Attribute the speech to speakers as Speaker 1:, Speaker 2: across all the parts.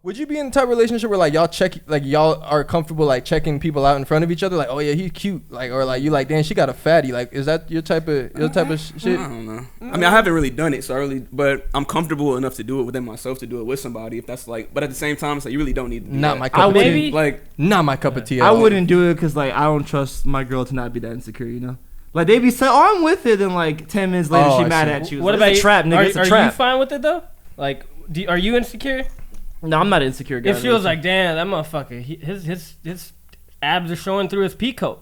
Speaker 1: Would you be in the type of relationship where like y'all are comfortable like checking people out in front of each other, like, oh yeah, he's cute, like, or like you like, damn, she got a fatty, like, is that your type of shit?
Speaker 2: I don't know. I mean, I haven't really done it, but I'm comfortable enough to do it within myself to do it with somebody if that's like. But at the same time, it's like you really don't need to.
Speaker 1: Not my cup of tea.
Speaker 2: Like
Speaker 1: not my cup of tea.
Speaker 3: I wouldn't do it because like I don't trust my girl to not be that insecure, you know. Like they be saying, "Oh, I'm with it," and like 10 minutes later, she mad at you.
Speaker 4: What about
Speaker 3: a trap, nigga? It's a trap.
Speaker 4: Are you fine with it though? Like, are you insecure?
Speaker 3: No, I'm not insecure. Guy,
Speaker 4: if she was like, "Damn, that motherfucker, his abs are showing through his peacoat,"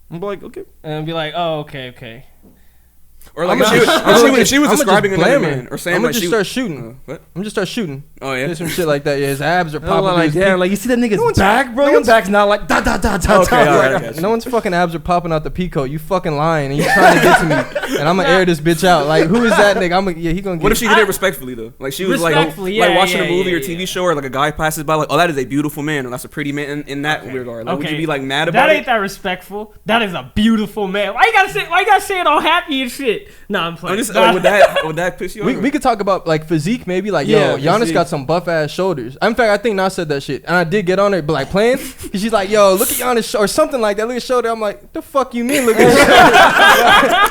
Speaker 3: I'm like, okay,
Speaker 4: and be like, "Oh, okay."
Speaker 2: Or like if she was describing another man or saying
Speaker 1: I'm
Speaker 2: like
Speaker 1: just start shooting.
Speaker 2: What?
Speaker 1: I'm just start shooting.
Speaker 2: Oh yeah,
Speaker 1: some shit like that. Yeah, his abs are popping.
Speaker 3: Like damn, like you see that nigga's back, bro. Your back's not like da da da da da.
Speaker 1: No one's fucking abs are popping out the peacoat. You fucking lying and you trying to get to me, and I'm gonna air this bitch out. Like who is that nigga? He gonna.
Speaker 2: What if she did it respectfully though? Like she was like watching a movie or TV show, or like a guy passes by, like, oh, that is a beautiful man, or that's a pretty man in that regard. Like, would you be like mad about
Speaker 4: that? Ain't that respectful? That is a beautiful man. Why you gotta say it all happy and shit? Nah, I'm playing.
Speaker 2: Would that piss you off?
Speaker 1: We could talk about like physique maybe, like yo, Giannis got some buff ass shoulders. In fact, I think Nas said that shit, and I did get on it, but like playing, cause she's like, yo, look at Giannis or something like that. Look at his shoulder. I'm like, the fuck you mean? Look at his shoulder.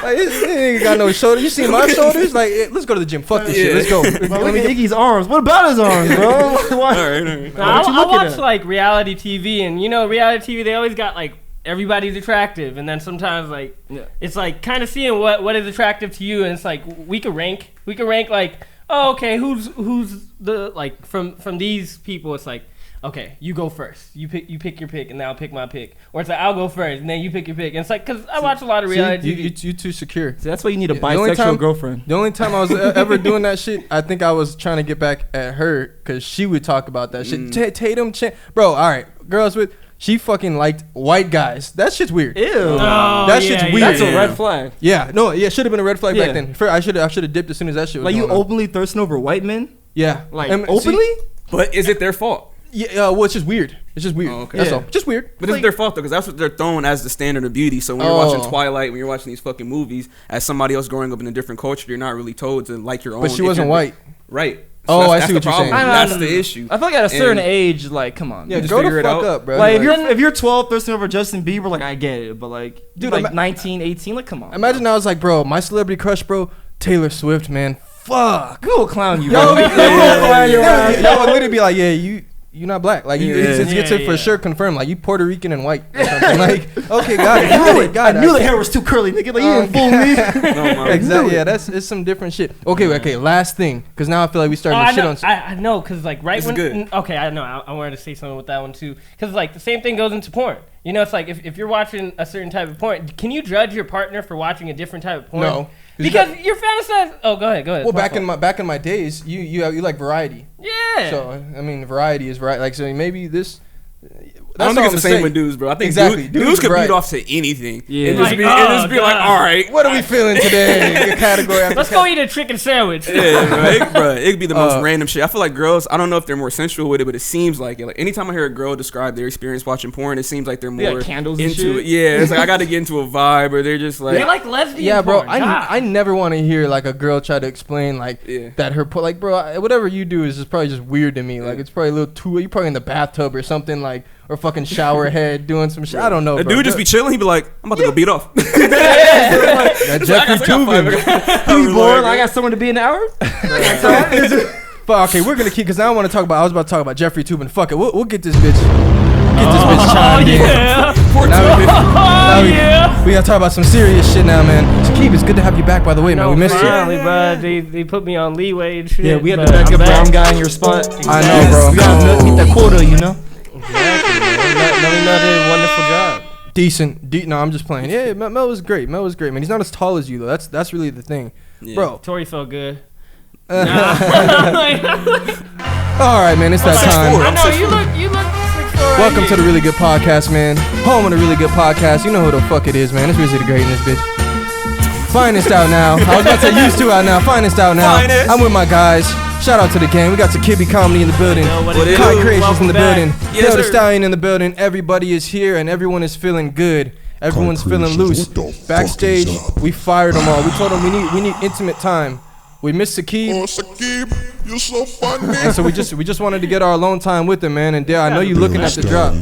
Speaker 1: Like this nigga got no shoulder. You see my shoulders? Like, let's go to the gym. Fuck this shit. Let's go.
Speaker 3: Look at Iggy's arms. What about his arms, bro?
Speaker 2: All right.
Speaker 4: I watch like reality TV, and you know, reality TV, they always got like everybody's attractive, and then sometimes like it's like kind of seeing what is attractive to you, and it's like we could rank like, oh, okay, who's the like from these people, it's like, okay, you go first, you pick your pick, and then I'll pick my pick, or it's like I'll go first and then you pick your pick, and it's like, because I watch a lot of reality TV.
Speaker 1: You too secure.
Speaker 3: See, that's why you need a bisexual girlfriend.
Speaker 1: The only time I was ever doing that shit, I think I was trying to get back at her because she would talk about that shit. Tatum, bro, all right, girls with. She fucking liked white guys. That shit's weird.
Speaker 3: Ew.
Speaker 1: That shit's weird.
Speaker 3: That's a red flag.
Speaker 1: Yeah. No. Yeah. Should have been a red flag back then. I should have dipped as soon as that shit was.
Speaker 3: Like you openly thirsting over white men.
Speaker 1: Yeah.
Speaker 3: Like openly.
Speaker 2: But is it their fault?
Speaker 1: Yeah. Well, it's just weird. It's just weird.
Speaker 2: Oh, okay.
Speaker 1: That's all. Just weird.
Speaker 2: But it's their fault though, because that's what they're throwing as the standard of beauty. So when you're watching Twilight, when you're watching these fucking movies, as somebody else growing up in a different culture, you're not really told to like your own.
Speaker 1: But she wasn't white.
Speaker 2: Right.
Speaker 1: So I see what you're saying.
Speaker 2: That's the issue.
Speaker 3: I feel like at a certain age, like, come on.
Speaker 1: Yeah, just grow the fuck up, bro.
Speaker 3: Like, if you're 12 thirsting over Justin Bieber, like, I get it. But, like, dude, like 19, 18, like, come on.
Speaker 1: Imagine I was like, bro, my celebrity crush, bro, Taylor Swift, man. Fuck.
Speaker 3: We will clown you,
Speaker 1: bro. Yo, would literally be like, yeah, you're not black. Like, it's get to for sure confirm. Like, you Puerto Rican and white or something. Like, okay, got it.
Speaker 3: I knew the hair was too curly, nigga. Like, you didn't fool me.
Speaker 1: Exactly. Yeah, it's some different shit. Okay. Last thing, because now I feel like we starting to shit on.
Speaker 4: I know, because like when. Okay, I know. I wanted to say something with that one too, because like the same thing goes into porn. You know, it's like if you're watching a certain type of porn, can you judge your partner for watching a different type of porn?
Speaker 1: No.
Speaker 4: Because you're fantasizing. Oh, go ahead.
Speaker 1: Well, back in my days, you like variety.
Speaker 4: Yeah.
Speaker 1: So I mean, variety is right. Like, so maybe this.
Speaker 2: I don't think it's the same with dudes, bro. I think dudes could beat off to anything. Yeah. And just be like, all right,
Speaker 1: what are we feeling today? Category.
Speaker 4: Let's go eat a chicken sandwich.
Speaker 2: Yeah, bro. It could be the most random shit. I feel like girls, I don't know if they're more sensual with it, but it seems like it. Like anytime I hear a girl describe their experience watching porn, it seems like they're more
Speaker 3: candles
Speaker 2: into it. Yeah, it's like I got to get into a vibe, or they're just like.
Speaker 4: They like lesbian.
Speaker 1: Yeah, bro.
Speaker 4: Porn.
Speaker 1: I never want to hear like a girl try to explain like that her like, bro, whatever you do is just probably just weird to me. Like it's probably a little too. You're probably in the bathtub or something like. Or fucking shower head doing some shit. I don't know.
Speaker 2: The dude just be chilling. He be like, I'm about to go beat off.
Speaker 1: That Jeffrey Tubin.
Speaker 3: You bored? I got someone to be in the hour.
Speaker 1: But okay, we're gonna keep because now I want to talk about. I was about to talk about Jeffrey Tubin. Fuck it, we'll get this bitch. Get this bitch chimed in. We gotta talk about some serious shit now, man. Shaquib, it's good to have you back. By the way, man, we missed you.
Speaker 4: Bro, they put me on leeway and shit.
Speaker 3: Yeah, we had to back up brown guy in your spot.
Speaker 1: I know, bro.
Speaker 3: We gotta meet that quota, you know.
Speaker 4: Exactly. Mel did a wonderful job.
Speaker 1: Decent. No, I'm just playing. Yeah, Mel was great. Man. He's not as tall as you though. That's really the thing, bro.
Speaker 4: Tory felt good.
Speaker 1: All right, man. It's that time.
Speaker 4: I know you look 6'4".
Speaker 1: Welcome to the Really Good Podcast, man. Home of the Really Good Podcast. You know who the fuck it is, man. It's Rizzy the Great in this bitch. Finest out now. I was about to say used to out now. Finest out now. I'm with my guys. Shout out to the gang. We got some Kibby Comedy in the building. Kai Creations in the building. Yo, the Stallion in the building. Everybody is here and everyone is feeling good. Everyone's feeling loose. Backstage, we fired them all. We told them we need intimate time. We miss Sakib.
Speaker 5: Oh, Sakib, you're so funny.
Speaker 1: And so we just wanted to get our alone time with him, man. And Dale, I know you looking at the drop.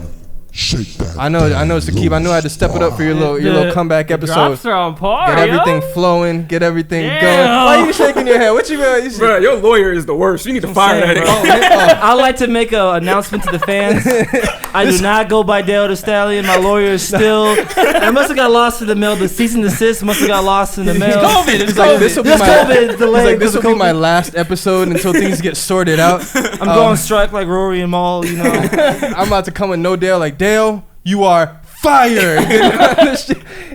Speaker 5: Shake that.
Speaker 1: I know, Sakib. I knew I had to step it up for your little comeback episode.
Speaker 4: Drops are on par.
Speaker 1: Get everything flowing, get everything
Speaker 4: Damn.
Speaker 1: going. Why are you shaking your head? What you mean?
Speaker 2: Bro, your lawyer is the worst. You need to fire that nigga.
Speaker 3: I'd like to make an announcement to the fans. I do not go by Dale the Stallion. My lawyer is still. I must have got lost in the mail. The cease and desist must have got lost in the mail.
Speaker 4: It's
Speaker 1: He's like, this will be
Speaker 3: This
Speaker 1: be my last episode until things get sorted out.
Speaker 3: I'm going on strike like Rory and Maul. You know.
Speaker 1: I'm about to come with no Dale. Like Dale, you are fired.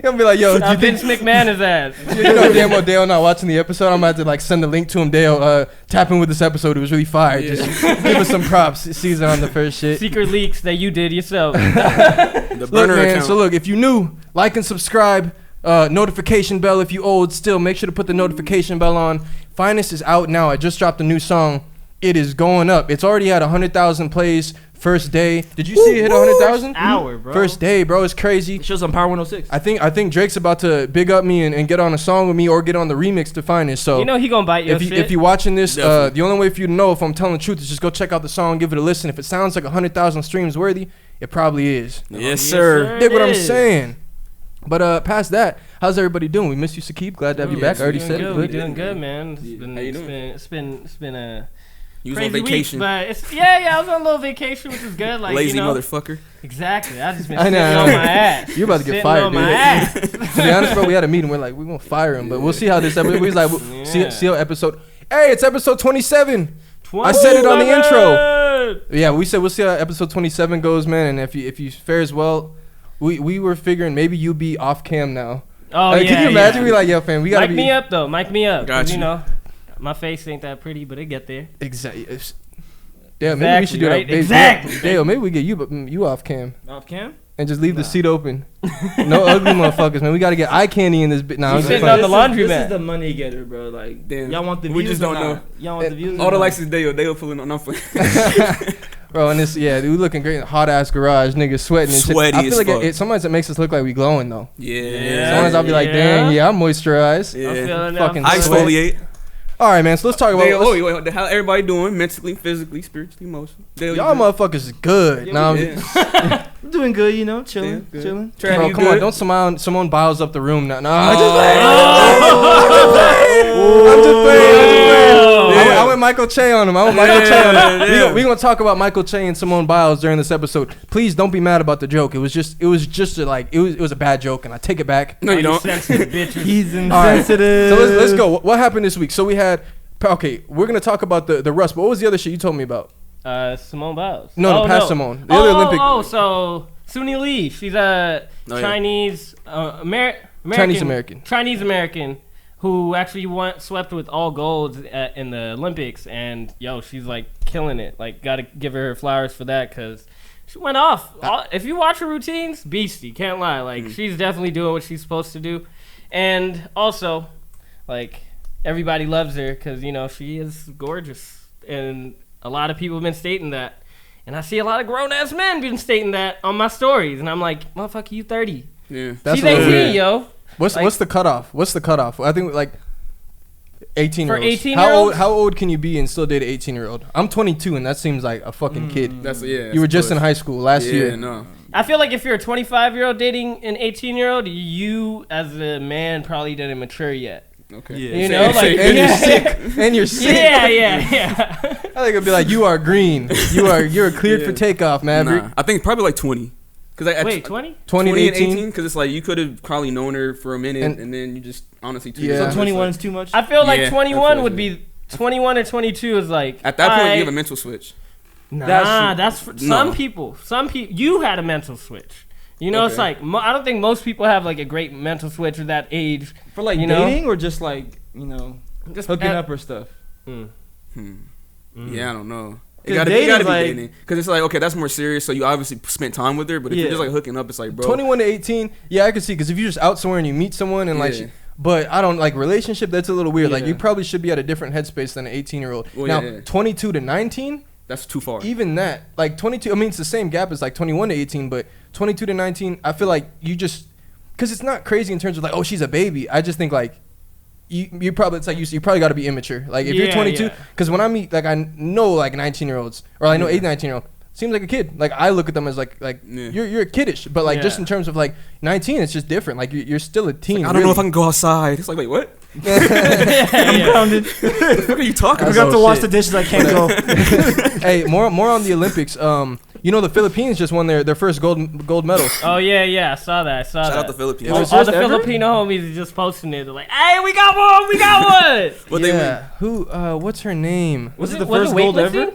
Speaker 1: He'll be like, yo, do you think
Speaker 4: Vince McMahon his ass.
Speaker 1: you know damn well Dale not watching the episode? I'm about to like send the link to him. Dale, tap in with this episode. It was really fire.
Speaker 2: Yeah.
Speaker 1: Just give us some props. Season on the first shit.
Speaker 4: Secret leaks that you did yourself.
Speaker 2: The
Speaker 1: Look,
Speaker 2: burner
Speaker 1: man.
Speaker 2: account.
Speaker 1: So look, if you new, like and subscribe. Notification bell. If you old, still make sure to put the notification bell on. Finest is out now. I just dropped a new song. It is going up. It's already had 100,000 plays first day. Did you see it hit 100,000?
Speaker 4: Hour, bro.
Speaker 1: First day, bro. It's crazy.
Speaker 3: It shows on Power 106.
Speaker 1: I think Drake's about to big up me and get on a song with me or get on the remix to Finest. So
Speaker 4: You know he gonna bite your shit.
Speaker 1: if you watching this,
Speaker 2: Definitely.
Speaker 1: the only way for you to know if I'm telling the truth is just go check out the song, give it a listen. If it sounds like 100,000 streams worthy, it probably is.
Speaker 2: Yes, sir.
Speaker 1: Dig what I'm
Speaker 4: is.
Speaker 1: saying. But past that, how's everybody doing? We miss you, Sakib. Glad to have you back. I already
Speaker 4: Doing
Speaker 1: said
Speaker 4: good.
Speaker 1: it.
Speaker 4: We
Speaker 1: Good.
Speaker 4: doing good, man. It's been,
Speaker 2: How you
Speaker 4: it's
Speaker 2: doing?
Speaker 4: been, it's been a
Speaker 2: You was
Speaker 4: crazy
Speaker 2: on vacation.
Speaker 4: week, but it's I was on a little vacation, which is good. Like
Speaker 2: Lazy
Speaker 4: you know,
Speaker 2: motherfucker.
Speaker 4: exactly. I just been
Speaker 1: I
Speaker 4: sitting
Speaker 1: know.
Speaker 4: on my ass.
Speaker 1: You're about to get
Speaker 4: Sitting
Speaker 1: fired,
Speaker 4: on
Speaker 1: dude.
Speaker 4: my ass.
Speaker 1: To be honest, bro, we had a meeting. We're like, we're gonna fire him, but we'll see how this episode. We was like,
Speaker 4: Yeah.
Speaker 1: see how episode. Hey, it's episode 27. I said it on the intro. Yeah, we said we'll see how episode 27 goes, man. And if you fares well, we were figuring maybe you'll be off cam now.
Speaker 4: Oh
Speaker 1: Like,
Speaker 4: yeah.
Speaker 1: can you imagine?
Speaker 4: Yeah.
Speaker 1: We like, yo, fam, we gotta
Speaker 4: Mic
Speaker 1: be
Speaker 4: me up though. Mic me up. 'Cause,
Speaker 2: Got you.
Speaker 4: You know, my face ain't that pretty, but it get there.
Speaker 1: exactly. Damn, maybe we should do
Speaker 4: Exactly,
Speaker 1: that.
Speaker 4: right? Exactly.
Speaker 1: Dale, maybe we get you off cam
Speaker 3: Off cam?
Speaker 1: and just leave the seat open. No ugly motherfuckers, man. We gotta get eye candy in this bit. Nah,
Speaker 4: You
Speaker 1: I'm
Speaker 4: sitting
Speaker 1: just
Speaker 4: on the
Speaker 1: playing.
Speaker 3: This
Speaker 4: laundromat.
Speaker 3: is the money getter, bro. Like,
Speaker 2: Damn.
Speaker 3: y'all want the views?
Speaker 2: We just
Speaker 3: or
Speaker 2: don't
Speaker 3: not?
Speaker 2: know.
Speaker 3: Y'all want the views?
Speaker 2: All
Speaker 3: or
Speaker 2: the
Speaker 3: not?
Speaker 2: likes is Dale pulling on. I'm playing.
Speaker 1: Bro, and this, yeah, we looking great in hot ass garage, niggas sweating and
Speaker 2: Sweaty
Speaker 1: shit. I
Speaker 2: as
Speaker 1: feel like
Speaker 2: fuck.
Speaker 1: it sometimes it makes us look like we glowing though.
Speaker 2: Yeah.
Speaker 1: Sometimes I'll be like,
Speaker 4: Yeah.
Speaker 1: dang, yeah, I'm moisturized.
Speaker 2: Yeah.
Speaker 4: I'm feeling
Speaker 1: Fucking
Speaker 4: that.
Speaker 1: sweat.
Speaker 2: Exfoliate.
Speaker 1: All right, man. So let's talk about
Speaker 2: Dale, wait, how everybody doing? Mentally, physically, spiritually, emotionally. Dale,
Speaker 1: y'all
Speaker 2: you
Speaker 1: motherfuckers is good.
Speaker 2: good?
Speaker 1: Nah,
Speaker 2: Yeah.
Speaker 3: I'm doing good, you know, chilling,
Speaker 2: Yeah, good.
Speaker 3: chilling.
Speaker 2: Trav,
Speaker 1: bro,
Speaker 2: you
Speaker 1: come on,
Speaker 2: good?
Speaker 1: don't Simone Biles up the room now. Nah,
Speaker 2: Oh.
Speaker 1: I'm just playing.
Speaker 2: Yeah.
Speaker 1: I went Michael Che on him. I went Michael Che on him.
Speaker 2: Yeah.
Speaker 1: We gonna talk about Michael Che and Simone Biles during this episode. Please don't be mad about the joke. It was just it was a bad joke, and I take it back.
Speaker 2: No, you don't.
Speaker 4: Sensitive bitches.
Speaker 3: He's
Speaker 1: All right.
Speaker 3: insensitive.
Speaker 1: So let's go. What happened this week? So we had. Okay, we're gonna talk about the rust. But what was the other shit you told me about?
Speaker 4: Simone Biles.
Speaker 1: No, past Simone. The other Olympic.
Speaker 4: So Suni Lee. She's a
Speaker 1: Oh,
Speaker 2: yeah.
Speaker 4: Chinese American.
Speaker 1: Chinese American
Speaker 4: who actually swept with all golds in the Olympics, and she's like killing it. Like, gotta give her flowers for that because she went off. If you watch her routines, beastie, can't lie. Like, she's definitely doing what she's supposed to do, and also, like, everybody loves her because she is gorgeous, and a lot of people have been stating that. And I see a lot of grown-ass men been stating that on my stories. And I'm like, motherfucker, you 30.
Speaker 2: Yeah.
Speaker 1: That's
Speaker 4: She's
Speaker 1: a little
Speaker 4: 18,
Speaker 1: weird.
Speaker 4: yo.
Speaker 1: What's the cutoff? What's the cutoff? I think like 18
Speaker 4: For
Speaker 1: year olds.
Speaker 4: 18-year-olds?
Speaker 1: How old can you be and still date an 18-year-old? I'm 22 and that seems like a fucking kid.
Speaker 2: That's
Speaker 1: You were just in high school last
Speaker 2: Yeah,
Speaker 1: year.
Speaker 2: no.
Speaker 4: I feel like if you're a 25-year-old dating an 18-year-old, you as a man probably didn't mature yet.
Speaker 2: Okay.
Speaker 3: Yeah.
Speaker 4: You know, like
Speaker 1: And you're sick. And you're sick.
Speaker 4: Yeah.
Speaker 1: I think it'd be like you are green. You're cleared for takeoff, Maverick.
Speaker 2: Nah, I think probably like 20. Cause
Speaker 4: Wait, 20?
Speaker 1: 20 to 18.
Speaker 2: Because it's like you could have probably known her for a minute and then you just honestly took
Speaker 1: Yeah.
Speaker 2: it.
Speaker 3: So 21 is too much?
Speaker 4: I feel like
Speaker 2: Yeah,
Speaker 4: 21 would be 21 or 22 is like
Speaker 2: At that point,
Speaker 4: alright.
Speaker 2: you have a mental switch.
Speaker 4: Nah, that's for some
Speaker 2: No.
Speaker 4: people. You had a mental switch. It's
Speaker 2: Okay.
Speaker 4: like I don't think most people have like a great mental switch at that age.
Speaker 3: For like
Speaker 4: you know?
Speaker 3: dating or just like,
Speaker 4: Just
Speaker 3: hooking up or stuff?
Speaker 2: Yeah, I don't know. It
Speaker 3: 'Cause
Speaker 2: gotta be
Speaker 3: dating's like-
Speaker 2: dating. Because it's like, okay, that's more serious, so you obviously spent time with her. But if
Speaker 3: Yeah.
Speaker 2: you're just like hooking up, it's like, bro.
Speaker 1: 21 to 18. Yeah, I can see because if you're just out somewhere and you meet someone and like.
Speaker 2: Yeah.
Speaker 1: But I don't like relationship. That's a little weird. Like
Speaker 3: Yeah.
Speaker 1: you probably should be at a different headspace than an 18-year-old.
Speaker 2: Well,
Speaker 1: Now,
Speaker 2: yeah.
Speaker 1: 22 to 19.
Speaker 2: That's too far.
Speaker 1: Even that, like 22, I mean, it's the same gap as like 21 to 18, but 22 to 19, I feel like you just, because it's not crazy in terms of like, oh, she's a baby. I just think like, you probably it's like you probably got to be immature. Like if you're 22, because when I meet like I know like 19-year-olds or I know 19-year-old. Seems like a kid. Like I look at them as like you're kiddish, but like just in terms of like 19, it's just different. Like you're still a teen.
Speaker 2: Like, I don't know if I can go outside. It's like, wait, what?
Speaker 3: I'm grounded.
Speaker 2: What the fuck are you talking about?
Speaker 3: I forgot to wash the dishes. I can't go.
Speaker 1: Hey, more on the Olympics. You know the Philippines just won their first gold medal.
Speaker 4: Oh yeah, I saw that.
Speaker 2: Shout out the Philippines.
Speaker 4: All the Filipino homies are just posting it. They're like, "Hey, we got one!"
Speaker 2: What they win?
Speaker 1: Who? What's her name?
Speaker 3: Was it the first gold ever?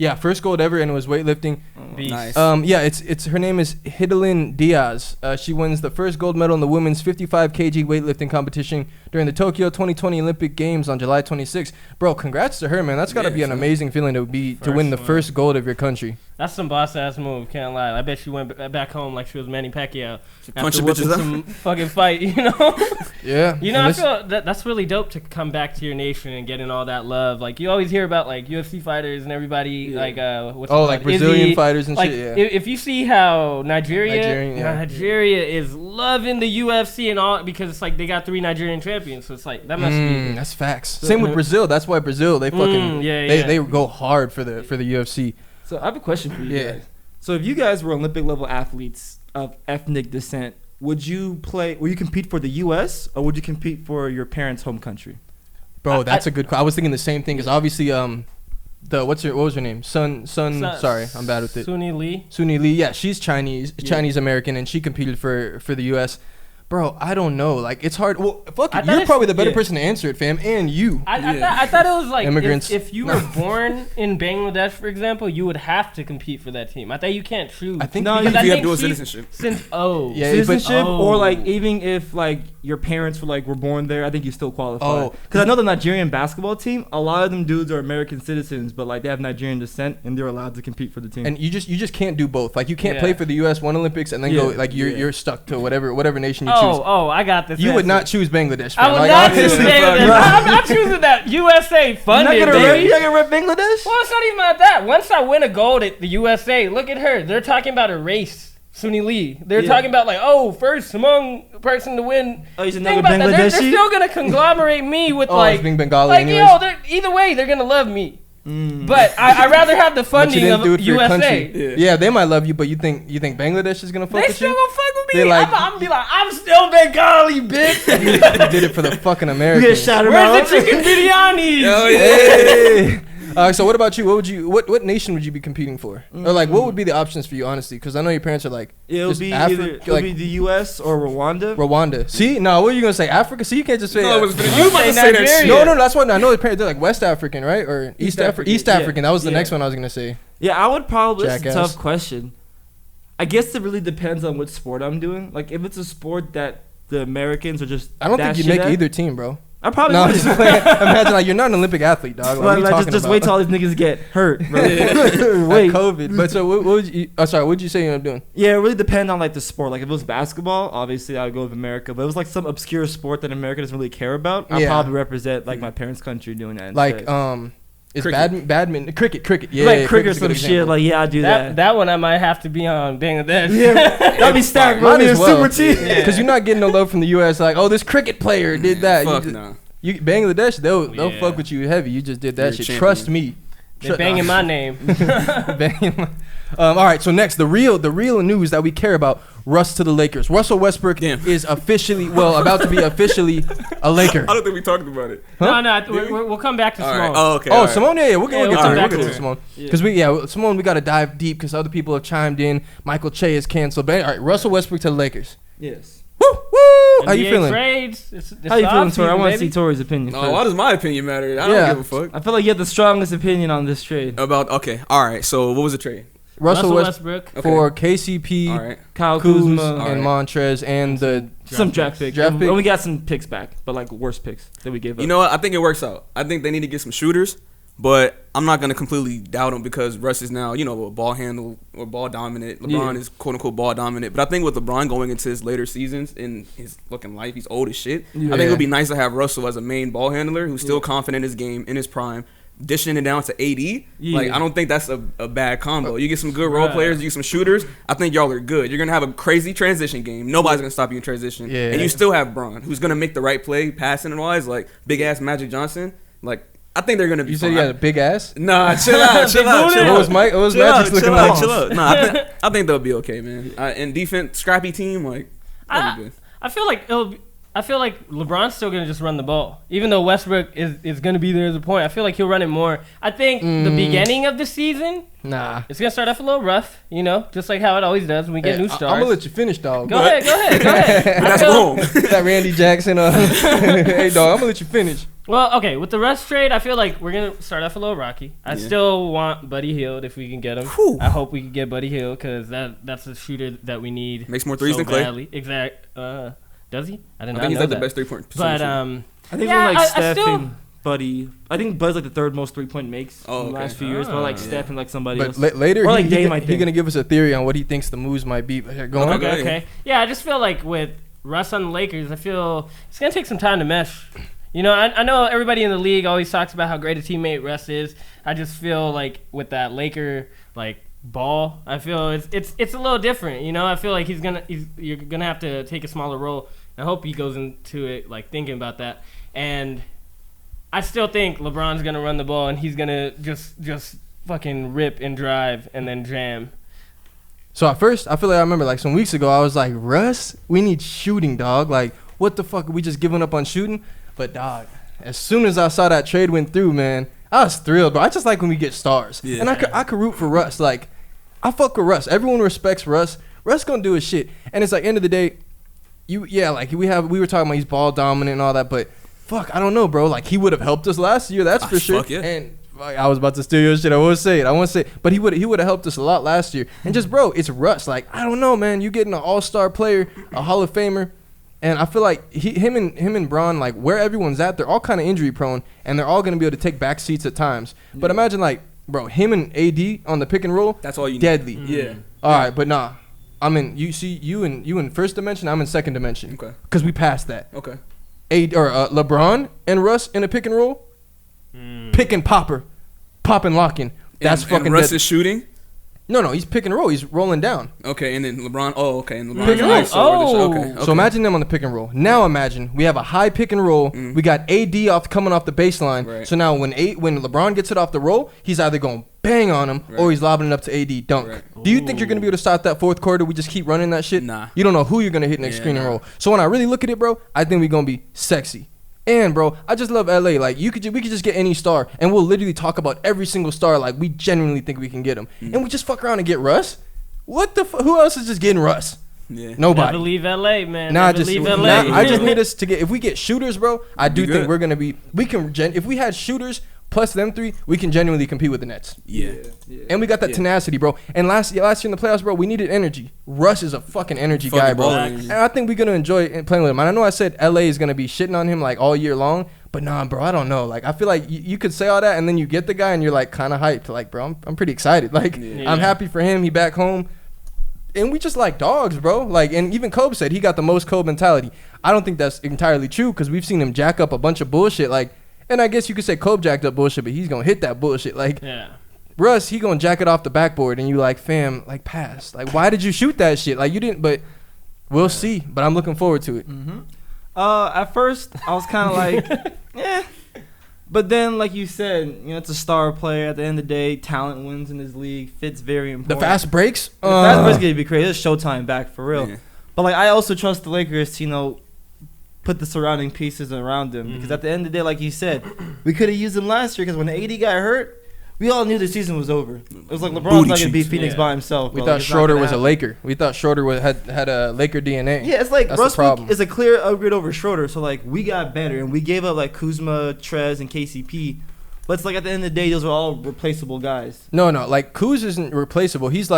Speaker 1: Yeah, first gold ever, and it was weightlifting.
Speaker 2: Nice.
Speaker 1: Yeah, it's her name is Hidilyn Diaz. She wins the first gold medal in the women's 55 kg weightlifting competition during the Tokyo 2020 Olympic Games on July 26th. Bro, congrats to her, man. That's got to be an amazing feeling to win the first gold of your country.
Speaker 4: That's some boss ass move. Can't lie. I bet she went back home like she was Manny Pacquiao.
Speaker 2: Punch bitches up.
Speaker 4: Some fucking fight, you know.
Speaker 1: Yeah.
Speaker 4: You know, I feel that's really dope to come back to your nation and getting all that love. Like you always hear about like UFC fighters and everybody like
Speaker 1: like Brazilian fighters and
Speaker 4: like,
Speaker 1: shit. Yeah.
Speaker 4: If you see how Nigeria is loving the UFC and all because it's like they got 3 Nigerian champions, so it's like that must be
Speaker 1: that's facts. Same with Brazil. That's why Brazil they fucking they go hard for the UFC.
Speaker 3: So I have a question for you guys. So if you guys were Olympic level athletes of ethnic descent, would you compete for the U.S. or would you compete for your parents' home country?
Speaker 1: Bro, that's a good question. I was thinking the same thing because obviously what was her name? Sorry, I'm bad with it.
Speaker 4: Suni
Speaker 1: Lee. Yeah, she's Chinese American, and she competed for the U.S. Bro, I don't know. Like, it's hard. Well, fuck it. You're probably the better person to answer it, fam. And you.
Speaker 4: I thought it was like
Speaker 1: immigrants.
Speaker 4: If you were born in Bangladesh, for example, you would have to compete for that team. I thought you can't choose.
Speaker 1: I think
Speaker 2: you have dual citizenship.
Speaker 3: Citizenship, or like even if like your parents were born there, I think you still qualify. Because I know the Nigerian basketball team, a lot of them dudes are American citizens, but like they have Nigerian descent and they're allowed to compete for the team.
Speaker 1: And you just can't do both. Like you can't play for the U.S. one Olympics and then go like you're stuck to whatever nation you choose.
Speaker 4: I got this.
Speaker 1: You would not choose Bangladesh.
Speaker 4: I would not choose Bangladesh. I'm not choosing that USA funded.
Speaker 3: You're not gonna rep Bangladesh?
Speaker 4: Well, it's not even about that. Once I win a gold at the USA, look at her. They're talking about a race. Suni Lee. They're talking about like, first Simone person to win.
Speaker 3: Oh, he's
Speaker 4: Think
Speaker 3: another
Speaker 4: about that. They're
Speaker 3: Bangladeshi?
Speaker 4: still gonna conglomerate me with
Speaker 1: being Bengali
Speaker 4: like
Speaker 1: anyways.
Speaker 4: either way they're gonna love me. But I'd rather have the funding of USA.
Speaker 1: Yeah, they might love you, but you think Bangladesh is gonna fuck with you?
Speaker 4: They still gonna fuck with me.
Speaker 1: Like,
Speaker 4: I'm gonna be like, I'm still Bengali, bitch.
Speaker 1: You did it for the fucking Americans.
Speaker 4: Where's the chicken biryani?
Speaker 1: Oh yeah. So what about you? What nation would you be competing for? Or like, what would be the options for you, honestly? Because I know your parents are like,
Speaker 3: it'll be the U.S. or Rwanda.
Speaker 1: See, no, what are you gonna say? Africa? See, you can't just say.
Speaker 2: No, you about to say that shit.
Speaker 1: No, that's what I know. The parents they're like West African, right? Or East African. That was the next one I was gonna say.
Speaker 3: Yeah, I would probably.
Speaker 1: Jackass.
Speaker 3: It's a tough question. I guess it really depends on what sport I'm doing. Like, if it's a sport that the Americans are just.
Speaker 1: I don't think you'd make either team, bro.
Speaker 3: I probably
Speaker 1: would. Just imagine like you're not an Olympic athlete, dog.
Speaker 3: Just wait till all these niggas get hurt, bro.
Speaker 1: Wait, COVID. But so what would you? What would you say you end up doing?
Speaker 3: Yeah, it really depends on like the sport. Like if it was basketball, obviously I would go with America. But if it was like some obscure sport that America doesn't really care about, I'd probably represent like my parents' country doing that.
Speaker 1: Like is badminton, cricket? Yeah,
Speaker 3: like cricket or some shit. Like I do that.
Speaker 4: That one I might have to be on Bangladesh.
Speaker 3: Yeah, that'd be stacked. Might as well. Super team.
Speaker 1: Because you're not getting no love from the U.S. Like, this cricket player did that.
Speaker 2: Fuck no.
Speaker 1: Bangladesh, they'll fuck with you heavy. You just did that shit. Champion. Trust me.
Speaker 4: They're banging my name.
Speaker 1: All right, so next, the real news that we care about. Russ to the Lakers. Russell Westbrook is officially, about to be officially a Laker.
Speaker 2: I don't think we talked about it.
Speaker 4: Huh? No, we'll come back to Simone.
Speaker 2: Right. Oh, okay.
Speaker 1: Oh, Simone, we'll get to Simone. Because Simone, we got to dive deep because other people have chimed in. Michael Che is canceled. But, all right, Russell Westbrook to the Lakers.
Speaker 3: Yes.
Speaker 1: Woo! How you feeling?
Speaker 3: How you feeling, Tori? I want to see Tori's opinion.
Speaker 2: No, why does my opinion matter? I don't give a fuck.
Speaker 3: I feel like you have the strongest opinion on this trade.
Speaker 2: All right. So what was the trade?
Speaker 1: Russell Westbrook for KCP, Kyle Kuzma, and Montrez, and
Speaker 3: some draft picks. And we got some picks back, but like worse picks that we gave up.
Speaker 2: You know what? I think it works out. I think they need to get some shooters, but I'm not gonna completely doubt them because Russ is now, a ball handle or ball dominant. LeBron is quote unquote ball dominant, but I think with LeBron going into his later seasons in his fucking life, he's old as shit. I think it would be nice to have Russell as a main ball handler who's still confident in his game, in his prime. dishing it down to AD.
Speaker 3: Yeah.
Speaker 2: Like, I don't think that's a bad combo. You get some good role players, you get some shooters. I think y'all are good. You're gonna have a crazy transition game. Nobody's gonna stop you in transition.
Speaker 1: Yeah.
Speaker 2: And you still have Bron, who's gonna make the right play, passing and wise, like big ass Magic Johnson. Like, I think they're gonna be.
Speaker 1: You said
Speaker 2: fine.
Speaker 1: you had a big ass?
Speaker 2: Nah, chill out.
Speaker 1: What was Mike? What was Magic's looking like?
Speaker 2: Chill out. Nah, I think they'll be okay, man. And defense, scrappy team, like, they'll be good.
Speaker 4: I feel like LeBron's still gonna just run the ball, even though Westbrook is gonna be there as a point. I feel like he'll run it more. I think the beginning of the season, it's gonna start off a little rough, just like how it always does when we get new stars.
Speaker 1: I'm gonna let you finish, dog.
Speaker 4: Go ahead.
Speaker 2: That's home.
Speaker 1: That Randy Jackson. Hey, dog, I'm gonna let you finish.
Speaker 4: Well, okay, with the Russ trade, I feel like we're gonna start off a little rocky. I still want Buddy Hield if we can get him.
Speaker 2: Whew.
Speaker 4: I hope we can get Buddy Hield because that's a shooter that we need.
Speaker 2: Makes more threes
Speaker 4: so
Speaker 2: than Clay.
Speaker 4: badly. Exact. Does he? I didn't know.
Speaker 2: I think he's like
Speaker 4: that.
Speaker 2: the best 3-point
Speaker 4: But
Speaker 3: I think
Speaker 4: yeah,
Speaker 3: like Steph
Speaker 4: still,
Speaker 3: and Buddy. I think Bud's like the third most 3-point makes in the last few years. But like Steph and like somebody else.
Speaker 1: But later,
Speaker 3: or like
Speaker 1: he's gonna give us a theory on what he thinks the moves might be. Go on.
Speaker 4: Okay. Yeah, I just feel like with Russ on the Lakers, I feel it's gonna take some time to mesh. I know everybody in the league always talks about how great a teammate Russ is. I just feel like with that Laker ball, I feel it's a little different. I feel like you're gonna have to take a smaller role. I hope he goes into it thinking about that. And I still think LeBron's gonna run the ball and he's gonna just fucking rip and drive and then jam.
Speaker 1: So at first, I feel like I remember some weeks ago, I was like, Russ, we need shooting, dog. Like, what the fuck? Are we just giving up on shooting? But dog, as soon as I saw that trade went through, man, I was thrilled, bro. I just like when we get stars. Yeah. And I could root for Russ. Like, I fuck with Russ. Everyone respects Russ. Russ gonna do his shit. And it's end of the day, we were talking about he's ball dominant and all that, but fuck, I don't know, bro. Like, he would have helped us last year, that's for sure.
Speaker 2: Yeah.
Speaker 1: And I was about to steal your shit. I won't say it. But he would have helped us a lot last year. And just, bro, it's Russ. Like, I don't know, man. You getting an all-star player, a Hall of Famer. And I feel like him and Bron, where everyone's at, they're all kind of injury prone, and they're all gonna be able to take back seats at times. Yeah. But imagine bro, him and AD on the pick and roll.
Speaker 2: That's all you need.
Speaker 1: Deadly.
Speaker 2: Yeah.
Speaker 1: All right, but nah, I'm in. You see, you in first dimension. I'm in second dimension.
Speaker 2: Okay.
Speaker 1: Because we passed that.
Speaker 2: Okay.
Speaker 1: LeBron and Russ in a pick and roll, pick and popper, pop and locking. That's fucking.
Speaker 2: And Russ is shooting.
Speaker 1: No, he's pick and roll. He's rolling down.
Speaker 2: Okay, and then LeBron. Oh, okay, and LeBron.
Speaker 1: Pick and roll.
Speaker 2: Okay.
Speaker 1: So imagine them on the pick and roll. Now imagine we have a high pick and roll. We got AD coming off the baseline. Right. So now when LeBron gets it off the roll, he's either going bang on him or he's lobbing it up to AD dunk. Right. Do you think you're gonna be able to stop that fourth quarter? We just keep running that shit.
Speaker 2: Nah.
Speaker 1: You don't know who you're gonna hit next screen and roll. So when I really look at it, bro, I think we're gonna be sexy. And bro, I just love LA. Like we could just get any star, and we'll literally talk about every single star. Like we genuinely think we can get him, and we just fuck around and get Russ. What the? Who else is just getting Russ?
Speaker 2: Yeah.
Speaker 1: Nobody.
Speaker 4: Never leave LA, man.
Speaker 1: Nah,
Speaker 4: Never leave LA.
Speaker 1: I just need us to get. If we get shooters, bro, I do think we're gonna be. We can. If we had shooters plus them three, we can genuinely compete with the Nets.
Speaker 2: Yeah.
Speaker 1: And we got that tenacity, bro. And last year in the playoffs, bro, we needed energy. Russ is a fucking energy guy, bro. And I think we're gonna enjoy playing with him. And I know I said LA is gonna be shitting on him all year long, but nah, bro, I don't know. Like I feel like you could say all that, and then you get the guy, and you're kind of hyped. Like, bro, I'm pretty excited. I'm happy for him. He back home. And we just like dogs, bro. And even Kobe said he got the most Kobe mentality. I don't think that's entirely true because we've seen him jack up a bunch of bullshit. And I guess you could say Kobe jacked up bullshit, but he's gonna hit that bullshit. Russ, he gonna jack it off the backboard, and you fam, pass. Why did you shoot that shit? You didn't. But we'll see. But I'm looking forward to it.
Speaker 3: Mm-hmm. At first, I was kind of yeah. But then, like you said, it's a star player. At the end of the day, talent wins in this league. Fit's very important.
Speaker 1: The fast breaks?
Speaker 3: The fast breaks gonna be crazy. It's showtime back for real.
Speaker 2: Yeah.
Speaker 3: But I also trust the Lakers to, put the surrounding pieces around him. Because at the end of the day, like you said, we could have used him last year because when the AD got hurt, we all knew the season was over. It was LeBron's not gonna beat Phoenix by himself.
Speaker 1: We thought Schroeder was a Laker. We thought Schroeder had a Laker DNA.
Speaker 3: Yeah, it's Westbrook is a clear upgrade over Schroeder. So we got better and we gave up Kuzma, Trez, and KCP. But it's at the end of the day, those are all replaceable guys.
Speaker 1: No, Kuz isn't replaceable. He's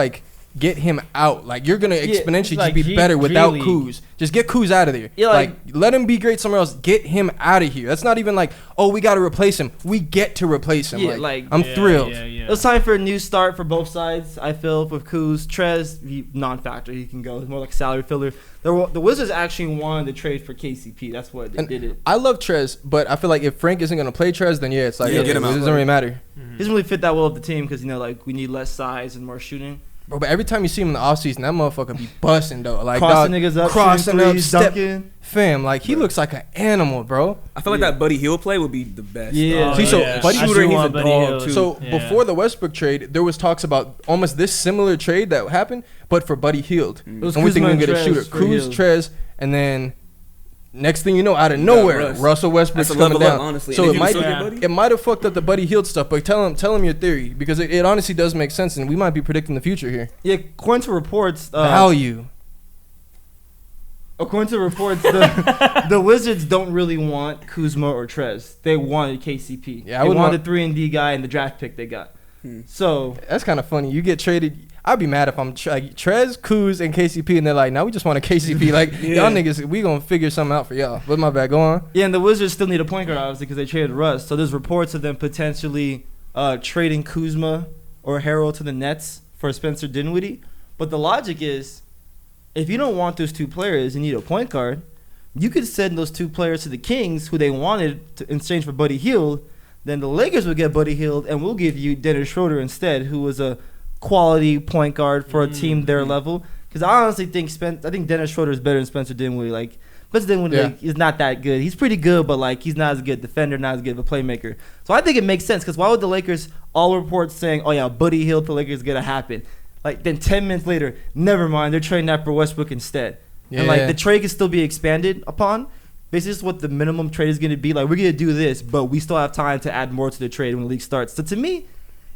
Speaker 1: get him out. Like, you're going to exponentially
Speaker 4: like
Speaker 1: just be better without
Speaker 4: League.
Speaker 1: Kuz. Just get Kuz out of there.
Speaker 3: Yeah,
Speaker 1: like, let him be great somewhere else. Get him out of here. That's not even like, oh, we got to replace him. We get to replace him.
Speaker 3: Yeah,
Speaker 1: I'm thrilled.
Speaker 3: It's time for a new start for both sides, I feel, with Kuz. Trez, non-factor. He can go. It's more like a salary filler. The Wizards actually wanted to trade for KCP. That's what they did it.
Speaker 1: I love Trez, but I feel like if Frank isn't going to play Trez, then it's like,
Speaker 2: get him out.
Speaker 1: It doesn't really matter.
Speaker 3: He doesn't really fit that well with the team because, like, we need less size and more shooting.
Speaker 1: Bro, but every time you see him in the offseason, that motherfucker be busting, though. Like,
Speaker 3: crossing niggas up,
Speaker 1: crossing
Speaker 3: shooting
Speaker 1: up,
Speaker 3: threes, dunking.
Speaker 1: Fam, like, he looks like an animal, bro.
Speaker 2: I feel like that Buddy Hield play would be the best.
Speaker 3: Yeah.
Speaker 1: See, so Buddy
Speaker 2: shooter, he's a
Speaker 4: Buddy
Speaker 2: dog
Speaker 4: Hield.
Speaker 2: too.
Speaker 1: So before the Westbrook trade, there was talks about almost this similar trade that happened, but for Buddy Hield.
Speaker 3: It was
Speaker 1: And we think we can
Speaker 3: Kuzma
Speaker 1: get a
Speaker 3: and
Speaker 1: shooter.
Speaker 3: Trez for
Speaker 1: Cruz,
Speaker 3: Hield.
Speaker 1: Trez, and then next thing you know, out of nowhere, Russell Westbrook's
Speaker 2: That's a
Speaker 1: coming
Speaker 2: level up,
Speaker 1: down.
Speaker 2: honestly.
Speaker 1: So
Speaker 2: And
Speaker 1: it
Speaker 2: if
Speaker 1: might
Speaker 2: you still get Buddy?
Speaker 1: it might have fucked up the Buddy Hield stuff, but tell him your theory because it honestly does make sense, and we might be predicting the future here.
Speaker 3: Yeah, according to reports,
Speaker 1: Value.
Speaker 3: According to reports, the Wizards don't really want Kuzma or Trez. They wanted KCP.
Speaker 1: Yeah, I
Speaker 3: they
Speaker 1: would
Speaker 3: wanted the 3-and-D guy and the draft pick they got. So
Speaker 1: That's kind of funny. You get traded. I'd be mad if I'm like Trez, Kuz, and KCP, and they're like, now we just want a KCP. Like, y'all niggas, we gonna figure something out for y'all. But my bad, go on.
Speaker 3: yeah, and the Wizards still need a point guard obviously because they traded Russ. So there's reports of them potentially trading Kuzma or Harrell to the Nets for Spencer Dinwiddie. But the logic is, if you don't want those two players, you need a point guard. You could send those two players to the Kings, who they wanted to, in exchange for Buddy Hield. Then the Lakers would get Buddy Hield, and we'll give you Dennis Schroeder instead, who was a quality point guard for a team their level. Because I honestly think I think Dennis Schroeder is better than Spencer Dinwiddie. Like, Spencer Dinwiddie is not that good. He's pretty good, but like he's not as good defender, not as good of a playmaker. So I think it makes sense. Because why would the Lakers, all reports saying, oh yeah, Buddy Hield for the Lakers is gonna happen? Like then 10 minutes later, never mind, they're trading that for Westbrook instead. And like the trade can still be expanded upon. Basically, this is what the minimum trade is going to be. Like, we're going to do this, but we still have time to add more to the trade when the league starts. So, to me,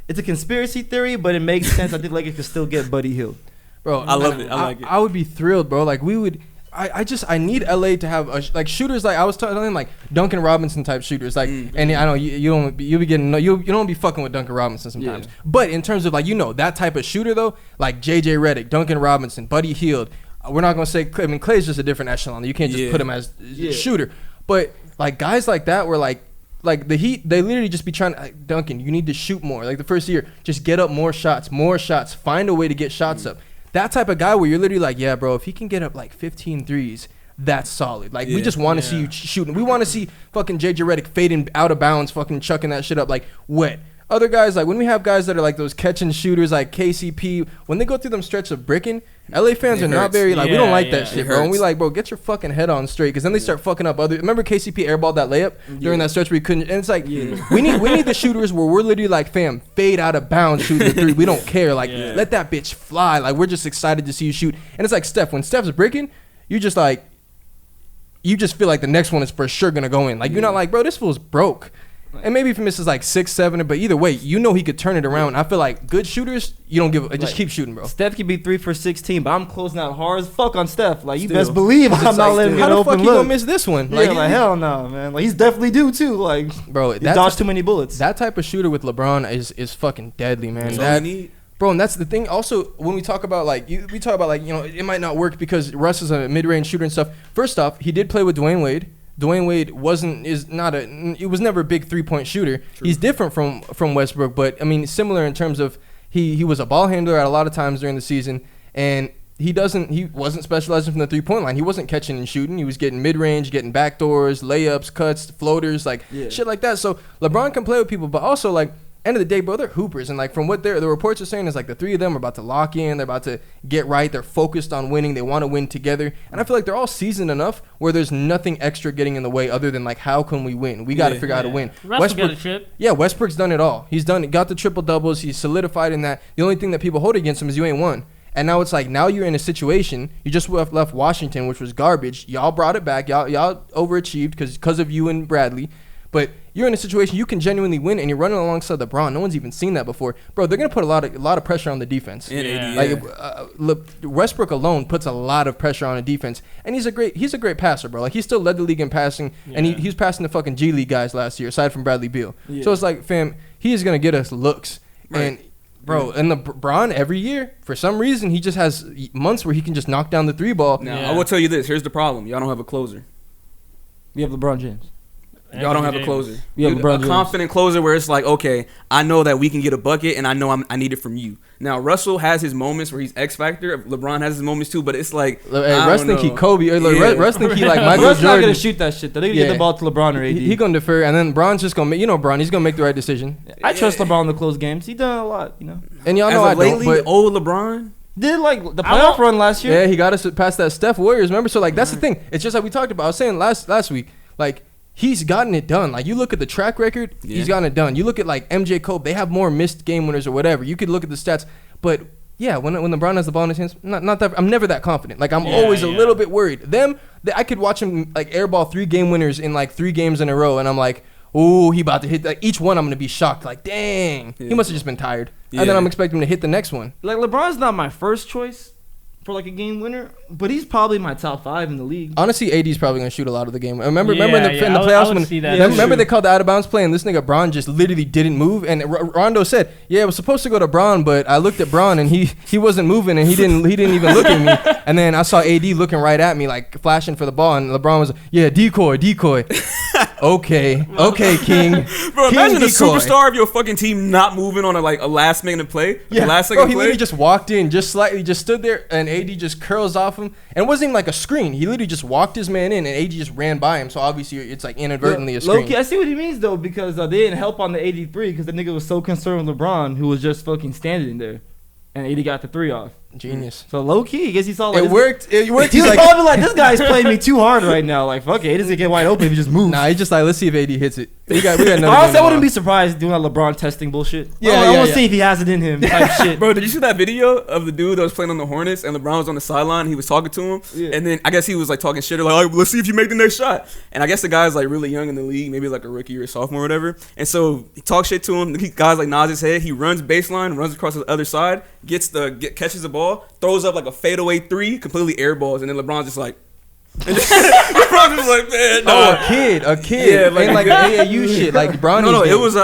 Speaker 3: it's a conspiracy theory, but it makes sense. I think Lakers could still get Buddy Hield.
Speaker 1: Bro,
Speaker 2: I love it. I like it.
Speaker 1: I would be thrilled, bro. Like, we would. I need LA to have like shooters like I was telling like Duncan Robinson type shooters like and I know you'll be getting you don't be fucking with Duncan Robinson sometimes but in terms of like that type of shooter though like JJ Redick, Duncan Robinson, Buddy Hield, we're not gonna say Clay's just a different echelon. You can't just put him as shooter, but like guys like that were like the Heat, they literally just be trying to like, Duncan, you need to shoot more. Like the first year, just get up more shots, find a way to get shots up. That type of guy where you're literally like, yeah, bro, if he can get up like 15 threes, that's solid. Like, we just want to see you shooting. We want to see fucking JJ Redick fading out of bounds, fucking chucking that shit up like wet. Other guys, like when we have guys that are like those catching shooters like KCP, when they go through them stretch of bricking, LA fans are not very like, we don't like that shit, bro. And we like, bro, get your fucking head on straight, because then they start fucking up other. Remember KCP airballed that layup during that stretch where he couldn't, and it's like we need the shooters where we're literally like, fam, fade out of bounds, shoot the three. We don't care, like let that bitch fly. Like we're just excited to see you shoot. And it's like Steph, when Steph's breaking, you just like, you just feel like the next one is for sure gonna go in. Like you're not like, bro, this fool's broke. And maybe if he misses like 6, 7, but either way, you know he could turn it around. I feel like good shooters, you don't give, just keep shooting, bro.
Speaker 3: Steph could be 3 for 16, but I'm closing out hard as fuck on Steph. Like you best believe I'm not letting him get
Speaker 1: How the
Speaker 3: open
Speaker 1: fuck he
Speaker 3: look.
Speaker 1: gonna miss this one?
Speaker 3: Yeah, like hell no, man. Like he's definitely due too. Like
Speaker 1: bro,
Speaker 3: he dodged too many bullets.
Speaker 1: That type of shooter with LeBron is fucking deadly, man.
Speaker 2: That's all we need.
Speaker 1: Bro, and that's the thing. Also, when we talk about like, we talk about like, it might not work because Russ is a mid-range shooter and stuff. First off, he did play with Dwayne Wade. Dwayne Wade was never a big 3-point shooter. True. He's different from Westbrook, but I mean similar in terms of he was a ball handler at a lot of times during the season, and he wasn't specializing from the 3-point line. He wasn't catching and shooting. He was getting mid-range, getting backdoors, layups, cuts, floaters, like shit like that. So LeBron can play with people, but also like end of the day, bro, they're hoopers, and like from what the reports are saying is like the three of them are about to lock in, they're about to get right, they're focused on winning, they want to win together, and I feel like they're all seasoned enough where there's nothing extra getting in the way other than like how can we win? We got to figure out how to win.
Speaker 4: Westbrook got a chip.
Speaker 1: Yeah, Westbrook's done it all. He's got the triple doubles. He's solidified in that. The only thing that people hold against him is you ain't won. And now it's like, now you're in a situation, you just left Washington, which was garbage. Y'all brought it back. Y'all overachieved because of you and Bradley. But you're in a situation you can genuinely win, and you're running alongside LeBron. No one's even seen that before, bro. They're gonna put a lot of pressure on the defense. Westbrook alone puts a lot of pressure on the defense, and he's a great passer, bro. Like he still led the league in passing, and he was passing the fucking G League guys last year, aside from Bradley Beal. So it's like, fam, he is gonna get us looks, and Bro, and LeBron every year, for some reason, he just has months where he can just knock down the 3 ball.
Speaker 2: Now, I will tell you this. Here's the problem. Y'all don't have a closer.
Speaker 3: We have LeBron James.
Speaker 2: Y'all don't have a closer.
Speaker 3: We have LeBron James.
Speaker 2: A confident closer where it's like, okay, I know that we can get a bucket, and I know I need it from you. Now, Russell has his moments where he's X Factor. LeBron has his moments too, but it's like,
Speaker 1: Russ think he Kobe. Russ think he like Michael
Speaker 3: Russ
Speaker 1: Jordan.
Speaker 3: not gonna shoot that shit. They're gonna get the ball to LeBron or AD.
Speaker 1: He gonna defer, and then Bron's just gonna make, Bron, he's gonna make the right decision.
Speaker 3: I trust LeBron to close games. He done a lot,
Speaker 1: And y'all know I don't, but
Speaker 2: old LeBron
Speaker 3: did like the playoff run last year.
Speaker 1: Yeah, he got us past that Steph Warriors. Remember, so like that's the thing. It's just like we talked about. I was saying last week, like. He's gotten it done. Like, you look at the track record, he's gotten it done. You look at, like, MJ Kobe, they have more missed game winners or whatever. You could look at the stats. But, yeah, when LeBron has the ball in his hands, not that I'm never that confident. Like, I'm always a little bit worried. I could watch him, like, airball 3 game winners in, like, 3 games in a row, and I'm like, ooh, he about to hit. Like, each one I'm going to be shocked. Like, dang. He must have just been tired. And then I'm expecting him to hit the next one.
Speaker 3: Like, LeBron's not my first choice for like a game winner, but he's probably my top 5 in the league.
Speaker 1: Honestly, AD's probably gonna shoot a lot of the game. Remember in the playoffs when remember they called the out of bounds play and this nigga Bron just literally didn't move, and Rondo said, "Yeah, it was supposed to go to Bron, but I looked at Bron and he wasn't moving and he didn't even look at me." And then I saw AD looking right at me like flashing for the ball, and LeBron was, "Yeah, decoy." Okay, King.
Speaker 2: Bro,
Speaker 1: King
Speaker 2: imagine
Speaker 1: decoy.
Speaker 2: a superstar of your fucking team not moving on a last minute play.
Speaker 1: Yeah,
Speaker 2: last second
Speaker 1: he
Speaker 2: play.
Speaker 1: literally just walked in, just slightly, just stood there, and AD just curls off him. And it wasn't even like a screen. He literally just walked his man in, and AD just ran by him. So obviously, it's like inadvertently a screen.
Speaker 3: Low-key, I see what he means though, because they didn't help on the 83 because the nigga was so concerned with LeBron, who was just fucking standing there, and AD got the 3 off.
Speaker 1: Genius.
Speaker 3: So low key, I guess he saw like
Speaker 1: it worked. He was
Speaker 3: probably like, this guy's playing me too hard right now. Like, fuck it, he doesn't get wide open if he just moves.
Speaker 1: Nah, he's just like, let's see if AD hits it. We got another
Speaker 3: Honestly, I wouldn't be surprised doing that LeBron testing bullshit. I want to see if he has it in him. Type shit.
Speaker 2: Bro, did you see that video of the dude that was playing on the Hornets and LeBron was on the sideline? He was talking to him, and then I guess he was like talking shit, like, let's see if you make the next shot. And I guess the guy's like really young in the league, maybe like a rookie or a sophomore or whatever. And so he talks shit to him. The guy's like nods his head. He runs baseline, runs across the other side, catches the ball, throws up like a fadeaway 3, completely airballs, and then LeBron's just like, LeBron's just like, man, no.
Speaker 1: A kid, yeah, like AAU shit, like Bronny's.
Speaker 2: No, it was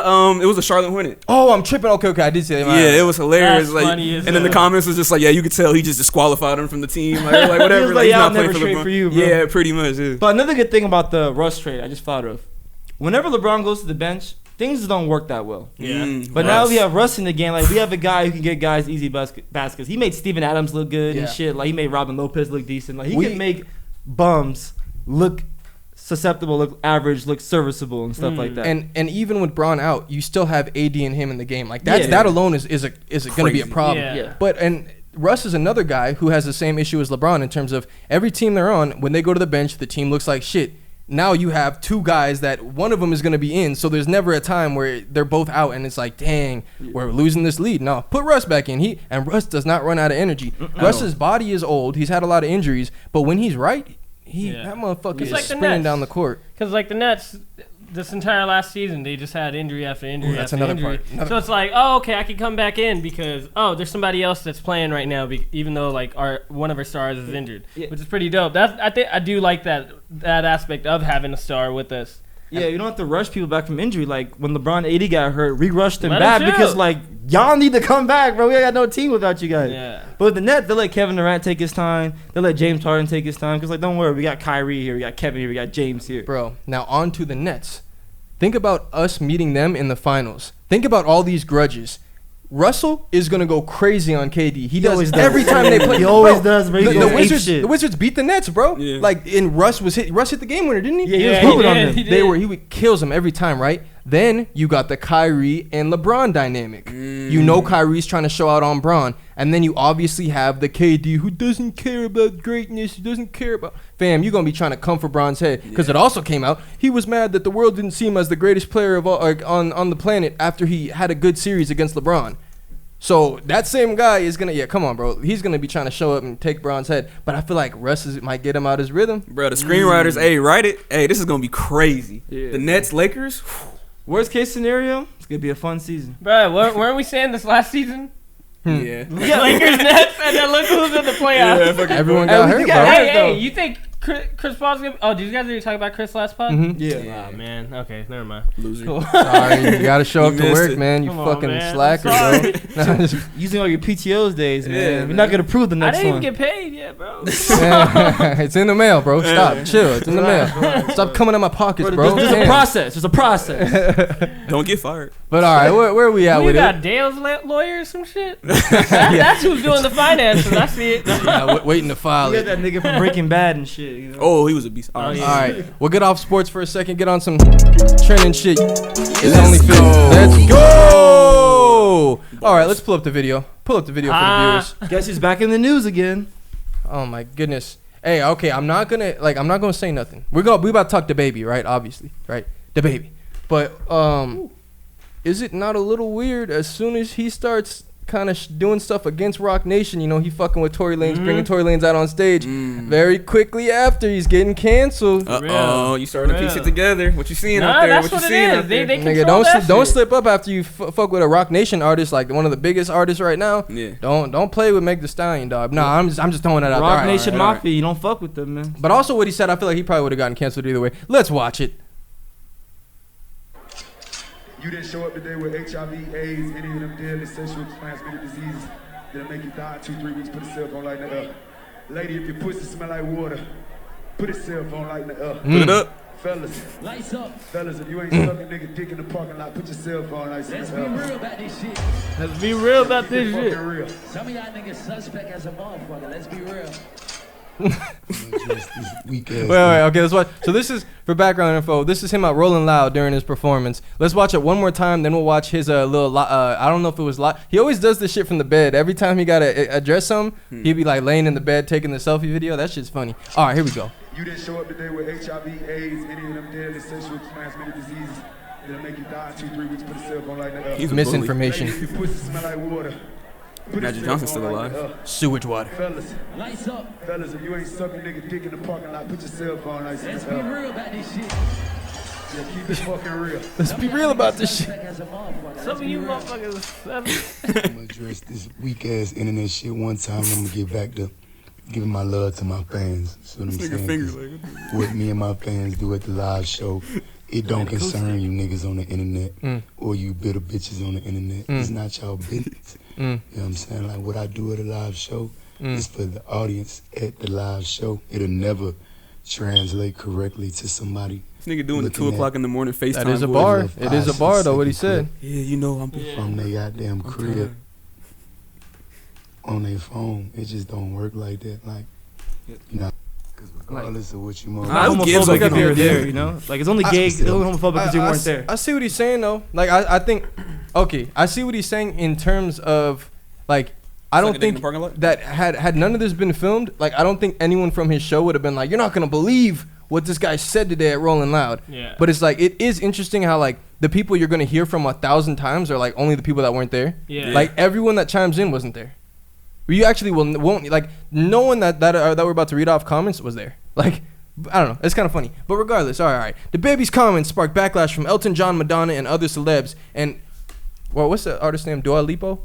Speaker 2: a Charlotte Hornet.
Speaker 1: Oh, I'm tripping. Okay, I did say that.
Speaker 2: Yeah, it was hilarious.
Speaker 4: That's
Speaker 2: like,
Speaker 4: funny as
Speaker 2: and then the comments was just like, yeah, you could tell he just disqualified him from the team, like whatever.
Speaker 3: He was like,
Speaker 2: he's
Speaker 3: yeah,
Speaker 2: not
Speaker 3: I'll never
Speaker 2: playing
Speaker 3: trade
Speaker 2: LeBron.
Speaker 3: for you, bro.
Speaker 2: Yeah, pretty much. Yeah.
Speaker 3: But another good thing about the Russ trade, I just thought of, whenever LeBron goes to the bench, things don't work that well.
Speaker 4: Yeah.
Speaker 3: But now we have Russ in the game. Like, we have a guy who can get guys easy baskets. He made Steven Adams look good and shit. Like, he made Robin Lopez look decent. Like, he can make bums look susceptible, look average, look serviceable and stuff like that.
Speaker 1: And even with Bron out, you still have AD and him in the game. Like, that alone is going to be a problem.
Speaker 4: Yeah.
Speaker 1: But Russ is another guy who has the same issue as LeBron in terms of every team they're on, when they go to the bench, the team looks like shit. Now you have 2 guys that one of them is going to be in, so there's never a time where they're both out and it's like, dang, we're losing this lead. No, put Russ back in. And Russ does not run out of energy. Russ's body is old. He's had a lot of injuries, but when he's right, that motherfucker is like sprinting down the court.
Speaker 4: Because like the Nets, this entire last season, they just had injury after injury after injury.
Speaker 1: Part.
Speaker 4: So it's like, oh, okay, I can come back in because, there's somebody else that's playing right now, even though like one of our stars is injured, which is pretty dope. I do like that aspect of having a star with us.
Speaker 3: Yeah, you don't have to rush people back from injury. Like, when LeBron AD got hurt, we rushed them back because, like, y'all need to come back, bro. We ain't got no team without you guys.
Speaker 4: Yeah.
Speaker 3: But with the Nets, they let Kevin Durant take his time. They let James Harden take his time. Because, like, don't worry. We got Kyrie here. We got Kevin here. We got James here.
Speaker 1: Bro, now on to the Nets. Think about us meeting them in the finals. Think about all these grudges. Russell is going to go crazy on KD. He does every time they play.
Speaker 3: He always does, bro.
Speaker 1: The Wizards beat the Nets, bro.
Speaker 2: Yeah.
Speaker 1: Like, Russ hit the game winner, didn't he?
Speaker 3: Yeah, he was hooping on them.
Speaker 1: He kills them every time, right? Then you got the Kyrie and LeBron dynamic. You know Kyrie's trying to show out on Bron. And then you obviously have the KD who doesn't care about greatness, who doesn't care about... Fam, you're going to be trying to come for Bron's head. Because it also came out, he was mad that the world didn't see him as the greatest player of all, on the planet after he had a good series against LeBron. So that same guy is going to... Yeah, come on, bro. He's going to be trying to show up and take Bron's head. But I feel like Russ might get him out his rhythm.
Speaker 2: Bro, the screenwriters, write it. Hey, this is going to be crazy. Yeah. The Nets, Lakers...
Speaker 3: Worst case scenario, it's going to be a fun season.
Speaker 4: Bro, weren't we saying this last season?
Speaker 2: Yeah.
Speaker 4: We got Lakers, Nets, and then look who's in the playoffs.
Speaker 1: Everyone got hurt, bro.
Speaker 4: Hey, you think Chris Paul's gonna. Oh, did you guys already talk about Chris last pod?
Speaker 1: Mm-hmm.
Speaker 3: Yeah.
Speaker 4: Oh man. Okay, never mind.
Speaker 2: Loser.
Speaker 4: Cool.
Speaker 1: Sorry, you gotta show up
Speaker 2: You
Speaker 1: to
Speaker 2: missed
Speaker 1: work,
Speaker 2: it.
Speaker 1: man. You
Speaker 4: Come on,
Speaker 1: fucking
Speaker 4: man.
Speaker 1: slacker,
Speaker 4: I'm
Speaker 1: bro. Nah, just-
Speaker 3: Using all your PTOs days, man.
Speaker 2: Yeah,
Speaker 3: We're
Speaker 2: man.
Speaker 3: not gonna prove the
Speaker 4: I
Speaker 3: next
Speaker 4: didn't
Speaker 3: one.
Speaker 4: even get paid yet, bro.
Speaker 1: it's in the mail, bro. Stop, chill. It's in the mail. Stop coming out my pockets, bro.
Speaker 3: There's a
Speaker 1: Damn.
Speaker 3: process. There's a process.
Speaker 2: Don't get fired.
Speaker 1: But all right, where are we at
Speaker 4: You
Speaker 1: with
Speaker 4: got
Speaker 1: it?
Speaker 4: Dale's lawyer or some shit. That's who's doing the finances. I see it.
Speaker 1: Yeah, waiting to file
Speaker 3: You
Speaker 1: it.
Speaker 3: got that nigga from Breaking Bad and shit. You know?
Speaker 2: Oh, he was a beast.
Speaker 4: Oh, yeah.
Speaker 1: All right, we'll get off sports for a second. Get on some trending shit. It's only fit. Let's go. All right, let's pull up the video. Pull up the video for the viewers.
Speaker 3: Guess who's back in the news again?
Speaker 1: Oh my goodness. Hey, okay, I'm not gonna say nothing. We about to talk the baby, right? Obviously, right? The baby. But is it not a little weird as soon as he starts kind of doing stuff against Rock Nation? You know, he fucking with Tory Lanez, bringing Tory Lanez out on stage. Very quickly after, he's getting canceled.
Speaker 2: Uh-oh, you starting to piece it together. What you seeing out there?
Speaker 4: That's
Speaker 2: What you
Speaker 4: what
Speaker 2: seeing
Speaker 4: it
Speaker 2: out
Speaker 4: is.
Speaker 2: there?
Speaker 4: They
Speaker 1: Nigga,
Speaker 4: control that
Speaker 1: don't
Speaker 4: shit.
Speaker 1: slip up after you fuck with a Rock Nation artist, like one of the biggest artists right now.
Speaker 2: Yeah.
Speaker 1: Don't play with Meg Thee Stallion, dog. Nah, I'm just throwing that out
Speaker 3: Rock
Speaker 1: there.
Speaker 3: Nation
Speaker 1: All right.
Speaker 3: Mafia. You don't fuck with them, man.
Speaker 1: But also what he said, I feel like he probably would have gotten canceled either way. Let's watch it.
Speaker 6: You didn't show up today with HIV, AIDS, any of them deadly sexual transmitted diseases that'll make you die in 2-3 weeks. Put a cell phone light in the up. Lady, if your pussy smell like water, put a cell phone light in the up.
Speaker 2: Put it up.
Speaker 6: Fellas, lights up. Fellas, if you ain't sucking nigga dick in the parking lot, put your cell phone lights in the up.
Speaker 7: Let's be real about this shit.
Speaker 4: Let's be real about this
Speaker 6: Fucking
Speaker 4: shit.
Speaker 6: real.
Speaker 7: Some of y'all niggas suspect as a motherfucker. Let's be real.
Speaker 1: Wait, okay, let's watch. So this is, for background info, this is him out rolling loud during his performance. Let's watch it one more time, then we'll watch his little, I don't know if it was he always does this shit from the bed. Every time he gotta address something, he'd be like laying in the bed taking the selfie video. That shit's funny. All right, here we go.
Speaker 6: You didn't show up today with HIV, AIDS, any of them deadly sexual transmitted diseases that'll make you die in 2-3 weeks. Put a cell phone light in the up.
Speaker 2: He's a
Speaker 1: Misinformation.
Speaker 6: Lady, if your pussy smell like water, put a
Speaker 2: Magic
Speaker 6: cell
Speaker 2: Johnson's
Speaker 6: phone
Speaker 2: still
Speaker 6: light in the
Speaker 2: alive.
Speaker 6: up.
Speaker 1: Sewage water.
Speaker 6: Fellas,
Speaker 7: Lights up.
Speaker 6: fellas, if you ain't sucking nigga dick in the parking lot, put your cell phone lights in
Speaker 7: Let's
Speaker 6: the
Speaker 7: be
Speaker 6: up.
Speaker 7: real about this shit.
Speaker 6: Yeah, keep it fucking real.
Speaker 1: Let's be real about this shit.
Speaker 7: Suspect as a motherfucker.
Speaker 4: Some
Speaker 7: Let's
Speaker 4: of
Speaker 7: be
Speaker 4: you
Speaker 7: real.
Speaker 4: motherfuckers.
Speaker 8: I'm gonna address this weak ass internet shit one time. I'm gonna get back to giving my love to my fans. That's what I'm
Speaker 2: Nigga
Speaker 8: saying.
Speaker 2: finger
Speaker 8: 'cause
Speaker 2: like.
Speaker 8: What me and my fans do at the live show, it don't concern you niggas on the internet or you bitter bitches on the internet. It's not y'all business. You know what I'm saying? Like what I do at a live show is for the audience at the live show. It'll never translate correctly to somebody.
Speaker 2: This nigga doing the
Speaker 8: Looking
Speaker 2: 2
Speaker 8: at-
Speaker 2: o'clock in the morning FaceTime.
Speaker 1: That is a
Speaker 2: voice.
Speaker 1: bar.
Speaker 8: Little
Speaker 1: It is a
Speaker 8: 5,
Speaker 1: bar
Speaker 8: 6
Speaker 1: though, what he
Speaker 8: second
Speaker 1: said.
Speaker 2: Yeah, you know I'm.
Speaker 8: from their goddamn crib
Speaker 2: tired.
Speaker 8: on their phone. It just don't work like that. Like, you know, because regardless of what you want.
Speaker 2: Nah, who gives a
Speaker 3: Homophobic if
Speaker 2: fuck?
Speaker 3: you're there, you know? Like, it's only gay, it's only homophobic because you weren't there.
Speaker 1: I see what he's saying though. Like I think, okay, I see what he's saying in terms of like I don't
Speaker 2: Sucking dick in
Speaker 1: think
Speaker 2: the parking lot?
Speaker 1: that had none of this been filmed, like I don't think anyone from his show would have been like, you're not gonna believe what this guy said today at Rolling Loud.
Speaker 4: Yeah.
Speaker 1: But it's like it is interesting how like the people you're gonna hear from 1,000 times are like only the people that weren't there.
Speaker 4: Yeah.
Speaker 1: Like everyone that chimes in wasn't there. You actually won't like no one that we're about to read off comments was there. Like I don't know. It's kind of funny. But regardless, all right. The baby's comments sparked backlash from Elton John, Madonna, and other celebs. And well, what's the artist's name? Dua Lipa.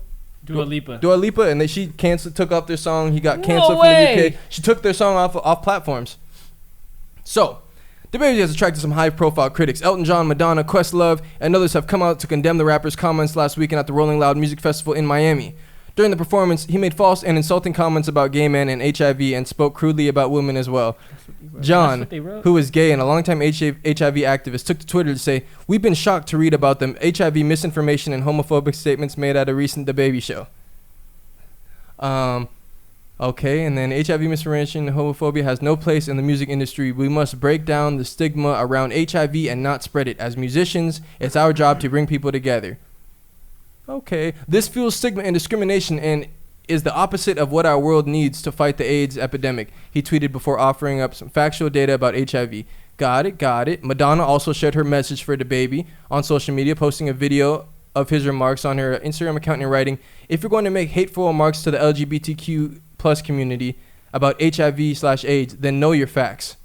Speaker 4: Dua Lipa.
Speaker 1: Dua Lipa, and she took off their song. He got canceled from the UK. She took their song off platforms. So, the baby has attracted some high-profile critics. Elton John, Madonna, Questlove, and others have come out to condemn the rapper's comments last weekend at the Rolling Loud Music Festival in Miami. During the performance, he made false and insulting comments about gay men and HIV and spoke crudely about women as well. John,
Speaker 4: what they wrote.
Speaker 1: who is gay and a longtime HIV activist, took to Twitter to say, "We've been shocked to read about the HIV misinformation and homophobic statements made at a recent The Baby show." Okay, and then HIV misinformation and homophobia has no place in the music industry. We must break down the stigma around HIV and not spread it. As musicians, it's our job to bring people together. Okay, this fuels stigma and discrimination and is the opposite of what our world needs to fight the AIDS epidemic, he tweeted before offering up some factual data about HIV. Got it. Madonna also shared her message for the baby on social media, posting a video of his remarks on her Instagram account and writing, "If you're going to make hateful remarks to the LGBTQ plus community about HIV/AIDS, then know your facts."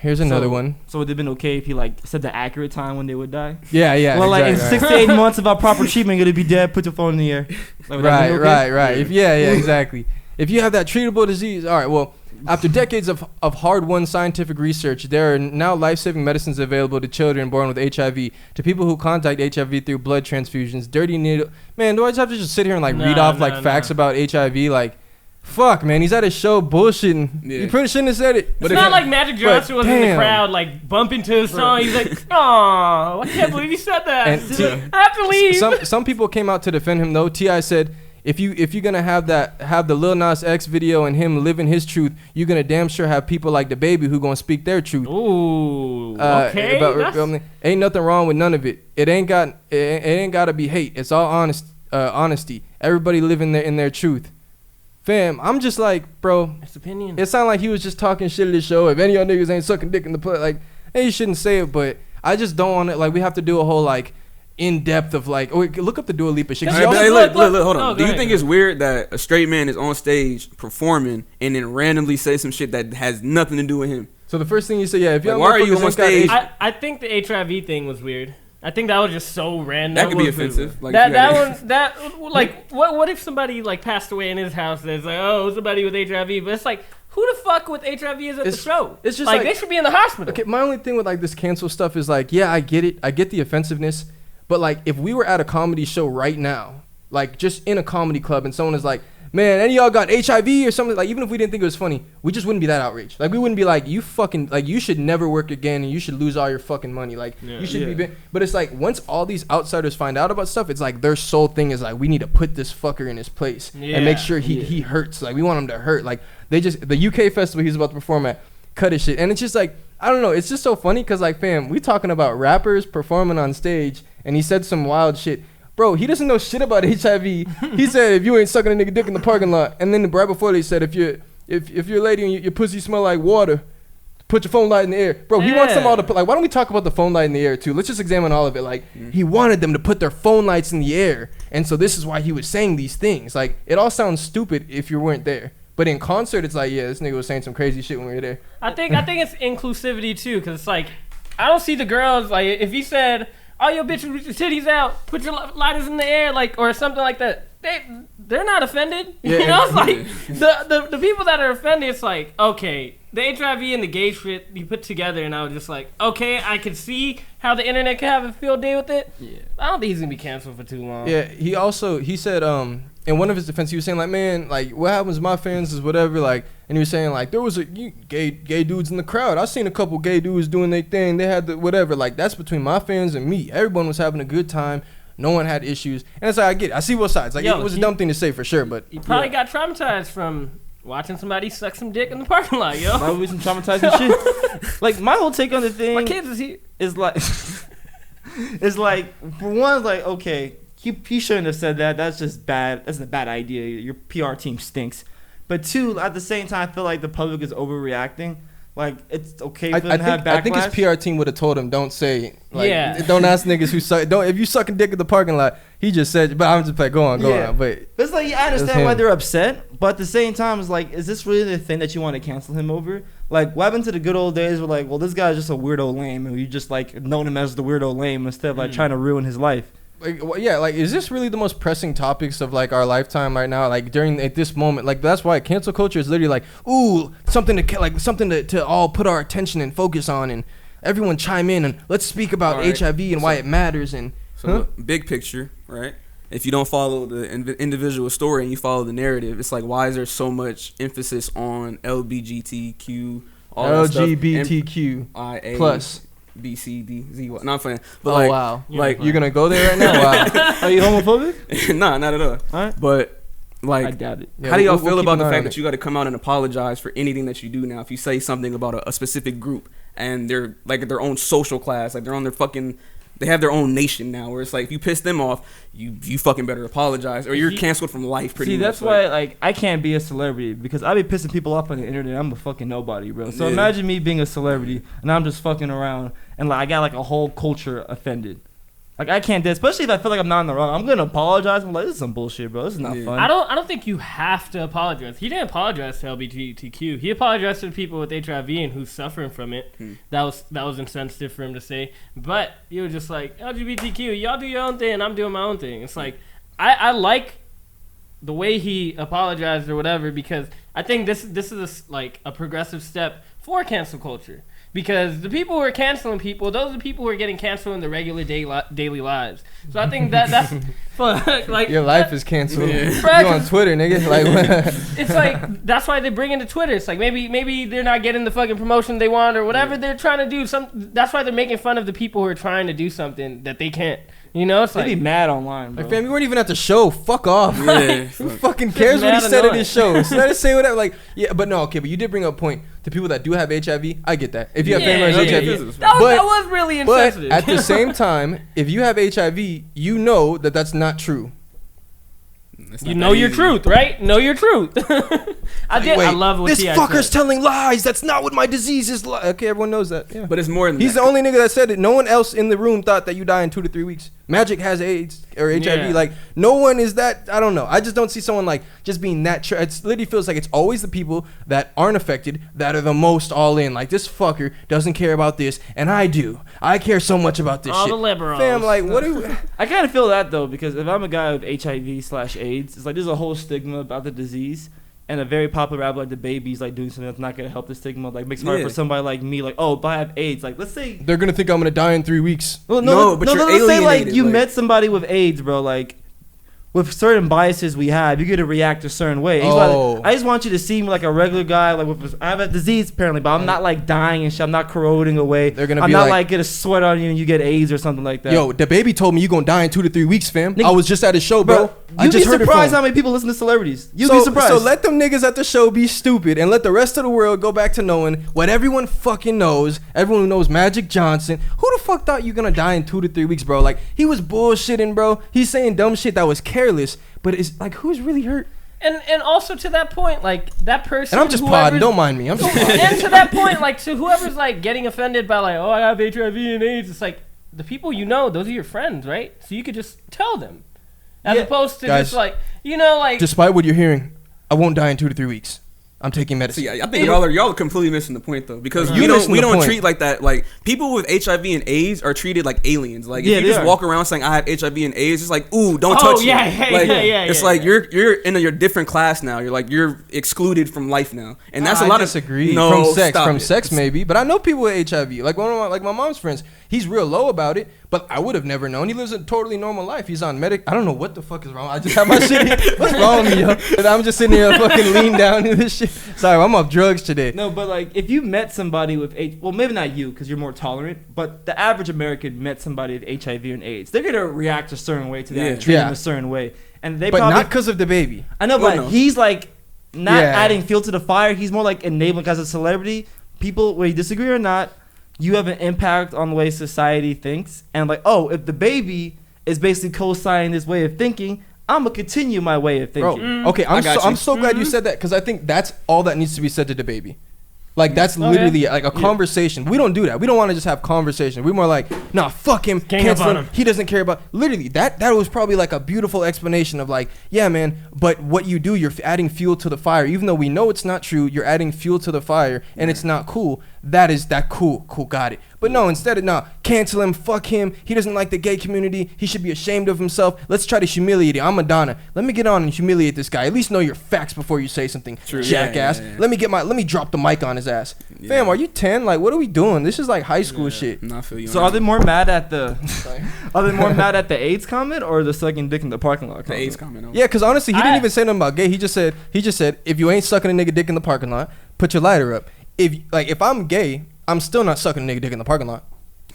Speaker 1: Here's another one.
Speaker 3: So would it have been okay if he like said the accurate time when they would die?
Speaker 1: Yeah.
Speaker 3: Well, like in
Speaker 1: exactly,
Speaker 3: 6 to 8 months without proper treatment, you're gonna be dead. Put your phone in the air. Like, would that be okay?
Speaker 1: Right. If exactly. If you have that treatable disease, all right. Well, After decades of hard-won scientific research, there are now life-saving medicines available to children born with HIV, to people who contact HIV through blood transfusions, dirty needle. Man, do I just have to just sit here and like read off facts about HIV? Like, fuck, man, he's at a show bullshitting. Yeah. You pretty shouldn't have said it.
Speaker 4: But it's not like Magic Johnson was in the crowd, like bumping to his song. He's like, "Oh, I can't believe you said that. I have to leave."
Speaker 1: Some people came out to defend him though. T.I. said, if you're gonna have the Lil Nas X video and him living his truth, you're gonna damn sure have people like the baby who gonna speak their truth.
Speaker 4: Ooh, okay.
Speaker 1: Ain't nothing wrong with none of it. It ain't gotta be hate. It's all honesty. Everybody living in their truth. Fam, I'm just like, bro.
Speaker 4: It's opinion.
Speaker 1: It sounded like he was just talking shit at the show. If any of y'all niggas ain't sucking dick in the butt, like, hey, you shouldn't say it. But I just don't want it. Like, we have to do a whole like in depth of like, look up the Dua Lipa shit.
Speaker 2: Hey, look, hold on. Do you think it's weird that a straight man is on stage performing and then randomly say some shit that has nothing to do with him?
Speaker 1: So the first thing you say, yeah, if y'all
Speaker 2: why are you on stage?
Speaker 4: I think the HIV thing was weird. I think that was just so random.
Speaker 2: That could be offensive.
Speaker 4: Like, what if somebody like passed away in his house and it's like, oh, somebody with HIV, but it's like, who the fuck with HIV is at the show? It's just like they should be in the hospital.
Speaker 1: Okay, my only thing with like this cancel stuff is like, yeah, I get it. I get the offensiveness. But like, if we were at a comedy show right now, like just in a comedy club, and someone is like, "Man, any of y'all got HIV or something?" Like, even if we didn't think it was funny, we just wouldn't be that outraged. Like, we wouldn't be like, "You fucking like, you should never work again, and you should lose all your fucking money." Like, you should be. But it's like once all these outsiders find out about stuff, it's like their sole thing is like, we need to put this fucker in his place and make sure he hurts. Like, we want him to hurt. Like, the UK festival he's about to perform at, cut his shit, and it's just like, I don't know. It's just so funny because like, fam, we talking about rappers performing on stage. And he said some wild shit. Bro, he doesn't know shit about HIV. He said, if you ain't sucking a nigga dick in the parking lot. And then right before they said, if you're a lady and your pussy smell like water, put your phone light in the air. Bro, he wants them all to put, like, why don't we talk about the phone light in the air too? Let's just examine all of it. Like, he wanted them to put their phone lights in the air. And so this is why he was saying these things. Like, it all sounds stupid if you weren't there. But in concert, it's like, yeah, this nigga was saying some crazy shit when we were there.
Speaker 4: I think it's inclusivity too, because it's like, I don't see the girls, like, if he said, "Oh, your bitches with your titties out, put your lighters in the air," like, or something like that. They're not offended. Yeah. You know, it's like the people that are offended. It's like, okay, the HIV and the gay shit you put together, and I was just like, okay, I could see how the internet can have a field day with it. Yeah, I don't think he's gonna be canceled for too long.
Speaker 1: Yeah, he said in one of his defense, he was saying like, man, like, what happens to my fans is whatever, like, and he was saying like, there was gay dudes in the crowd. I seen a couple gay dudes doing their thing. They had the whatever, like, that's between my fans and me. Everyone was having a good time. No one had issues, and it's like, I get it. I see both sides. Like, it was a dumb thing to say for sure, but
Speaker 4: he probably got traumatized from watching somebody suck some dick in the parking lot, yo.
Speaker 3: Probably some traumatizing shit. Like, my whole take on the thing,
Speaker 4: my kids is here,
Speaker 3: is like, it's like, for one, like, okay, he shouldn't have said that. That's just bad. That's a bad idea. Your PR team stinks. But two, at the same time, I feel like the public is overreacting. Like, it's okay for them to have backlash.
Speaker 1: I think his PR team would have told him, don't say, like, don't ask niggas who suck. If you sucking dick at the parking lot, he just said, but I'm just like, go on. But
Speaker 3: it's like, I understand why they're upset, but at the same time, it's like, is this really the thing that you want to cancel him over? Like, what happened to the good old days where, like, well, this guy's just a weirdo lame, and you just, like, known him as the weirdo lame instead of, like, trying to ruin his life.
Speaker 1: Like, yeah, like, is this really the most pressing topics of like our lifetime right now? Like, during at this moment, like, that's why cancel culture is literally like, ooh, something to all put our attention and focus on, and everyone chime in and let's speak about HIV and why it matters. And
Speaker 2: big picture, right? If you don't follow the individual story and you follow the narrative, it's like, why is there so much emphasis on LGBTQ,
Speaker 1: LGBTQ plus?
Speaker 2: B, C, D, Z, what? Not playing. But like,
Speaker 1: wow.
Speaker 2: Like,
Speaker 1: you're gonna go there right now? Wow.
Speaker 3: Are you homophobic?
Speaker 2: Nah, not at all.
Speaker 3: Right.
Speaker 2: But like,
Speaker 3: I doubt it.
Speaker 2: How do y'all feel about the fact that you got to come out and apologize for anything that you do now? If you say something about a specific group and they're like their own social class, like they're on their fucking, they have their own nation now, where it's like, if you piss them off, you fucking better apologize, or you're canceled from life. Pretty much.
Speaker 3: See, that's why, like, I can't be a celebrity because I be pissing people off on the internet. I'm a fucking nobody, bro. So imagine me being a celebrity and I'm just fucking around and like I got like a whole culture offended. Like, I can't do it, especially if I feel like I'm not in the wrong. I'm gonna apologize. I'm like, this is some bullshit, bro. This is not fun.
Speaker 4: I don't think you have to apologize. He didn't apologize to LGBTQ. He apologized to the people with HIV and who's suffering from it. That was insensitive for him to say. But he was just like, LGBTQ, y'all do your own thing, I'm doing my own thing. It's like, I like the way he apologized or whatever, because I think this is like a progressive step for cancel culture. Because the people who are canceling people, those are the people who are getting canceled in their regular daily lives. So I think that's like
Speaker 1: your life is canceled.
Speaker 4: Yeah.
Speaker 1: You on Twitter, nigga? Like,
Speaker 4: it's like that's why they bring into Twitter. It's like maybe they're not getting the fucking promotion they want or whatever they're trying to do. That's why they're making fun of the people who are trying to do something that they can't. You know, it's
Speaker 3: They'd
Speaker 4: like
Speaker 3: be mad online, bro.
Speaker 1: like, fam, you weren't even at the show. Fuck off.
Speaker 2: Yeah,
Speaker 1: Who fucking cares what he
Speaker 4: mad
Speaker 1: said at
Speaker 4: annoying.
Speaker 1: his show? So let us say whatever. Like, yeah, but no, okay, but you did bring up a point. The people that do have HIV, I get that. If you have family members with HIV,
Speaker 4: that was really
Speaker 1: but
Speaker 4: insensitive.
Speaker 1: at the same time, if you have HIV, you know that that's not true.
Speaker 4: You know your truth, right? Know your truth. I love what
Speaker 1: this
Speaker 4: T.I.
Speaker 1: fucker's
Speaker 4: said.
Speaker 1: telling lies. That's not what my disease is like. Okay, everyone knows that. Yeah.
Speaker 2: But it's more than
Speaker 1: He's
Speaker 2: that.
Speaker 1: the only nigga that said it. No one else in the room thought that you die in 2 to 3 weeks. Magic has AIDS or HIV.
Speaker 4: Yeah.
Speaker 1: Like, no one is that. I don't know. I just don't see someone like just being that. It literally feels like it's always the people that aren't affected that are the most all in. Like, this fucker doesn't care about this, and I do. I care so much about this
Speaker 4: All
Speaker 1: shit.
Speaker 4: the liberals.
Speaker 1: Fam, like, what do you...
Speaker 3: I kind of feel that though, because if I'm a guy with HIV/AIDS, it's like there's a whole stigma about the disease, and a very popular rapper like the Baby's like doing something that's not gonna help the stigma. Like makes it hard for somebody like me, like, oh, but I have AIDS. Like, let's say
Speaker 1: They're gonna think I'm gonna die in 3 weeks.
Speaker 2: No, but you're
Speaker 3: let's say like
Speaker 2: alienated,
Speaker 3: you
Speaker 2: like-
Speaker 3: met somebody with AIDS, bro. Like with certain biases we have, you get to react a certain way. He's
Speaker 1: Oh.
Speaker 3: like, I just want you to see me like a regular guy. Like I have a disease apparently, but I'm not like dying and shit. I'm not corroding away.
Speaker 1: They're gonna
Speaker 3: I'm
Speaker 1: be
Speaker 3: not
Speaker 1: like-
Speaker 3: like get a sweat on you and you get AIDS or something like that.
Speaker 1: Yo, the Baby told me you gonna die in 2 to 3 weeks, fam.
Speaker 3: Nigga,
Speaker 1: I was just at his show, bro. I
Speaker 3: You'd
Speaker 1: just
Speaker 3: be
Speaker 1: heard it from
Speaker 3: surprised
Speaker 1: him.
Speaker 3: how many people listen to celebrities. You'd be surprised.
Speaker 1: So let them niggas at the show be stupid and let the rest of the world go back to knowing what everyone fucking knows. Everyone who knows Magic Johnson. Who the fuck thought you gonna die in 2 to 3 weeks, bro? Like, he was bullshitting, bro. He's saying dumb shit that was careless. But it's like, who's really hurt?
Speaker 4: And also to that point, like that person.
Speaker 1: And I'm just
Speaker 4: whoever's-
Speaker 1: podding. Don't mind me. I'm just
Speaker 4: And to that point, like to whoever's like getting offended by like, oh, I have HIV and AIDS. It's like the people you know, those are your friends, right? So you could just tell them, as opposed to
Speaker 1: Guys,
Speaker 4: just like like.
Speaker 1: despite what you're hearing, I won't die in 2 to 3 weeks. I'm taking medicine.
Speaker 2: See, I think y'all are completely missing the point though, because
Speaker 1: You
Speaker 2: we
Speaker 1: missing the
Speaker 2: don't
Speaker 1: point.
Speaker 2: treat like that. Like people with HIV and AIDS are treated like aliens. Like if
Speaker 3: Yeah,
Speaker 2: you
Speaker 3: they
Speaker 2: just
Speaker 3: are.
Speaker 2: walk around saying I have HIV and AIDS, it's like, ooh, don't
Speaker 4: Oh,
Speaker 2: touch
Speaker 4: yeah,
Speaker 2: me.
Speaker 4: yeah,
Speaker 2: Like,
Speaker 4: yeah,
Speaker 2: it's
Speaker 4: yeah,
Speaker 2: like
Speaker 4: yeah.
Speaker 2: you're in a different class now. You're excluded from life now, and that's a lot
Speaker 1: I
Speaker 2: of
Speaker 1: disagree.
Speaker 2: No,
Speaker 1: from sex,
Speaker 2: stop
Speaker 1: from
Speaker 2: it.
Speaker 1: sex maybe, but I know people with HIV. Like one of my mom's friends, he's real low about it, but I would have never known. He lives a totally normal life. He's on medic. I don't know what the fuck is wrong. I just have my shit here. What's wrong with me, yo? And I'm just sitting here fucking lean down in this shit. Sorry, I'm off drugs today.
Speaker 3: No, but like if you met somebody with AIDS, well, maybe not you because you're more tolerant, but the average American met somebody with HIV and AIDS, they're gonna react a certain way to that and treat them a certain way, and they
Speaker 1: But
Speaker 3: probably
Speaker 1: not because of the Baby.
Speaker 3: I know, but
Speaker 2: no.
Speaker 3: he's like not
Speaker 1: Yeah.
Speaker 3: adding fuel to the fire. He's more like enabling because as a celebrity, people, whether you disagree or not, you have an impact on the way society thinks. And like, oh, if the Baby is basically co-signing this way of thinking, I'm gonna continue my way of thinking.
Speaker 1: Bro, okay,
Speaker 2: I got you.
Speaker 1: I'm so glad you said that because I think that's all that needs to be said to the Baby. Like that's literally like a conversation. We don't do that. We don't want to just have conversation. We're more like, nah, fuck him,
Speaker 4: Gang
Speaker 1: cancel
Speaker 4: up on
Speaker 1: him.
Speaker 4: him.
Speaker 1: He doesn't care about. Literally, that was probably like a beautiful explanation of like, yeah, man. But what you do, you're adding fuel to the fire. Even though we know it's not true, you're adding fuel to the fire, and it's not cool. That cool, got it. But no, instead of cancel him, fuck him. He doesn't like the gay community. He should be ashamed of himself. Let's try to humiliate him. I'm Madonna. Let me get on and humiliate this guy. At least know your facts before you say something,
Speaker 2: True.
Speaker 1: jackass.
Speaker 2: Yeah.
Speaker 1: Let me drop the mic on his ass. Fam, are you 10? Like, what are we doing? This is like high school shit.
Speaker 2: No, I feel you.
Speaker 3: So
Speaker 2: on
Speaker 3: are they
Speaker 2: that.
Speaker 3: more mad at the are they more mad at the AIDS comment or the sucking dick in the parking lot
Speaker 2: the
Speaker 3: comment?
Speaker 2: AIDS comment?
Speaker 1: Yeah, because honestly, he didn't even say nothing about gay. He just said, if you ain't sucking a nigga dick in the parking lot, put your lighter up. If I'm gay, I'm still not sucking a nigga dick in the parking lot.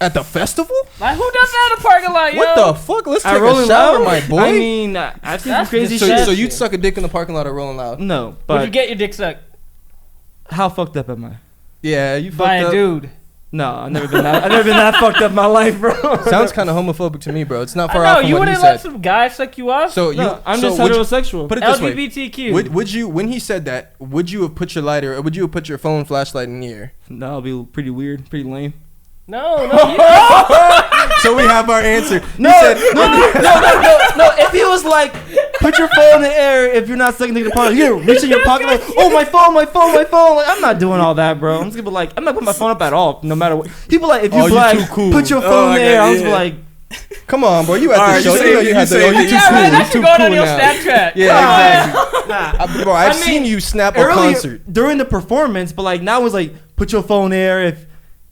Speaker 1: At the festival?
Speaker 4: Like who does that in a parking lot, yo?
Speaker 1: What the fuck? Let's
Speaker 3: At
Speaker 1: take a
Speaker 3: Rolling
Speaker 1: shower,
Speaker 3: Loud?
Speaker 1: my boy.
Speaker 3: I mean, I've seen some
Speaker 4: That's
Speaker 3: crazy
Speaker 1: so,
Speaker 3: shit.
Speaker 1: so you'd suck a dick in the parking lot at Rolling Loud?
Speaker 3: No,
Speaker 4: Would
Speaker 3: but
Speaker 4: you get your dick sucked
Speaker 3: how fucked up am I?
Speaker 1: Yeah, you
Speaker 4: by
Speaker 1: fucked
Speaker 4: a
Speaker 1: up.
Speaker 4: dude?
Speaker 3: No, I've never been that fucked up in my life, bro.
Speaker 1: Sounds kind of homophobic to me, bro. It's not
Speaker 4: I
Speaker 1: far
Speaker 4: know
Speaker 1: off from
Speaker 4: you
Speaker 1: what he
Speaker 4: wouldn't let
Speaker 1: said.
Speaker 4: some guy suck you off.
Speaker 1: So
Speaker 3: No, I'm
Speaker 1: so
Speaker 3: just
Speaker 1: would you-
Speaker 3: heterosexual.
Speaker 1: Put it this way.
Speaker 4: LGBTQ.
Speaker 1: Would you, when he said that, would you have put your lighter, or would you have put your phone flashlight in the air?
Speaker 3: No, it'll be pretty weird, pretty lame.
Speaker 4: No.
Speaker 1: So we have our answer.
Speaker 3: No, no. If he was like, put your phone in the air if you're not sucking dick in the parking lot, you reach in your pocket like, oh my phone. Like, I'm not doing all that, bro. I'm just gonna be like, I'm not putting my phone up at all, no matter what. People like, if you
Speaker 1: Oh, you
Speaker 3: like,
Speaker 1: too cool.
Speaker 3: put your phone in the air. I'm just
Speaker 2: yeah.
Speaker 3: like,
Speaker 1: Come on, bro. You at the
Speaker 2: Alright,
Speaker 1: show.
Speaker 2: you
Speaker 1: You know
Speaker 2: say-
Speaker 1: you had the.
Speaker 2: you
Speaker 1: Oh,
Speaker 2: say-
Speaker 1: you too
Speaker 4: Yeah,
Speaker 1: cool.
Speaker 4: man,
Speaker 1: You
Speaker 4: that
Speaker 1: too
Speaker 4: should go
Speaker 1: cool
Speaker 4: on your
Speaker 1: now.
Speaker 4: Snapchat.
Speaker 1: Yeah, exactly.
Speaker 3: Nah.
Speaker 1: Bro, I've
Speaker 3: I mean,
Speaker 1: seen you snap a
Speaker 3: earlier,
Speaker 1: concert.
Speaker 3: during the performance, but like now it's like put your phone there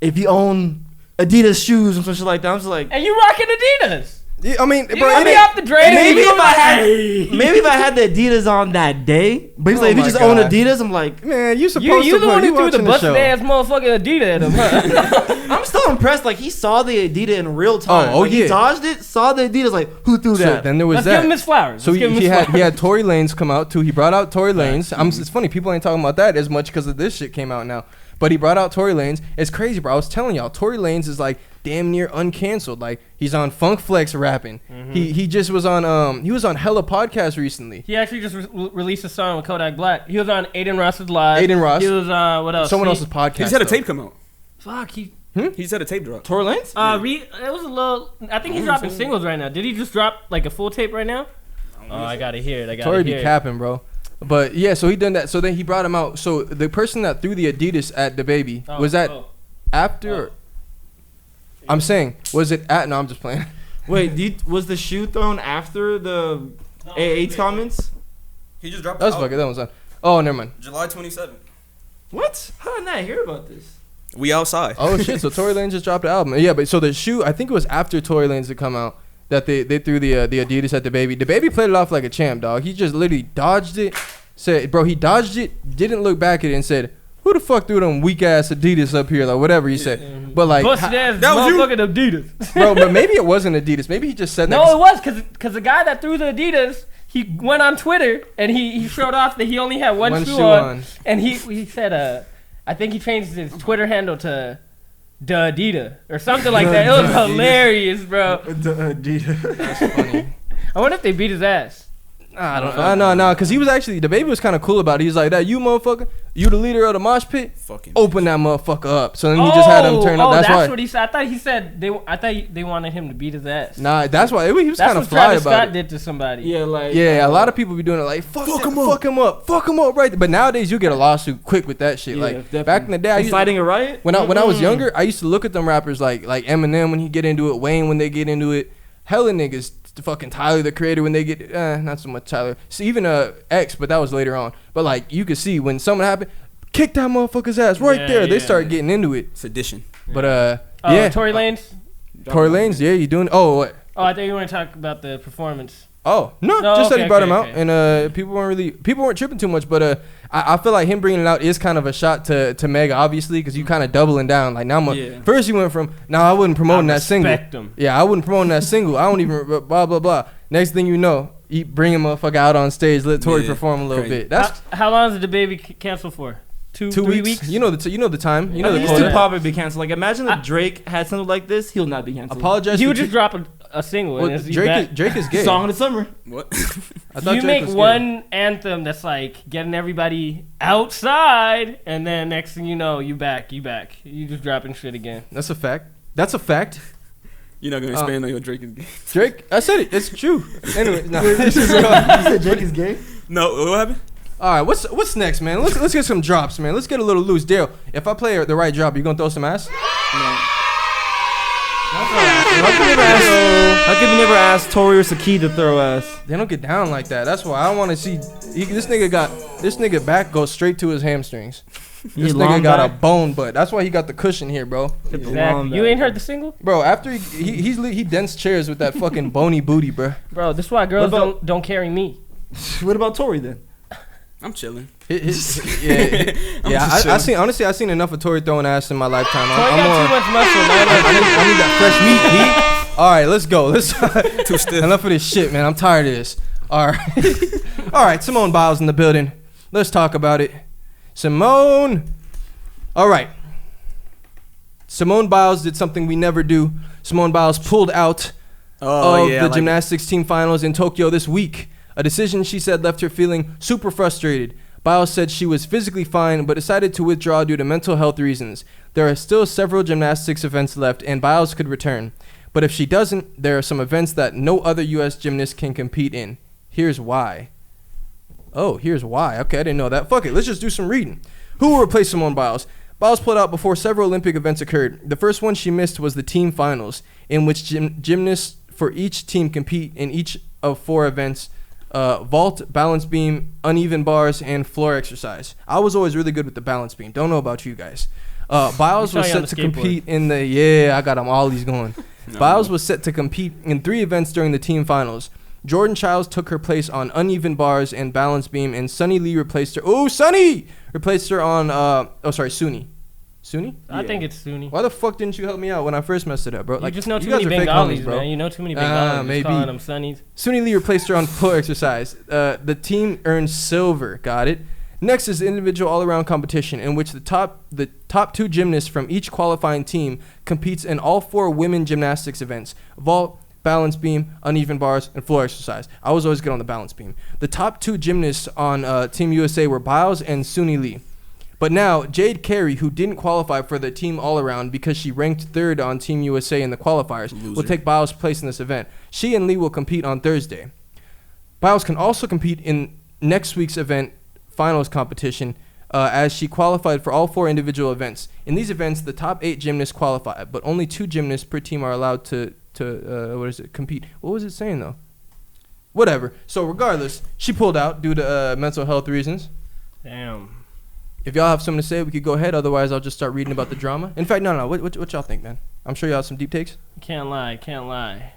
Speaker 3: if you own Adidas shoes and some shit like that. I'm just like,
Speaker 4: And you rocking Adidas.
Speaker 1: Yeah, I mean,
Speaker 4: You
Speaker 1: bro,
Speaker 4: gonna
Speaker 1: it
Speaker 4: be
Speaker 1: ain't-
Speaker 4: off the drain.
Speaker 3: maybe
Speaker 4: You
Speaker 3: if
Speaker 4: gonna
Speaker 3: I
Speaker 4: be
Speaker 3: had maybe if I had the Adidas on that day, but he's
Speaker 1: Oh
Speaker 3: like if you
Speaker 1: my
Speaker 3: just own
Speaker 1: God.
Speaker 3: Adidas, I'm like,
Speaker 1: man, you
Speaker 4: You
Speaker 1: supposed
Speaker 4: the
Speaker 1: to
Speaker 4: one
Speaker 1: put.
Speaker 4: who
Speaker 1: You
Speaker 4: threw the
Speaker 1: watching the
Speaker 4: busted
Speaker 1: show.
Speaker 4: ass motherfucking Adidas at him, huh?
Speaker 3: I'm still impressed. Like he saw the Adidas in real time.
Speaker 1: Oh,
Speaker 3: Like,
Speaker 1: yeah.
Speaker 3: He dodged it, saw the Adidas. Like who threw
Speaker 1: So
Speaker 3: that?
Speaker 1: then there was
Speaker 4: Let's
Speaker 1: that.
Speaker 4: give him his flowers.
Speaker 1: So
Speaker 4: Let's give him
Speaker 1: he
Speaker 4: his
Speaker 1: had
Speaker 4: flowers.
Speaker 1: Tory Lanez come out too. He brought out Tory Lanez. It's funny people ain't talking about that as much because of this shit came out now. But he brought out Tory Lanez. It's crazy, bro. I was telling y'all, Tory Lanez is like damn near uncanceled. Like he's on Funk Flex rapping. He just was on hella podcasts recently.
Speaker 4: He actually just released a song with Kodak Black. He was on Aiden Ross's live.
Speaker 1: Aiden Ross.
Speaker 4: He was what else?
Speaker 1: Someone else's podcast.
Speaker 2: He just had a
Speaker 1: though.
Speaker 2: tape come out.
Speaker 4: Fuck. He
Speaker 2: He just had a tape drop.
Speaker 3: Tory Lanez?
Speaker 4: it was a little. I think he's dropping singles right now. Did he just drop like a full tape right now? Oh, I gotta hear it.
Speaker 1: Tory be capping, bro. But yeah, so he done that. So then he brought him out. So the person that threw the Adidas at the baby was that after? Or- I'm saying, was it at? No, I'm just playing.
Speaker 3: Wait, was the shoe thrown after the A8 comments?
Speaker 2: He just dropped.
Speaker 1: That was fucking. That was on. Oh, never mind.
Speaker 2: July 27th.
Speaker 3: What? How did I not hear about this?
Speaker 2: We outside.
Speaker 1: Oh shit! So Tory Lanez just dropped the album. Yeah, but so the shoe, I think it was after Tory Lanez had come out that they threw the Adidas at the baby. The baby played it off like a champ, dog. He just literally dodged it. Said, bro, he dodged it, didn't look back at it, and said, "Who the fuck threw them weak ass Adidas up here?" Like whatever he said. But like,
Speaker 4: Busted ass
Speaker 2: that was you?
Speaker 4: motherfucking Adidas.
Speaker 1: bro, but maybe it wasn't Adidas. Maybe he just said that.
Speaker 4: No, it was because the guy that threw the Adidas, he went on Twitter and he showed off that he only had one shoe on, and he said I think he changed his Twitter handle to the Adidas or something like that. It was hilarious, bro.
Speaker 3: The Adidas.
Speaker 1: That's funny.
Speaker 4: I wonder if they beat his ass.
Speaker 1: I don't know. No, because he was actually, the baby was kind of cool about it. He's like, that you motherfucker, you the leader of the mosh pit?
Speaker 2: Fucking
Speaker 1: Open that motherfucker up. So then he just had him turn up. That's why.
Speaker 4: what he said. I thought he said they wanted him to beat his ass.
Speaker 1: Nah, that's why. He was
Speaker 4: That's
Speaker 1: kind of
Speaker 4: what
Speaker 1: fly
Speaker 4: Travis
Speaker 1: about
Speaker 4: Scott
Speaker 1: it.
Speaker 4: did to somebody.
Speaker 3: Yeah, like
Speaker 1: Yeah, a lot of people be doing it like, fuck him up right there. But nowadays, you get a lawsuit quick with that shit.
Speaker 3: Yeah,
Speaker 1: like,
Speaker 3: definitely.
Speaker 1: back in the day, I used to,
Speaker 3: inciting a riot.
Speaker 1: when I was younger, I used to look at them rappers like Eminem when he get into it, Wayne when they get into it, hella niggas, fucking Tyler the Creator when they get not so much Tyler, so even X, but that was later on. But like you could see when something happened, kick that motherfucker's ass right
Speaker 4: Yeah,
Speaker 1: there. They
Speaker 4: yeah.
Speaker 1: start getting into it.
Speaker 2: sedition.
Speaker 1: But yeah,
Speaker 4: Tory Lanez.
Speaker 1: Tory Lanez, yeah, you doing? Oh, what?
Speaker 4: Oh, I thought you want to talk about the performance.
Speaker 1: Oh no,
Speaker 4: No,
Speaker 1: just that
Speaker 4: okay,
Speaker 1: he brought him
Speaker 4: okay,
Speaker 1: out, and people weren't tripping too much, but I feel like him bringing it out is kind of a shot to Meg, obviously, because you kind of doubling down. Like now, first you went from I wouldn't promote that single.
Speaker 4: Him.
Speaker 1: Yeah, I wouldn't promote that single. I don't even blah blah blah. Next thing you know, you bring a motherfucker out on stage, let Tory perform a little
Speaker 2: crazy.
Speaker 1: bit. That's
Speaker 4: How long is the baby canceled for? 3 weeks?
Speaker 1: You know the time. You know the
Speaker 3: he's
Speaker 1: quota.
Speaker 3: too popular to be canceled. Like imagine if Drake had something like this, he'll not be canceled.
Speaker 1: Apologize.
Speaker 4: He
Speaker 1: for
Speaker 4: would just drop a single.
Speaker 1: Well,
Speaker 4: and
Speaker 1: Drake is gay.
Speaker 3: Song of the summer.
Speaker 2: What?
Speaker 1: I thought
Speaker 4: You
Speaker 1: Drake
Speaker 4: make
Speaker 1: was gay.
Speaker 4: one anthem that's like getting everybody outside, and then next thing you know, you back. You just dropping shit again.
Speaker 1: That's a fact. That's a fact.
Speaker 2: You're not gonna expand on your Drake is gay.
Speaker 1: Drake, I said it. It's true. Anyway, no.
Speaker 3: You said Drake is gay?
Speaker 2: No, what happened?
Speaker 1: All right, what's next, man? Let's get some drops, man. Let's get a little loose. Dale, if I play the right drop, you gonna throw some ass?
Speaker 3: How come you never asked Tory or Saki to throw ass?
Speaker 1: They don't get down like that. That's why I want to see. This nigga back goes straight to his hamstrings. This nigga got a bone butt. That's why he got the cushion here, bro.
Speaker 4: Exactly. You ain't heard the single?
Speaker 1: Bro, after he dents chairs with that fucking bony booty, bro.
Speaker 4: Bro, this is why girls don't carry me.
Speaker 3: What about Tory then?
Speaker 2: I'm chilling.
Speaker 1: Yeah,
Speaker 2: just
Speaker 1: I seen enough of Tory throwing ass in my lifetime.
Speaker 4: Tory got too much muscle, man.
Speaker 1: I need that fresh meat. All right, let's go. Let's
Speaker 2: Too stiff.
Speaker 1: enough of this shit, man. I'm tired of this. All right, all right. Simone Biles in the building. Let's talk about it. Simone. All right. Simone Biles did something we never do. Simone Biles pulled out of the gymnastics team finals in Tokyo this week. A decision she said left her feeling super frustrated. Biles said she was physically fine, but decided to withdraw due to mental health reasons. There are still several gymnastics events left, and Biles could return. But if she doesn't, there are some events that no other U.S. gymnast can compete in. Here's why. Oh, here's why. Okay, I didn't know that. Fuck it, let's just do some reading. Who will replace Simone Biles? Biles pulled out before several Olympic events occurred. The first one she missed was the team finals, in which gymnasts for each team compete in each of 4 events: vault, balance beam, uneven bars, and floor exercise. I was always really good with the balance beam. Don't know about you guys. Biles was set to compete in the I got them all these going. Biles was set to compete in 3 events during the team finals. Jordan Childs took her place on uneven bars and balance beam, and Sunny Lee replaced her. Oh, Sunny replaced her on. Suni. Suni?
Speaker 4: I think it's Sunni.
Speaker 1: Why the fuck didn't you help me out when I first messed it up, bro?
Speaker 4: You just know too many Bengalis, bro. You know too many Bengalis.
Speaker 1: Maybe.
Speaker 4: Calling them Sunnis.
Speaker 1: Suni Lee replaced her on floor exercise. The team earned silver. Got it. Next is the individual all-around competition, in which the top 2 gymnasts from each qualifying team competes in all 4 women gymnastics events: vault, balance beam, uneven bars, and floor exercise. I was always good on the balance beam. The top 2 gymnasts on Team USA were Biles and Suni Lee. But now, Jade Carey, who didn't qualify for the team all-around because she ranked 3rd on Team USA in the qualifiers, will take Biles' place in this event. She and Lee will compete on Thursday. Biles can also compete in next week's event finals competition, as she qualified for all 4 individual events. In these events, the top 8 gymnasts qualify, but only 2 gymnasts per team are allowed to compete. What was it saying, though? Whatever. So regardless, she pulled out due to mental health reasons.
Speaker 4: Damn.
Speaker 1: If y'all have something to say, we could go ahead. Otherwise, I'll just start reading about the drama. In fact, no. What y'all think, man? I'm sure y'all have some deep takes.
Speaker 4: Can't lie.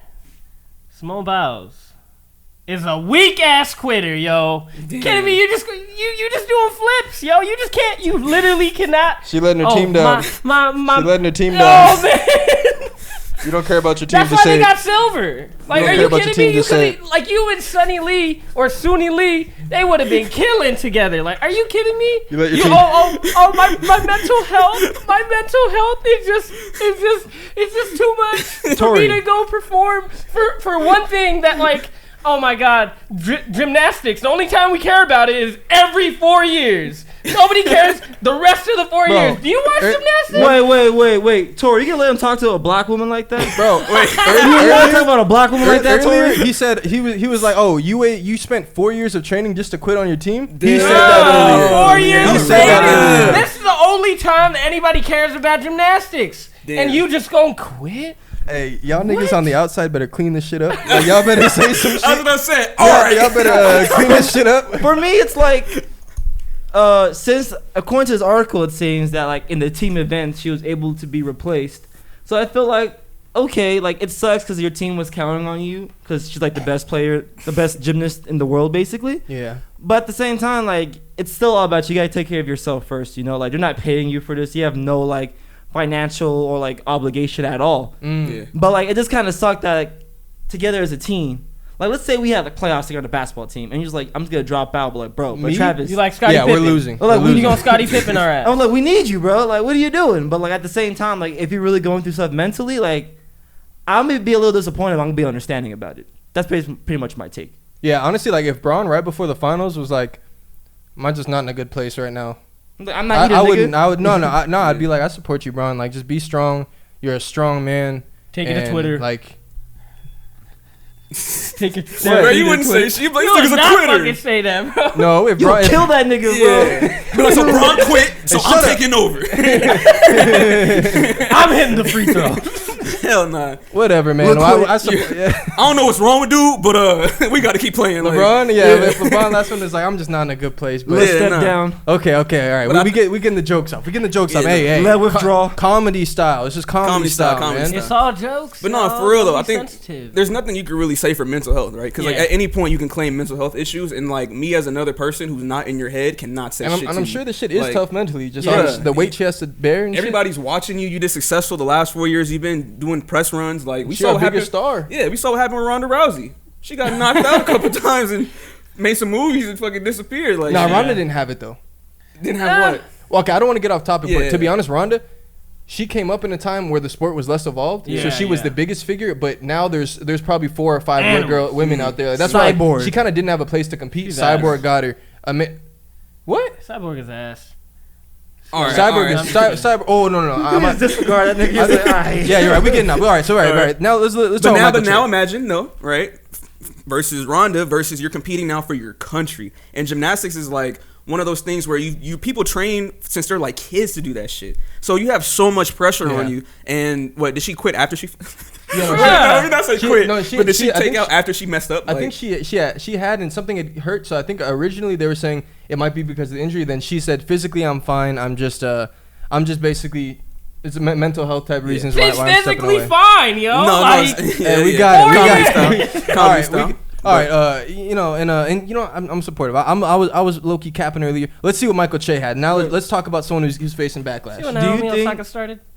Speaker 4: Simone Biles is a weak ass quitter, yo.
Speaker 2: Damn.
Speaker 4: Kidding me? You just doing flips, yo. You just can't. You literally cannot.
Speaker 1: She letting her team down. She letting her team down.
Speaker 4: Oh man.
Speaker 1: You don't care about your team.
Speaker 4: That's
Speaker 1: to
Speaker 4: why
Speaker 1: say
Speaker 4: they got silver. Like, are you kidding me? Like you and Sunny Lee or Suni Lee, they would have been killing together. Like, are you kidding me?
Speaker 1: You let your team.
Speaker 4: My mental health. My mental health is just too much for me to go perform for one thing that, like, oh my God, gymnastics. The only time we care about it is every 4 years. Nobody cares the rest of the 4 years. Do you watch gymnastics?
Speaker 3: Wait. Tori, you gonna let him talk to a black woman like that?
Speaker 1: Bro, wait.
Speaker 3: You want to talk about a black woman like that, Tori?
Speaker 1: He said he was like, oh, you spent 4 years of training just to quit on your team?
Speaker 2: He
Speaker 1: said that earlier.
Speaker 4: 4 years.
Speaker 1: He said that earlier.
Speaker 4: This is the only time that anybody cares about gymnastics.
Speaker 2: Damn.
Speaker 4: And you just gonna quit?
Speaker 1: Hey, y'all niggas on the outside better clean this shit up. Like, y'all better say some shit.
Speaker 2: I was about to say, all right.
Speaker 1: Y'all better clean this shit up.
Speaker 3: For me, it's like, since according to this article, it seems that like in the team events, she was able to be replaced. So I feel like, okay, like it sucks because your team was counting on you because she's like the best player, the best gymnast in the world, basically.
Speaker 1: Yeah.
Speaker 3: But at the same time, like it's still all about you gotta take care of yourself first. You know, like they're not paying you for this. You have no like financial or like obligation at all.
Speaker 2: Yeah.
Speaker 3: But like it just kind of sucked that like, together as a team. Like let's say we had like playoffs together on the basketball team, and you're just like, I'm just gonna drop out, but like, bro, but
Speaker 1: Me?
Speaker 3: Travis,
Speaker 4: You like Scottie Pippen?
Speaker 1: We're losing.
Speaker 3: Like,
Speaker 1: We're
Speaker 3: we
Speaker 4: You gonna Scottie Pippen our ass?
Speaker 3: I'm like, we need you, bro. Like, what are you doing? But like at the same time, like if you're really going through stuff mentally, like I'm gonna be a little disappointed. But I'm gonna be understanding about it. That's pretty much my take.
Speaker 1: Yeah, honestly, like if Braun right before the finals was like, am I just not in a good place right now?
Speaker 3: I'm not. I
Speaker 1: wouldn't. I'd be like, I support you, Braun. Like, just be strong. You're a strong man.
Speaker 4: Take it to Twitter.
Speaker 1: Like,
Speaker 4: take it.
Speaker 2: Bro, you wouldn't say she. Like,
Speaker 4: You would
Speaker 2: this nigga's a
Speaker 4: not
Speaker 2: quitter.
Speaker 4: fucking say that, bro.
Speaker 1: no, if
Speaker 3: You
Speaker 1: Braun,
Speaker 3: kill that nigga,
Speaker 2: Yeah. But so Braun quit, so I'm taking over.
Speaker 4: I'm hitting the free throw.
Speaker 2: Hell nah.
Speaker 1: whatever, man. I
Speaker 2: don't know what's wrong with dude, but we got to keep playing.
Speaker 1: LeBron, if LeBron last one is like, I'm just not in a good place. But
Speaker 3: Let's
Speaker 2: Yeah,
Speaker 3: step
Speaker 2: nah.
Speaker 3: down.
Speaker 1: okay, all right.
Speaker 2: But
Speaker 1: We getting the jokes up. We getting the jokes up.
Speaker 2: Yeah,
Speaker 1: Hey,
Speaker 3: let withdraw.
Speaker 1: Comedy style. It's just comedy style, man.
Speaker 2: style.
Speaker 4: It's all jokes.
Speaker 2: But no,
Speaker 4: y'all.
Speaker 2: for real though,
Speaker 4: Don't
Speaker 2: I
Speaker 4: be
Speaker 2: think
Speaker 4: sensitive.
Speaker 2: there's nothing you can really say for mental health, right? Because like
Speaker 4: Yeah.
Speaker 2: at any point you can claim mental health issues, and like me as another person who's not in your head cannot say shit.
Speaker 1: And I'm sure this shit is
Speaker 2: Like,
Speaker 1: tough mentally. Just
Speaker 2: yeah.
Speaker 1: honest, the weight she has to bear and
Speaker 2: everybody's watching you. You did successful the last 4 years. You've been doing press runs. Like we
Speaker 1: shit.
Speaker 2: saw
Speaker 1: She
Speaker 2: what
Speaker 1: a bigger
Speaker 2: happened.
Speaker 1: star.
Speaker 2: Yeah, we saw what happened with Ronda Rousey. She got knocked out a couple times and made some movies and fucking disappeared. Like
Speaker 1: Nah,
Speaker 2: she
Speaker 1: Ronda didn't have it though.
Speaker 2: didn't have what?
Speaker 1: Well, okay, I don't want to get off topic, but
Speaker 2: Yeah.
Speaker 1: to be honest, Ronda, she came up in a time where the sport was less evolved, so
Speaker 4: Yeah,
Speaker 1: she was
Speaker 4: yeah.
Speaker 1: the biggest figure. But now there's probably 4 or 5
Speaker 4: Animals.
Speaker 1: women out there. Like, that's
Speaker 3: Cyborg.
Speaker 1: why she kind of didn't have a place to compete.
Speaker 4: She's
Speaker 1: Cyborg
Speaker 4: ass.
Speaker 1: got her. What?
Speaker 4: Cyborg is ass.
Speaker 2: All right,
Speaker 1: Cyborg
Speaker 2: all
Speaker 1: is
Speaker 2: right.
Speaker 1: Cyborg. Oh no.
Speaker 3: You just disregard that nigga. He's like, alright.
Speaker 1: Yeah, you're right. We getting up. All right. So all right. Now let's talk about
Speaker 2: But now
Speaker 1: Michael
Speaker 2: imagine right versus Ronda versus you're competing now for your country, and gymnastics is like one of those things where you people train since they're like kids to do that shit. So you have so much pressure on you. And what, did she quit after she? I mean, that's like quit. No, but did she take out after she messed up?
Speaker 1: I think she had, and something had hurt. So I think originally they were saying it might be because of the injury. Then she said physically I'm fine. I'm just basically. It's mental health type reasons why I'm
Speaker 4: physically fine, yo.
Speaker 2: No,
Speaker 4: like,
Speaker 1: we got it. All right, all right. You know, and you know, I'm supportive. I was low key capping earlier. Let's see what Michael Che had. Now let's talk about someone who's facing backlash.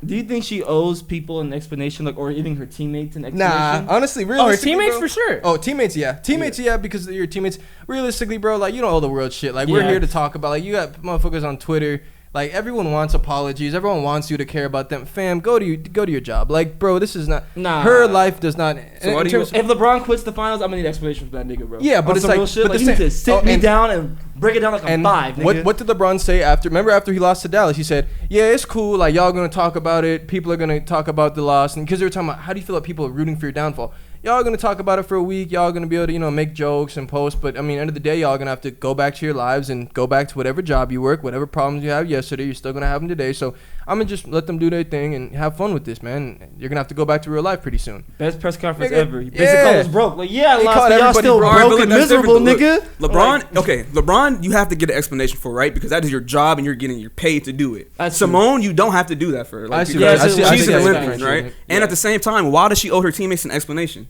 Speaker 3: Do you think she owes people an explanation, like, or even her teammates an explanation?
Speaker 1: Nah, honestly, realistically,
Speaker 4: her teammates
Speaker 1: bro,
Speaker 4: for sure.
Speaker 1: Oh, teammates, yeah, because they're your teammates. Realistically, bro, like, you know all the world shit. Like, we're here to talk about. Like, you got motherfuckers on Twitter. Like, everyone wants apologies. Everyone wants you to care about them. Fam, go to your job. Like, bro, this is not. Nah. Her life does not.
Speaker 3: So if LeBron quits the finals, I'm gonna need explanation for that nigga, bro.
Speaker 1: Yeah, but it's like,
Speaker 3: real shit. Like, you need to sit me down and break it down like a 5, nigga.
Speaker 1: What did LeBron say after? Remember after he lost to Dallas, he said, "Yeah, it's cool. Like, y'all gonna talk about it. People are gonna talk about the loss, and because they were talking about how do you feel about people rooting for your downfall." Y'all are going to talk about it for a week. Y'all are going to be able to, you know, make jokes and post. But, I mean, end of the day, y'all are going to have to go back to your lives and go back to whatever job you work, whatever problems you have yesterday. You're still going to have them today. So, I'm going to just let them do their thing and have fun with this, man. You're going to have to go back to real life pretty soon.
Speaker 3: Best press conference ever. He basically called us broke. Like, I lost, but y'all still broke and miserable, nigga.
Speaker 2: LeBron, you have to get an explanation for, right? Because that is your job and you're getting your pay to do it. Simone, you don't have to do that for her. Like, she's an Olympian, right? And at the same time, why does she owe her teammates an explanation?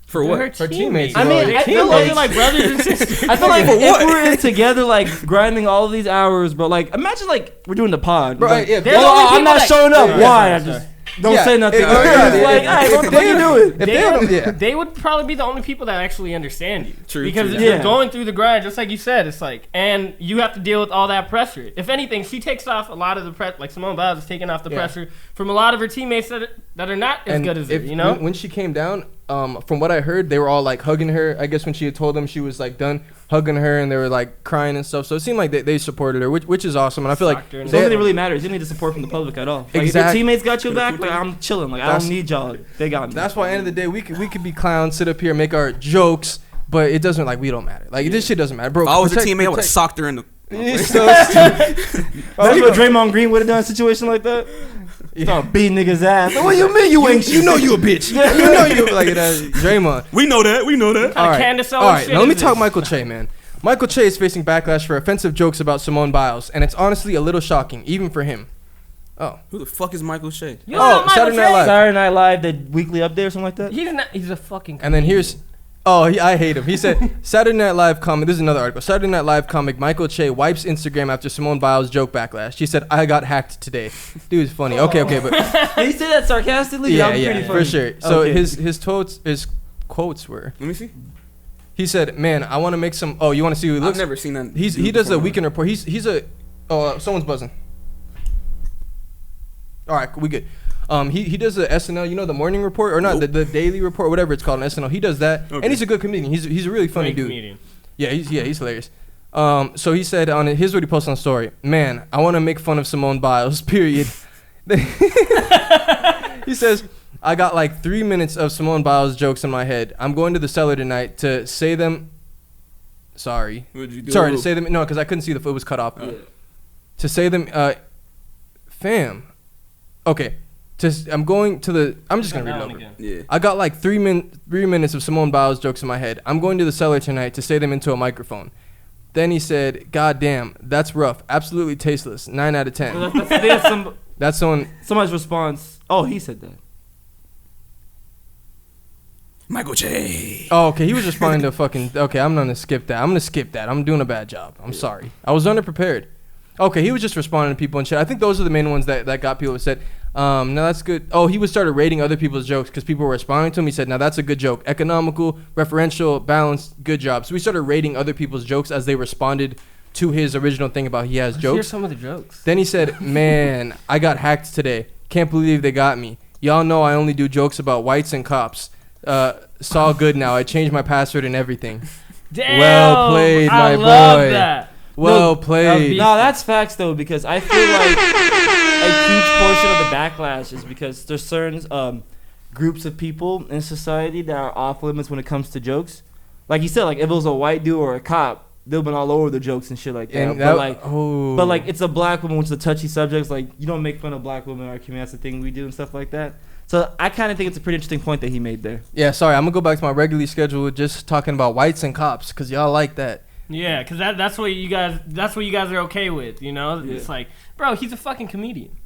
Speaker 2: For what?
Speaker 4: Her teammates.
Speaker 3: I mean, I feel like brothers and sisters. I feel like if we're in together, like grinding all of these hours, bro. Like, imagine like we're doing the pod.
Speaker 1: Bro,
Speaker 3: like,
Speaker 1: I'm
Speaker 3: not showing up. Why? I just don't say nothing.
Speaker 4: They would probably be the only people that actually understand you.
Speaker 2: True.
Speaker 4: Because you're going through the grind, just like you said. It's like, and you have to deal with all that pressure. If anything, she takes off a lot of the pressure. Like Simone Biles is taking off the pressure from a lot of her teammates that are not as good as her. You know,
Speaker 1: when she came down. From what I heard, they were all like hugging her. I guess when she had told them she was like done, hugging her, and they were like crying and stuff. So it seemed like they supported her, which is awesome. And I feel like
Speaker 3: something that really matters. You don't need the support from the public at all. Like, if your teammates got your back, like I'm chilling. Like I don't need y'all. They got me.
Speaker 1: That's why at the end of the day we could be clowns, sit up here, make our jokes, but it doesn't we don't matter. Like this shit doesn't matter, bro.
Speaker 2: If I was a teammate, I would have socked her in the.
Speaker 1: That's what
Speaker 3: Draymond Green would have done in a situation like that. Start beating niggas' ass. Like, what do you mean you ain't?
Speaker 1: You know you a bitch. You know you like Draymond.
Speaker 2: We know that.
Speaker 1: All right. Now let me talk Michael Che, man. Michael Che is facing backlash for offensive jokes about Simone Biles, and it's honestly a little shocking, even for him. Oh,
Speaker 2: who the fuck is Michael Che?
Speaker 1: Saturday Night Live.
Speaker 3: Saturday Night Live, the weekly update or something like that.
Speaker 4: He's a fucking.
Speaker 1: And then here's. I hate him. He said, Saturday Night Live comic, this is another article. Saturday Night Live comic Michael Che wipes Instagram after Simone Biles joke backlash. She said, I got hacked today. Dude's funny. Okay, but.
Speaker 3: Did he say that sarcastically?
Speaker 1: Yeah, for sure. So his quotes were.
Speaker 2: Let me see.
Speaker 1: He said, man, I want to make some. Oh, you want to see who he looks?
Speaker 2: I've never seen that.
Speaker 1: He does a weekend report. He's a. Oh, someone's buzzing. All right, we good. He does the SNL, you know, the morning report or not the daily report, whatever it's called on SNL. He does that, and he's a good comedian. He's a really funny dude. Comedian. Yeah, he's hilarious. So he said on here's what he posted on story. Man, I want to make fun of Simone Biles. Period. He says, I got like 3 minutes of Simone Biles jokes in my head. I'm going to the cellar tonight to say them. Sorry.
Speaker 2: What'd you do?
Speaker 1: Sorry to say them. No, because I couldn't see it was cut off. To say them, fam. Okay. I'm going to the. I'm just gonna read it over.
Speaker 2: Yeah.
Speaker 1: I got like 3 minutes of Simone Biles jokes in my head. I'm going to the cellar tonight to say them into a microphone. Then he said, "God damn, that's rough. Absolutely tasteless. 9 out of 10." That's
Speaker 3: somebody's response. Oh, he said that.
Speaker 2: Michael Che.
Speaker 1: Oh, okay. He was responding to fucking. Okay, I'm gonna skip that. I'm doing a bad job. I'm sorry. I was underprepared. Okay, he was just responding to people and shit. I think those are the main ones that got people upset. No, that's good. Oh, he started rating other people's jokes because people were responding to him. He said, now that's a good joke. Economical, referential, balanced, good job. So we started rating other people's jokes as they responded to his original thing about he has jokes.
Speaker 4: Here's some of the jokes.
Speaker 1: Then he said, man, I got hacked today. Can't believe they got me. Y'all know I only do jokes about whites and cops. It's all good now. I changed my password and everything.
Speaker 4: Damn,
Speaker 1: well played, my boy.
Speaker 4: I love that.
Speaker 1: Well played.
Speaker 3: No, that's facts though, because I feel like a huge portion of the backlash is because there's certain groups of people in society that are off limits when it comes to jokes. Like you said, like if it was a white dude or a cop, they've been all over the jokes and shit like that.
Speaker 1: And
Speaker 3: But like it's a black woman, which is a touchy subject. Like you don't make fun of black women in our community. That's the thing we do and stuff like that. So I kind of think it's a pretty interesting point that he made there.
Speaker 1: Yeah, sorry, I'm gonna go back to my regularly scheduled, just talking about whites and cops, cause y'all like that.
Speaker 4: Yeah, because that's what you guys are okay with, you know?
Speaker 3: Yeah.
Speaker 4: It's like, bro, he's a fucking comedian.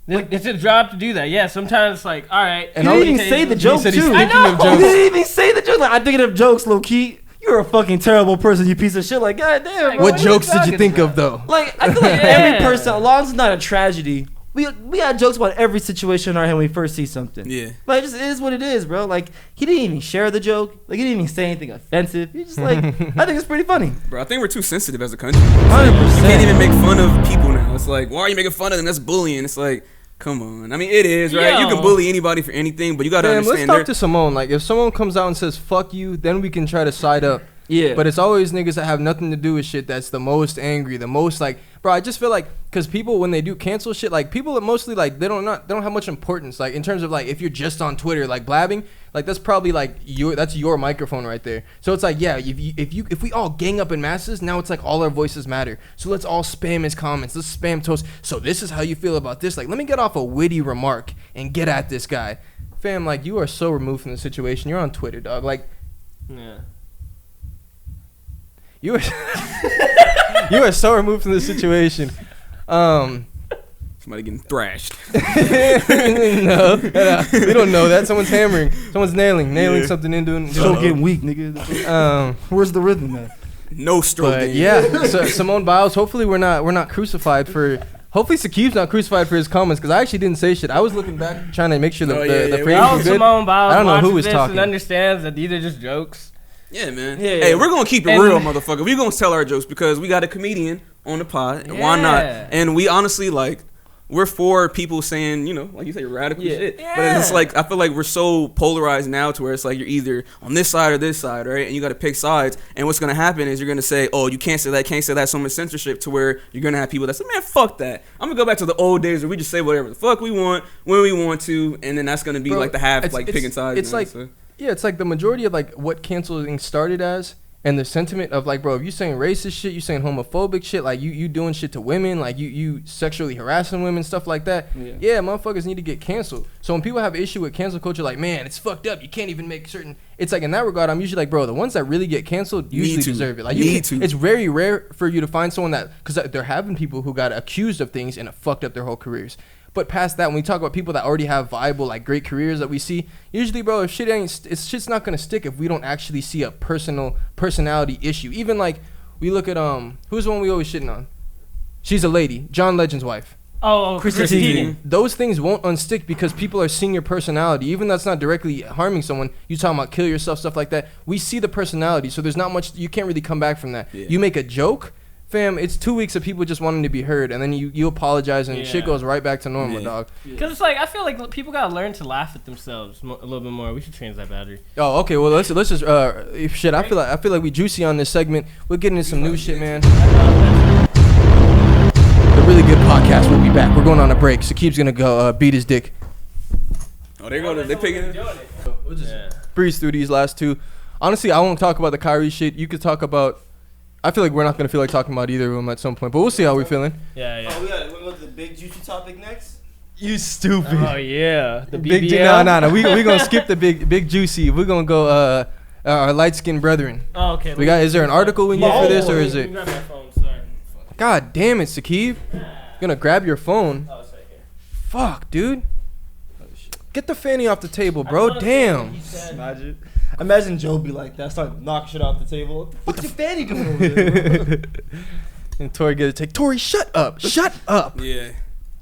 Speaker 4: It's his job to do that. Yeah, sometimes it's like, all right.
Speaker 3: And he didn't even say the joke, too.
Speaker 4: I know.
Speaker 3: He didn't even say the joke. Like, I'm thinking of jokes, low-key. You're a fucking terrible person, you piece of shit. Like, goddamn, bro.
Speaker 1: What jokes did you think of, though?
Speaker 3: Like, I feel like every person, as long as it's not a tragedy, we got jokes about every situation in our head when we first see something.
Speaker 2: Yeah.
Speaker 3: But it just is what it is, bro. Like, he didn't even share the joke. Like, he didn't even say anything offensive. He's just like, I think it's pretty funny.
Speaker 2: Bro, I think we're too sensitive as a country.
Speaker 3: 100%.
Speaker 2: You can't even make fun of people now. It's like, why are you making fun of them? That's bullying. It's like, come on. I mean, it is, right? You can bully anybody for anything, but you gotta understand.
Speaker 1: Let's talk to Simone. Like, if someone comes out and says "fuck you," then we can try to side up.
Speaker 3: Yeah.
Speaker 1: But it's always niggas that have nothing to do with shit that's the most angry, the most like, bro. I just feel like, cause people when they do cancel shit, like people are mostly like they don't have much importance. Like in terms of like if you're just on Twitter like blabbing, like that's probably like that's your microphone right there. So it's like yeah, if we all gang up in masses, now it's like all our voices matter. So let's all spam his comments. Let's spam toast. So this is how you feel about this. Like let me get off a witty remark and get at this guy, fam. Like you are so removed from the situation. You're on Twitter, dog. Like
Speaker 4: Yeah.
Speaker 1: You are so removed from the situation.
Speaker 2: Somebody getting thrashed.
Speaker 1: No, we don't know that. Someone's hammering. Someone's nailing something in doing.
Speaker 3: So getting weak, nigga. Where's the rhythm, man?
Speaker 2: No stroke.
Speaker 1: But yeah, so Simone Biles. Hopefully we're not crucified for. Hopefully Sakib's not crucified for his comments because I actually didn't say shit. I was looking back trying to make sure the phrase
Speaker 4: I hope
Speaker 1: was good.
Speaker 4: Simone Biles
Speaker 1: I don't know who was
Speaker 4: this
Speaker 1: talking.
Speaker 4: and understands that these are just jokes.
Speaker 2: Yeah, man.
Speaker 3: Yeah,
Speaker 2: Hey,
Speaker 3: yeah.
Speaker 2: we're gonna keep it real, motherfucker. We're gonna tell our jokes because we got a comedian on the pod. And why not?
Speaker 4: Yeah.
Speaker 2: And we honestly like we're for people saying, you know, like you say, radical shit.
Speaker 4: Yeah.
Speaker 2: But it's like I feel like we're so polarized now to where it's like you're either on this side or this side, right? And you got to pick sides. And what's gonna happen is you're gonna say, oh, you can't say that, can't say that. So much censorship to where you're gonna have people that say, man, fuck that. I'm gonna go back to the old days where we just say whatever the fuck we want when we want to, and then that's gonna be like the half like picking sides.
Speaker 1: It's
Speaker 2: man,
Speaker 1: like
Speaker 2: so.
Speaker 1: yeah, it's like the majority of like what canceling started as. And the sentiment of like, bro, if you saying racist shit, you saying homophobic shit, like you doing shit to women, like you sexually harassing women, stuff like that. Yeah, motherfuckers need to get canceled. So when people have issue with cancel culture, like, man, it's fucked up. You can't even make certain. It's like in that regard, I'm usually like, bro, the ones that really get canceled usually deserve it. Like, it's very rare for you to find someone that, because there have been people who got accused of things and have fucked up their whole careers. But past that, when we talk about people that already have viable, like great careers that we see, usually, bro, if shit's not gonna stick if we don't actually see a personality issue. Even like we look at who's the one we always shitting on? She's a lady, John Legend's wife.
Speaker 4: Oh, Christine.
Speaker 1: Those things won't unstick because people are seeing your personality. Even that's not directly harming someone. You talking about kill yourself, stuff like that. We see the personality, so there's not much. You can't really come back from that.
Speaker 2: Yeah.
Speaker 1: You make a joke. Fam, it's 2 weeks of people just wanting to be heard, and then you apologize, and shit goes right back to normal, dog.
Speaker 4: Because it's like, I feel like people gotta learn to laugh at themselves a little bit more. We should change that battery.
Speaker 1: Oh, okay. Well, let's just shit. I feel like we juicy on this segment. We're getting into some new shit, man. The really good podcast. We'll be back. We're going on a break. Sakib's gonna go beat his dick.
Speaker 2: Oh, they go. They picking it.
Speaker 1: We'll just breeze through these last two. Honestly, I won't talk about the Kyrie shit. You could talk about. I feel like we're not gonna feel like talking about either of them at some point, but we'll see how we're feeling.
Speaker 4: Yeah.
Speaker 3: Oh, we're gonna go to the big juicy topic next.
Speaker 1: You stupid.
Speaker 4: Oh yeah, the
Speaker 1: big
Speaker 4: BBL.
Speaker 1: No. We gonna skip the big juicy. We're gonna go our light skinned brethren.
Speaker 4: Oh, okay.
Speaker 1: We got. Is there an article we need for this, or is it?
Speaker 4: Grab my phone. Sorry.
Speaker 1: God damn it, Sakib. Gonna grab your phone.
Speaker 4: Oh, it's right here.
Speaker 1: Fuck, dude. Get the fanny off the table, bro. Damn.
Speaker 3: Imagine Joe be like that, start knocking shit off the table. What's your fanny doing over there?
Speaker 1: And Tory get to take. Tory, shut up. Shut up.
Speaker 2: Yeah.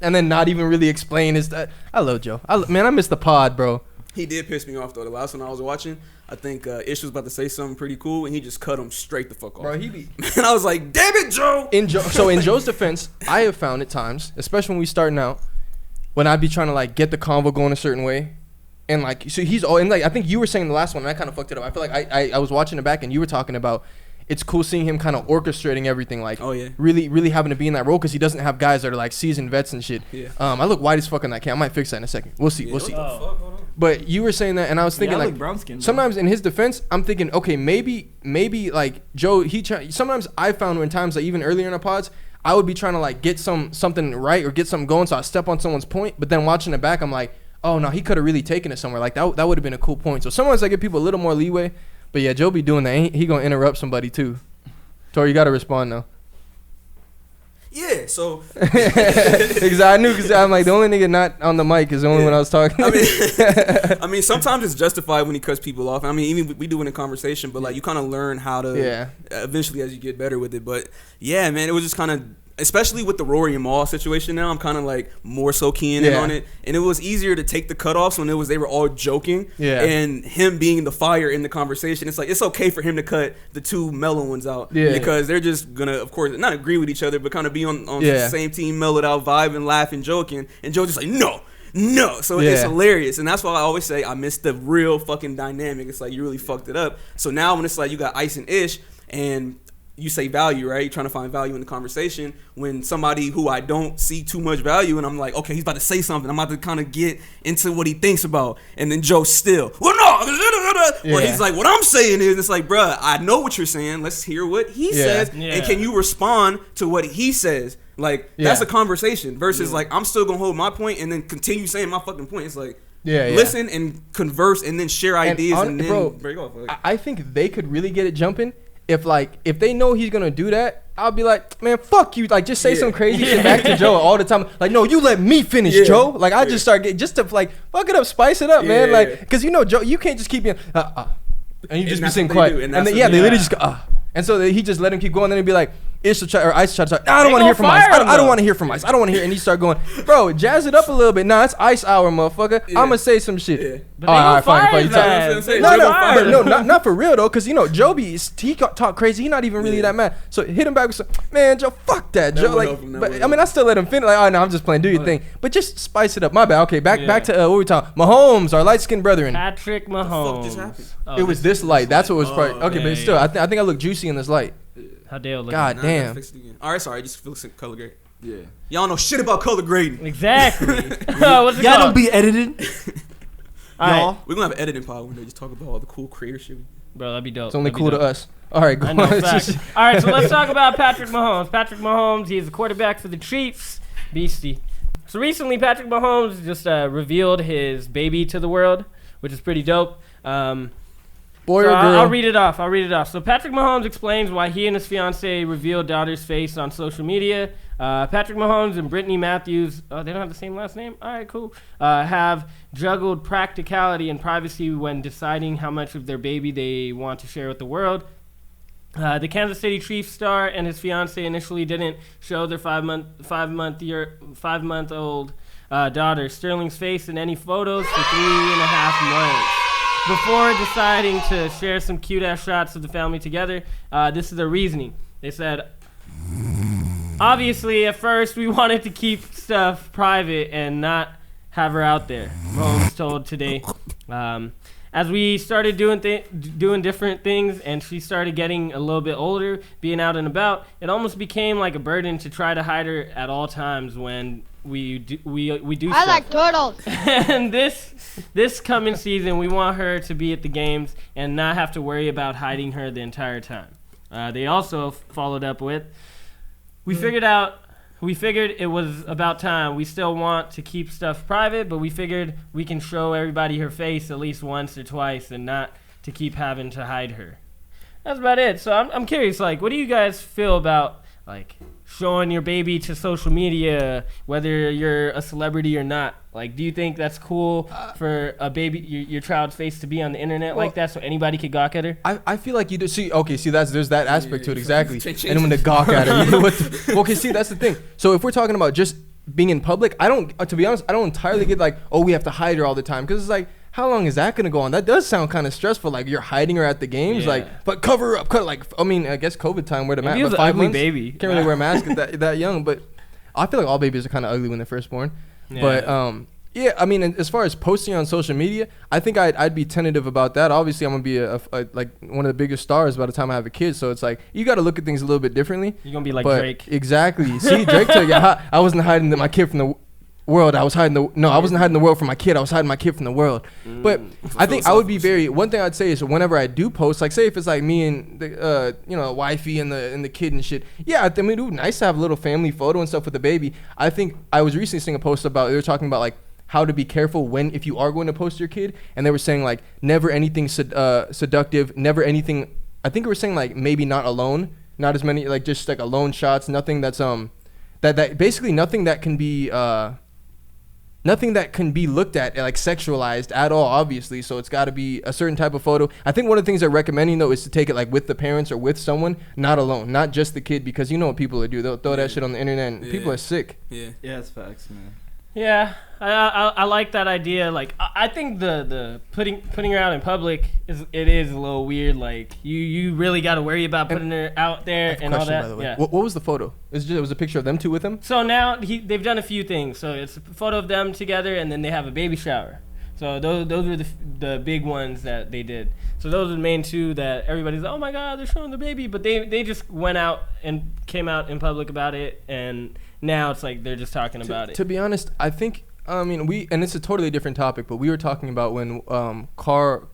Speaker 1: And then not even really explain his. I love Joe. Man, I miss the pod, bro.
Speaker 2: He did piss me off though. The last one I was watching, I think Ish was about to say something pretty cool, and he just cut him straight the fuck off.
Speaker 1: Bro, he be.
Speaker 2: And I was like, "Damn it, Joe!"
Speaker 1: So in Joe's defense, I have found at times, especially when we starting out, when I'd be trying to like get the convo going a certain way, and like so he's all and like I think you were saying the last one, and I kind of fucked it up. I feel like I was watching it back, and you were talking about it's cool seeing him kind of orchestrating everything, like
Speaker 2: Oh, yeah.
Speaker 1: really having to be in that role because he doesn't have guys that are like seasoned vets and shit.
Speaker 2: Yeah.
Speaker 1: I look white as fuck on that cam. I might fix that in a second. We'll see.
Speaker 2: Yeah,
Speaker 1: We'll
Speaker 2: what
Speaker 1: see.
Speaker 2: the fuck? Hold on.
Speaker 1: But you were saying that, and I was thinking
Speaker 3: I
Speaker 1: like
Speaker 3: look brown skin, bro.
Speaker 1: sometimes in his defense, I'm thinking, okay, maybe like Joe, sometimes I found when times like even earlier in the pods, I would be trying to like get something right or get something going, so I step on someone's point, but then watching it back, I'm like, oh no, he could have really taken it somewhere. Like that would have been a cool point. So sometimes I give people a little more leeway, but yeah, Joe be doing that. He gonna interrupt somebody too. Tori, you gotta respond now.
Speaker 2: Yeah, so
Speaker 1: Because I knew, because I'm like the only nigga not on the mic is the only one I was talking.
Speaker 2: I mean, sometimes it's justified when he cuts people off. I mean, even we do it in conversation, but like you kind of learn how to eventually as you get better with it. But yeah, man, it was just kind of, especially with the Rory and Maul situation now, I'm kind of like more so keying in on it. And it was easier to take the cutoffs when they were all joking. Yeah. And him being the fire in the conversation. It's like, it's okay for him to cut the two mellow ones out. Yeah. Because they're just going to, of course, not agree with each other, but kind of be on the same team, mellowed out, vibing, laughing, joking. And Joe's just like, no. So it's hilarious. And that's why I always say I miss the real fucking dynamic. It's like you really fucked it up. So now when it's like you got Ice and Ish and you say value, right? You're trying to find value in the conversation when somebody who I don't see too much value, and I'm like, okay, he's about to say something. I'm about to kind of get into what he thinks about. And then Joe still, well, no. Or he's like, what I'm saying is, it's like, bruh, I know what you're saying. Let's hear what he says. Yeah. And can you respond to what he says? Like, that's a conversation versus like, I'm still going to hold my point and then continue saying my fucking point. It's like, listen and converse and then share ideas and then break off. Like,
Speaker 1: I think they could really get it jumping. If they know he's gonna do that, I'll be like, man, fuck you. Like, just say some crazy shit back to Joe all the time. Like, no, you let me finish, Joe. Like, I just start getting, just to like fuck it up, spice it up, man. Like, cause you know, Joe, you can't just keep being and you just be saying quiet. And then they literally just go and so he just let him keep going. Then he'd be like, Ice try to talk. I don't want to hear from Ice. I don't want to hear from Ice. I don't want to hear. And you start going, bro, jazz it up a little bit. Nah, it's Ice hour, motherfucker. I'm gonna say some shit. All right, fine. No, not for real though, cause you know Joby, he talk crazy. He not even really that mad. So hit him back with some, man, Joe, fuck that, Joe. Like, but I mean, I still let him finish. Like, oh no, I'm just playing. Do your thing, but just spice it up. My bad. Okay, back to what we talking. Mahomes, our light skinned brethren.
Speaker 4: Patrick Mahomes.
Speaker 2: What the fuck just happened?
Speaker 1: It was this light. That's what was probably okay, but still, I think I look juicy in this light.
Speaker 4: How dare look?
Speaker 1: God damn.
Speaker 2: All right, sorry, just feel color grade. Yeah. Y'all know shit about color grading.
Speaker 4: Exactly.
Speaker 3: Y'all don't be edited.
Speaker 4: Y'all.
Speaker 2: We're gonna have an editing pod when they just talk about all the cool creator shit.
Speaker 4: Bro, that'd be dope.
Speaker 1: It's only cool to us. All right, go on.
Speaker 4: All right, so let's talk about Patrick Mahomes. Patrick Mahomes, he's the quarterback for the Chiefs. Beastie. So recently, Patrick Mahomes just revealed his baby to the world, which is pretty dope.
Speaker 1: Boy or girl?
Speaker 4: I'll read it off. So Patrick Mahomes explains why he and his fiancée revealed daughter's face on social media. Patrick Mahomes and Brittany Matthews, they don't have the same last name? All right, cool. Have juggled practicality and privacy when deciding how much of their baby they want to share with the world. The Kansas City Chiefs star and his fiancée initially didn't show their five-month-old daughter Sterling's face in any photos for 3.5 months. Before deciding to share some cute-ass shots of the family together, this is their reasoning. They said, obviously, at first, we wanted to keep stuff private and not have her out there, Mahomes told Today. As we started doing different things and she started getting a little bit older, being out and about, it almost became like a burden to try to hide her at all times when we do stuff.
Speaker 9: I like turtles.
Speaker 4: And this coming season, we want her to be at the games and not have to worry about hiding her the entire time. They also followed up with, we figured it was about time. We still want to keep stuff private, but we figured we can show everybody her face at least once or twice and not to keep having to hide her. That's about it. So I'm curious, like, what do you guys feel about, like, showing your baby to social media, whether you're a celebrity or not? Like, do you think that's cool for a baby, your child's face to be on the internet like that so anybody could gawk at her?
Speaker 1: I feel like you do. There's that aspect to it, exactly. And when they gawk at her, you know what that's the thing. So if we're talking about just being in public, to be honest, I don't entirely get like, oh, we have to hide her all the time. Because it's like, how long is that going to go on? That does sound kind of stressful. Like, you're hiding her at the games. Like, but cover her up. I mean, I guess COVID time, wear the mask.
Speaker 4: But 5 months, baby.
Speaker 1: Can't really wear a mask at that young. But I feel like all babies are kind of ugly when they're first born. Yeah. But Yeah, I mean, as far as posting on social media, I think I'd be tentative about that. Obviously, I'm gonna be like one of the biggest stars by the time I have a kid. So it's like you got to look at things a little bit differently.
Speaker 4: You're gonna be like Drake.
Speaker 1: Exactly. See, Drake took it. I wasn't hiding my kid from the world. I wasn't hiding the world from my kid. I was hiding my kid from the world. But I think I would be one thing I'd say is whenever I do post, like say if it's like me and the wifey and the kid and shit. Yeah, I mean, it would be nice to have a little family photo and stuff with the baby. I think I was recently seeing a post about they were talking about like how to be careful if you are going to post your kid, and they were saying like never anything seductive, never anything. I think we were saying like maybe not alone, not as many like just like alone shots, nothing that's that basically nothing that can be looked at like sexualized at all, obviously. So it's got to be a certain type of photo. I think one of the things they're recommending though is to take it like with the parents or with someone, not alone, not just the kid, because you know what people will do. They'll throw that shit on the internet and people are sick.
Speaker 3: Yeah, it's facts, man.
Speaker 4: Yeah, I like that idea. Like, I think the putting her out in public is a little weird. Like, you really got to worry about putting her out there and all that. Yeah.
Speaker 1: What was the photo? It was a picture of them two with him.
Speaker 4: So now they've done a few things. So it's a photo of them together, and then they have a baby shower. So those are the big ones that they did. So those are the main two that everybody's like, oh my God, they're showing the baby. But they just went out and came out in public about it, and now it's like they're just talking about it.
Speaker 1: To be honest, I think, I mean, and it's a totally different topic, but we were talking about when Carl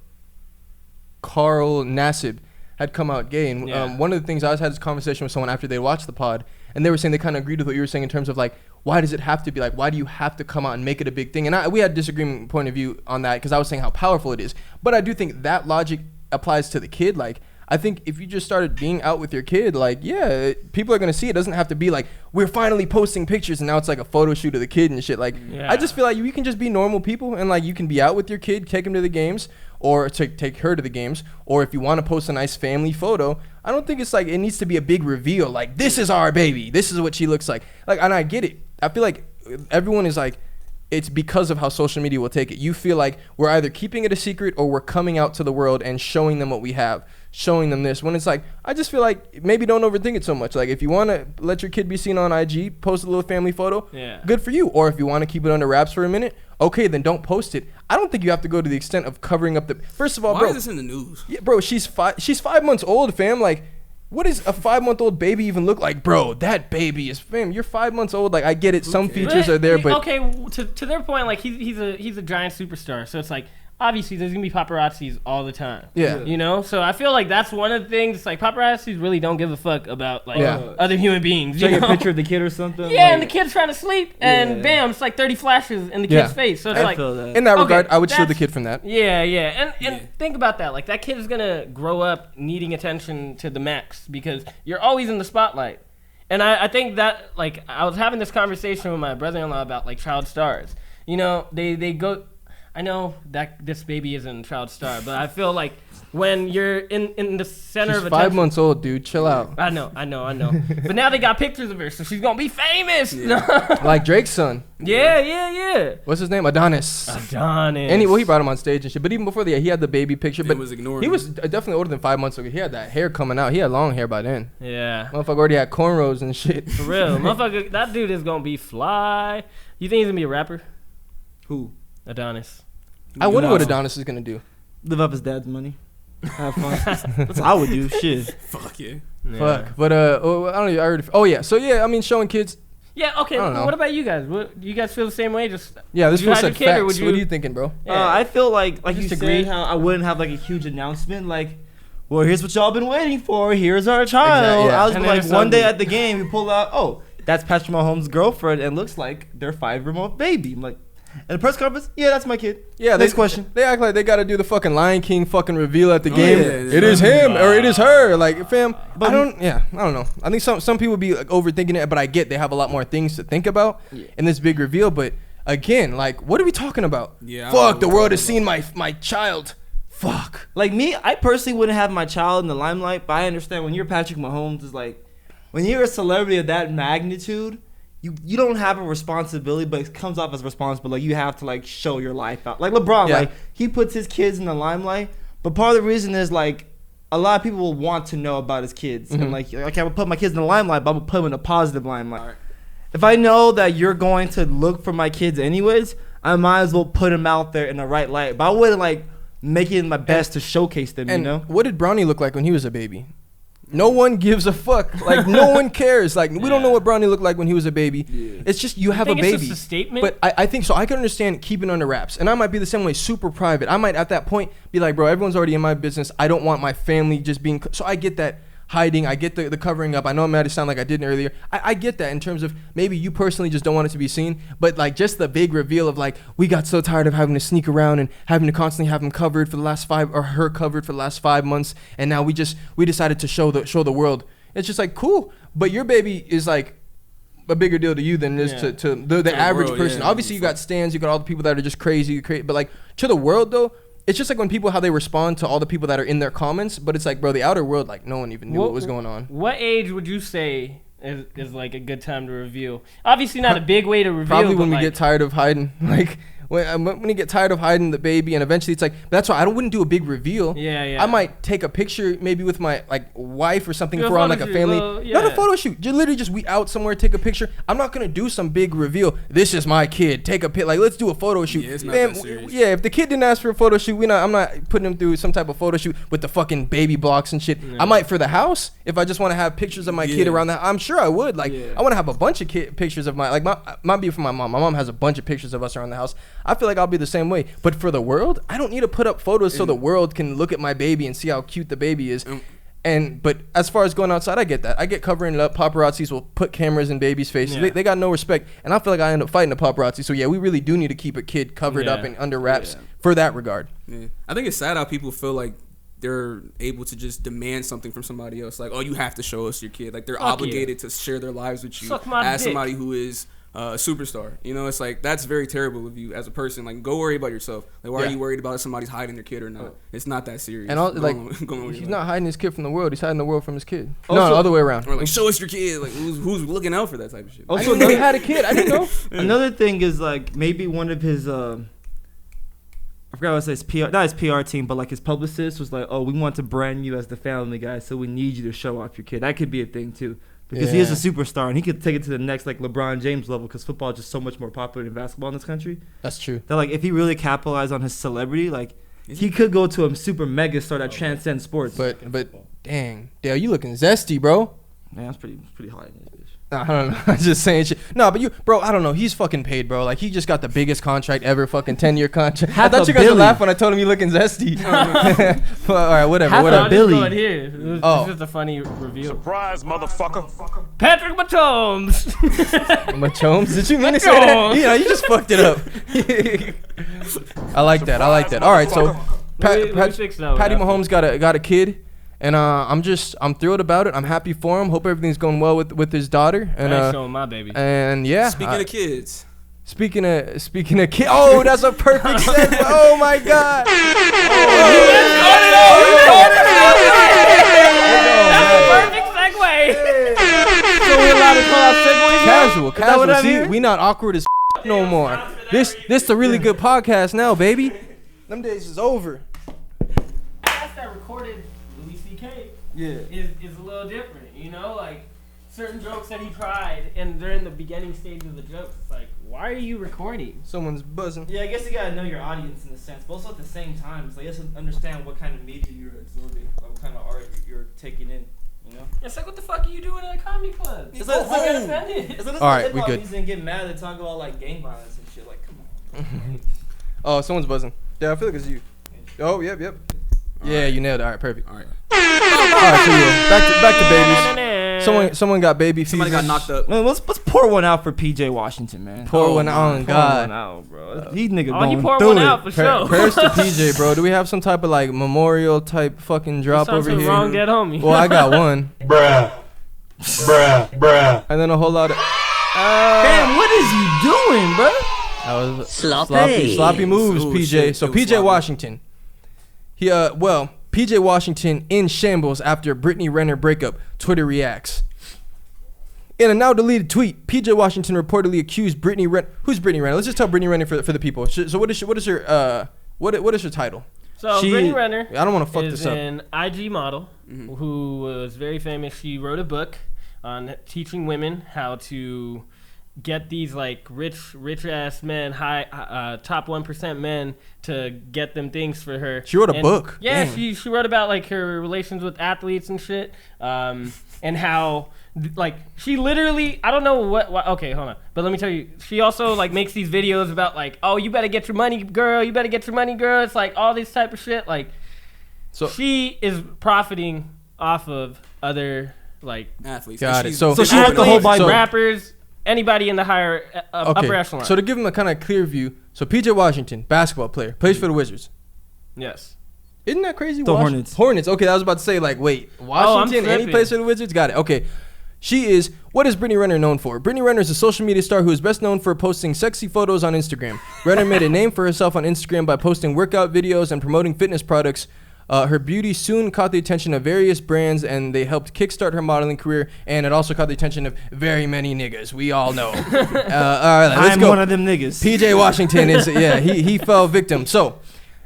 Speaker 1: Nassib had come out gay. And one of the things I had this conversation with someone after they watched the pod, and they were saying they kind of agreed with what you were saying in terms of like, why does it have to be like, why do you have to come out and make it a big thing? And we had a disagreement point of view on that because I was saying how powerful it is. But I do think that logic applies to the kid. Like, I think if you just started being out with your kid, like, yeah, people are going to see it. It doesn't have to be like, we're finally posting pictures and now it's like a photo shoot of the kid and shit. Like, I just feel like you can just be normal people and like you can be out with your kid, take him to the games or take her to the games. Or if you want to post a nice family photo, I don't think it's like it needs to be a big reveal. Like, this is our baby. This is what she looks like. Like, and I get it. I feel like everyone is like, it's because of how social media will take it. You feel like we're either keeping it a secret or we're coming out to the world and showing them what we have, showing them this. When it's like, I just feel like maybe don't overthink it so much. Like if you want to let your kid be seen on IG, post a little family photo, good for you. Or if you want to keep it under wraps for a minute, okay, then don't post it. I don't think you have to go to the extent of covering up the. First of all,
Speaker 2: why
Speaker 1: bro,
Speaker 2: is this in the news?
Speaker 1: Yeah, bro, she's 5 months old, fam. Like, what does a 5-month-old baby even look like, bro? That baby is, fam. You're 5 months old. Like, I get it. Some features are there, but
Speaker 4: okay. To their point, like he's a giant superstar. So it's like obviously there's gonna be paparazzis all the time.
Speaker 1: Yeah.
Speaker 4: You know. So I feel like that's one of the things. It's like paparazzis really don't give a fuck about like other human beings.
Speaker 3: Take a picture of the kid or something.
Speaker 4: Yeah, like, and the kid's trying to sleep, and bam, it's like 30 flashes in the kid's face. So it's like
Speaker 1: in that regard, I would shield the kid from that.
Speaker 4: Yeah. And think about that. Like that kid is gonna grow up needing attention to the max because you're always in the spotlight. And I think that like I was having this conversation with my brother-in-law about like child stars. You know, they go. I know that this baby isn't a child star, but I feel like when you're in the center
Speaker 1: she's
Speaker 4: of attention.
Speaker 1: 5 months old, dude. Chill out.
Speaker 4: I know. But now they got pictures of her, so she's gonna be famous.
Speaker 1: Like Drake's son.
Speaker 4: Yeah.
Speaker 1: What's his name? Adonis. And he brought him on stage and shit. But even before that, he had the baby picture. But
Speaker 2: was ignoring
Speaker 1: he was definitely older than 5 months ago. He had that hair coming out. He had long hair by then.
Speaker 4: Yeah.
Speaker 1: Motherfucker already had cornrows and shit.
Speaker 4: For real. Motherfucker, that dude is gonna be fly. You think he's gonna be a rapper?
Speaker 3: Who?
Speaker 4: Adonis.
Speaker 1: I wonder what Adonis is gonna do.
Speaker 3: Live up his dad's money. Have fun. That's what I would do. Shit.
Speaker 2: Fuck yeah.
Speaker 1: Fuck. But I don't know. I heard. Oh yeah. So yeah. I mean, showing kids.
Speaker 4: Yeah. Okay. What about you guys? What you guys feel the same way? Just
Speaker 1: this fool said facts. What are you thinking, bro?
Speaker 3: Yeah. I feel like you said, how I wouldn't have like a huge announcement like, well, here's what y'all been waiting for. Here's our child. I was like, one day at the game, we pull out, oh, that's Patrick Mahomes' girlfriend, and looks like their 5-year-old baby. I'm like. And the press conference, that's my kid. Yeah, next question.
Speaker 1: They act like they gotta do the fucking Lion King fucking reveal at the game. It is him or it is her. Like, fam, I don't know. I think some people be like overthinking it, but I get they have a lot more things to think about in this big reveal. But again, like, what are we talking about? Fuck, the world has seen my child. Fuck.
Speaker 3: Like me, I personally wouldn't have my child in the limelight, but I understand when you're Patrick Mahomes, is like, when you're a celebrity of that magnitude. You don't have a responsibility, but it comes off as responsible. Like, you have to, like, show your life out. Like, LeBron, like, he puts his kids in the limelight. But part of the reason is, like, a lot of people will want to know about his kids. And, like, okay, I'm going to put my kids in the limelight, but I'm going to put them in a positive limelight. If I know that you're going to look for my kids anyways, I might as well put them out there in the right light. But I wouldn't like making my best to showcase them.
Speaker 1: And
Speaker 3: you know,
Speaker 1: what did Brownie look like when he was a baby? No one gives a fuck. Like, no one cares. Like, we don't know what Brownie looked like when he was a baby. Yeah. It's just you have a baby.
Speaker 4: It's just a statement.
Speaker 1: But I think so. I can understand keeping under wraps. And I might be the same way, super private. I might at that point be like, bro, everyone's already in my business. I don't want my family just being. So I get that hiding. I get the covering up. I know it might sound like I didn't earlier. I get that in terms of maybe you personally just don't want it to be seen. But like just the big reveal of like, we got so tired of having to sneak around and having to constantly have him covered for the last her covered for the last 5 months. And now we decided to show the world. It's just like, cool. But your baby is like a bigger deal to you than it is to the average person. Obviously you got stans, you got all the people that are just crazy. But like to the world though, it's just like when people, how they respond to all the people that are in their comments. But it's like, bro, the outer world, like no one even knew what was going on.
Speaker 4: What age would you say is like a good time to reveal? Obviously not a big way to reveal.
Speaker 1: Probably when we get tired of hiding. Like when you get tired of hiding the baby, and eventually it's like, that's why I wouldn't do a big reveal.
Speaker 4: Yeah.
Speaker 1: I might take a picture maybe with my like wife or something if we're on like a family. Not a photo shoot. Literally just we out somewhere, take a picture. I'm not gonna do some big reveal. This is my kid. Take a pic. Like let's do a photo shoot.
Speaker 2: Yeah, it's not that serious.
Speaker 1: Yeah, if the kid didn't ask for a photo shoot, I'm not putting him through some type of photo shoot with the fucking baby blocks and shit. I might for the house if I just want to have pictures of my kid around that. I'm sure I would. Like I want to have a bunch of pictures of might be from my mom. My mom has a bunch of pictures of us around the house. I feel like I'll be the same way. But for the world, I don't need to put up photos so the world can look at my baby and see how cute the baby is. But as far as going outside, I get that. I get covering it up. Paparazzis will put cameras in babies' faces. They got no respect. And I feel like I end up fighting the paparazzi. So yeah, we really do need to keep a kid covered up and under wraps for that regard.
Speaker 2: Yeah. I think it's sad how people feel like they're able to just demand something from somebody else. Like, oh, you have to show us your kid. Like they're obligated to share their lives with you as somebody who is a superstar. You know, it's like that's very terrible of you as a person. Like, go worry about yourself. Like, why are you worried about if somebody's hiding their kid or not? It's not that serious.
Speaker 1: And he's not hiding his kid from the world. He's hiding the world from his kid. No, the other way around.
Speaker 2: Or like, show us your kid. Like, who's looking out for that type of shit?
Speaker 1: Also, he had a kid. I didn't know.
Speaker 3: Another thing is like maybe one of his I forgot what it says, not his PR team, but like his publicist was like, oh, we want to brand you as the family guy, so we need you to show off your kid. That could be a thing too. Because he is a superstar, and he could take it to the next, like, LeBron James level, because football is just so much more popular than basketball in this country.
Speaker 1: That's true.
Speaker 3: That, like, if he really capitalized on his celebrity, like, he could go to a super mega star that transcends sports.
Speaker 1: But dang, Dale, you looking zesty, bro.
Speaker 3: Man, that's pretty hot in this bitch.
Speaker 1: I don't know. I'm just saying shit. No, but bro, I don't know. He's fucking paid, bro. Like, he just got the biggest contract ever, fucking 10-year contract. I thought you guys would laugh when I told him you looking zesty. But, all right, whatever.
Speaker 3: Billy.
Speaker 4: Here. It was just a funny reveal.
Speaker 5: Surprise, motherfucker.
Speaker 4: Patrick Mahomes.
Speaker 1: Mahomes? Did you mean to say that? Yeah, you just fucked it up. I like that. All right, so Patty Mahomes got a kid. And I'm thrilled about it. I'm happy for him. Hope everything's going well with his daughter. And
Speaker 4: I ain't showing my baby.
Speaker 1: And yeah.
Speaker 2: Speaking of kids.
Speaker 1: Speaking of kids. Oh, that's a perfect segue. Oh my God.
Speaker 4: That's a perfect segue.
Speaker 3: So we allowed to call out segues?
Speaker 1: Casual. See, we not awkward as no more. This a really good podcast now, baby. Them days is over.
Speaker 4: That recorded is a little different, you know, like certain jokes that he tried, and they're in the beginning stage of the jokes. It's like, why are you recording?
Speaker 1: Someone's buzzing.
Speaker 3: Yeah, I guess you gotta know your audience in a sense, but also at the same time, it's like you have to understand what kind of media you're absorbing, what kind of art you're taking in. You know?
Speaker 4: It's like, what the fuck are you doing at a comedy club?
Speaker 3: It's like offended. It's like
Speaker 1: all right, we good.
Speaker 3: And get mad and talk about like gang violence and shit. Like, come on.
Speaker 1: Oh, someone's buzzing. Yeah, I feel like it's you. Oh, yep. Yeah, right. You nailed it. All right, perfect.
Speaker 2: All right.
Speaker 1: All right, so yeah, back to babies. Someone got baby fever.
Speaker 2: Somebody got knocked up.
Speaker 3: Man, let's pour one out for PJ Washington, man.
Speaker 1: Pour one out, God.
Speaker 3: Pour one out, bro. He nigga
Speaker 4: oh,
Speaker 3: going
Speaker 4: you pour
Speaker 3: through
Speaker 4: one
Speaker 3: it.
Speaker 4: out for sure.
Speaker 1: Prayers to PJ, bro. Do we have some type of like memorial type fucking drop over here?
Speaker 4: Wrong dead homie.
Speaker 1: Well, I got one.
Speaker 5: Bruh.
Speaker 1: And then a whole lot of.
Speaker 3: Damn, what is you doing, bro?
Speaker 1: That was sloppy moves, PJ. So PJ Washington. He PJ Washington in shambles after Brittany Renner breakup. Twitter reacts. In a now deleted tweet, PJ Washington reportedly accused Brittany Renner. Who's Brittany Renner? Let's just tell Brittany Renner for the people. So what is her title?
Speaker 4: So Brittany Renner.
Speaker 1: I don't want to fuck this up.
Speaker 4: Is an IG model who was very famous. She wrote a book on teaching women how to get these like rich ass men, top 1% men to get them things for her.
Speaker 1: She wrote a book.
Speaker 4: Yeah,
Speaker 1: Damn.
Speaker 4: she wrote about like her relations with athletes and shit, and how like she literally, I don't know what. Okay, hold on, but let me tell you, she also like makes these videos about like, oh, you better get your money, girl. You better get your money, girl. It's like all this type of shit. Like, so she is profiting off of other like
Speaker 2: athletes.
Speaker 1: Got it.
Speaker 3: So she wrote the whole Bible.
Speaker 4: Rappers, anybody in the higher upper echelon.
Speaker 1: So to give them a kind of clear view, so PJ Washington, basketball player, plays for the Wizards.
Speaker 4: Yes.
Speaker 1: Isn't that crazy?
Speaker 3: The Hornets.
Speaker 1: Hornets. Okay, I was about to say like, wait, Washington and he plays for the Wizards. Got it. Okay. What is Brittany Renner known for? Brittany Renner is a social media star who is best known for posting sexy photos on Instagram. Renner made a name for herself on Instagram by posting workout videos and promoting fitness products. Her beauty soon caught the attention of various brands, and they helped kickstart her modeling career, and it also caught the attention of very many niggas. We all know. All right, let's
Speaker 3: I'm
Speaker 1: go.
Speaker 3: one of them niggas.
Speaker 1: PJ Washington is, he fell victim. So,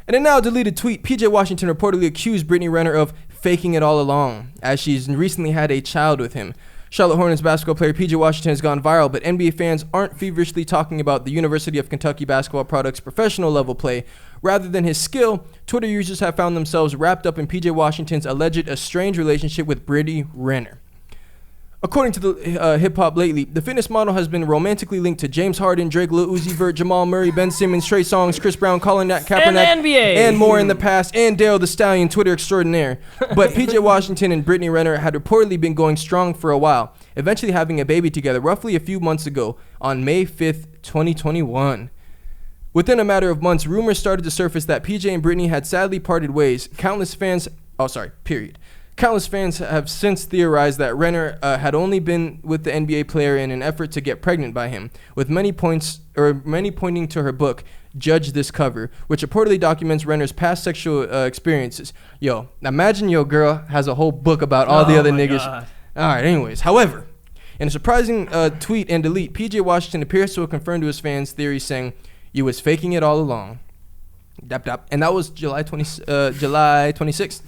Speaker 1: in a now deleted tweet, PJ Washington reportedly accused Brittany Renner of faking it all along, as she's recently had a child with him. Charlotte Hornets basketball player PJ Washington has gone viral, but NBA fans aren't feverishly talking about the University of Kentucky basketball product's professional level play. Rather than his skill, Twitter users have found themselves wrapped up in PJ Washington's alleged estranged relationship with Brittany Renner. According to the Hip Hop Lately, the fitness model has been romantically linked to James Harden, Drake, Lil Uzi Vert, Jamal Murray, Ben Simmons, Trey Songz, Chris Brown, Colin Kaepernick,
Speaker 4: and the NBA.
Speaker 1: And more in the past, and Dale the Stallion, Twitter extraordinaire. But PJ Washington and Brittany Renner had reportedly been going strong for a while, eventually having a baby together roughly a few months ago on May 5th, 2021. Within a matter of months, rumors started to surface that PJ and Brittany had sadly parted ways. Countless fans have since theorized that Renner had only been with the NBA player in an effort to get pregnant by him, with many pointing to her book, Judge This Cover, which reportedly documents Renner's past sexual experiences. Yo, imagine your girl has a whole book about all the other niggas.
Speaker 4: God.
Speaker 1: All right, anyways, however, in a surprising tweet and delete, PJ Washington appears to have confirmed to his fans' theories, saying, "You was faking it all along." Dap dap. And that was July 26th.